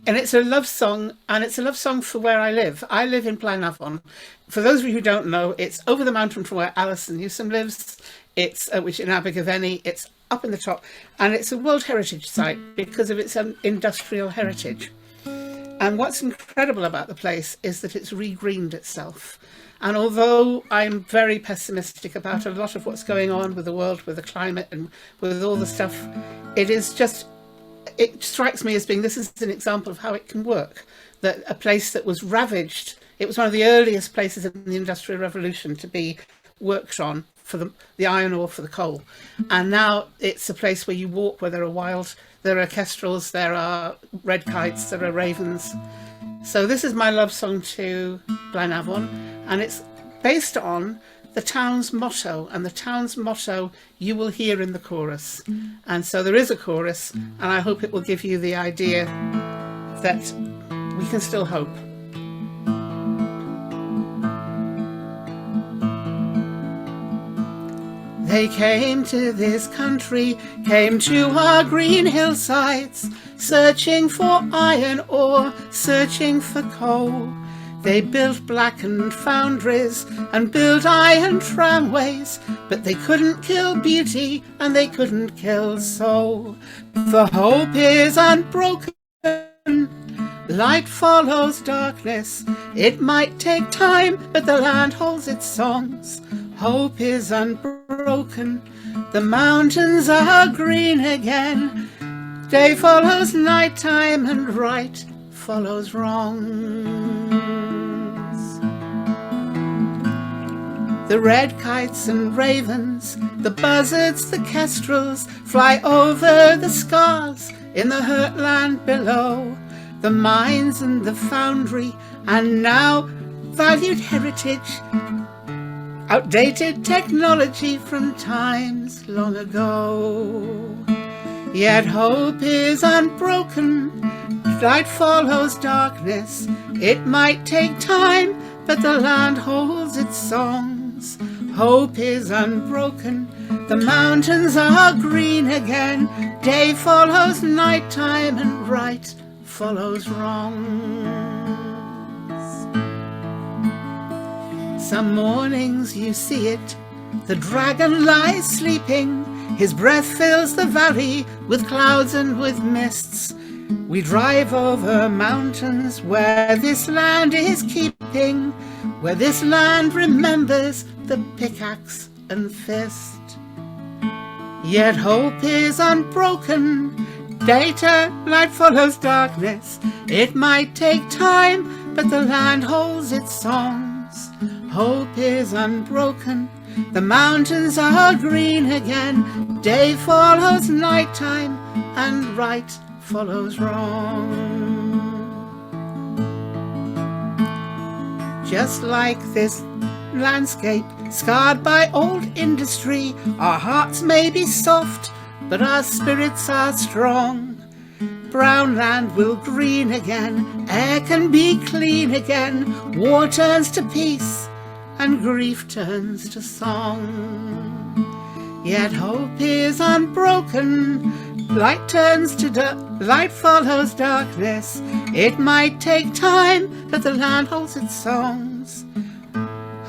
And it's a love song, and it's a love song for where I live. I live in Blaenavon. For those of you who don't know, it's over the mountain from where Alison Newsom lives. It's which in Abergavenny. It's up in the top, and it's a World Heritage Site because of its industrial heritage. And what's incredible about the place is that it's regreened itself. And although I'm very pessimistic about a lot of what's going on with the world, with the climate and with all the stuff, it strikes me as being, this is an example of how it can work. That a place that was ravaged, it was one of the earliest places in the Industrial Revolution to be worked on for the iron ore, for the coal. And now it's a place where you walk, where there are kestrels, there are red kites, there are ravens. So this is my love song to Blaenavon, and it's based on the town's motto, and the town's motto you will hear in the chorus. And so there is a chorus, and I hope it will give you the idea that we can still hope. They came to this country, came to our green hillsides, searching for iron ore, searching for coal. They built blackened foundries and built iron tramways, but they couldn't kill beauty and they couldn't kill soul. For hope is unbroken, light follows darkness. It might take time, but the land holds its songs. Hope is unbroken, the mountains are green again. Day follows nighttime and right follows wrongs. The red kites and ravens, the buzzards, the kestrels fly over the scars in the hurt land below. The mines and the foundry, and now valued heritage, outdated technology from times long ago. Yet hope is unbroken, light follows darkness. It might take time, but the land holds its songs. Hope is unbroken, the mountains are green again. Day follows nighttime and right follows wrongs. Some mornings you see it, the dragon lies sleeping. His breath fills the valley with clouds and with mists. We drive over mountains where this land is keeping, where this land remembers the pickaxe and fist. Yet hope is unbroken, light follows darkness. It might take time, but the land holds its songs. Hope is unbroken, the mountains are green again. Day follows nighttime and right follows wrong. Just like this landscape scarred by old industry, our hearts may be soft, but our spirits are strong. Brown land will green again, air can be clean again, war turns to peace and grief turns to song. Yet hope is unbroken, light follows darkness. It might take time, but the land holds its songs.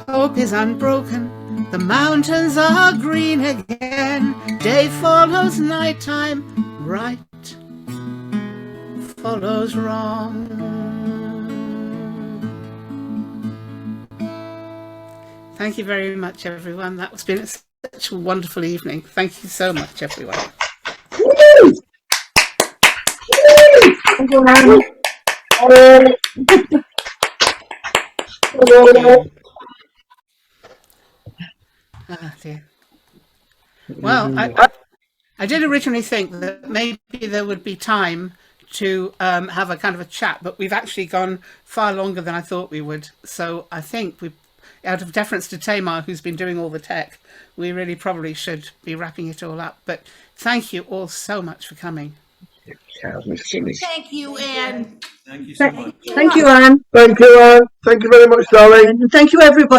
Hope is unbroken, the mountains are green again. Day follows nighttime, right follows wrong. Thank you very much, everyone. That's been such a wonderful evening. Thank you so much, everyone. Ah, dear. Well, I did originally think that maybe there would be time to have a kind of a chat, but we've actually gone far longer than I thought we would. So I think we, out of deference to Tamar, who's been doing all the tech, we really probably should be wrapping it all up. But thank you all so much for coming. Thank you, Anne. Thank you so much. Thank you, Anne. Thank you, Anne. Thank you very much, darling. And thank you, everybody.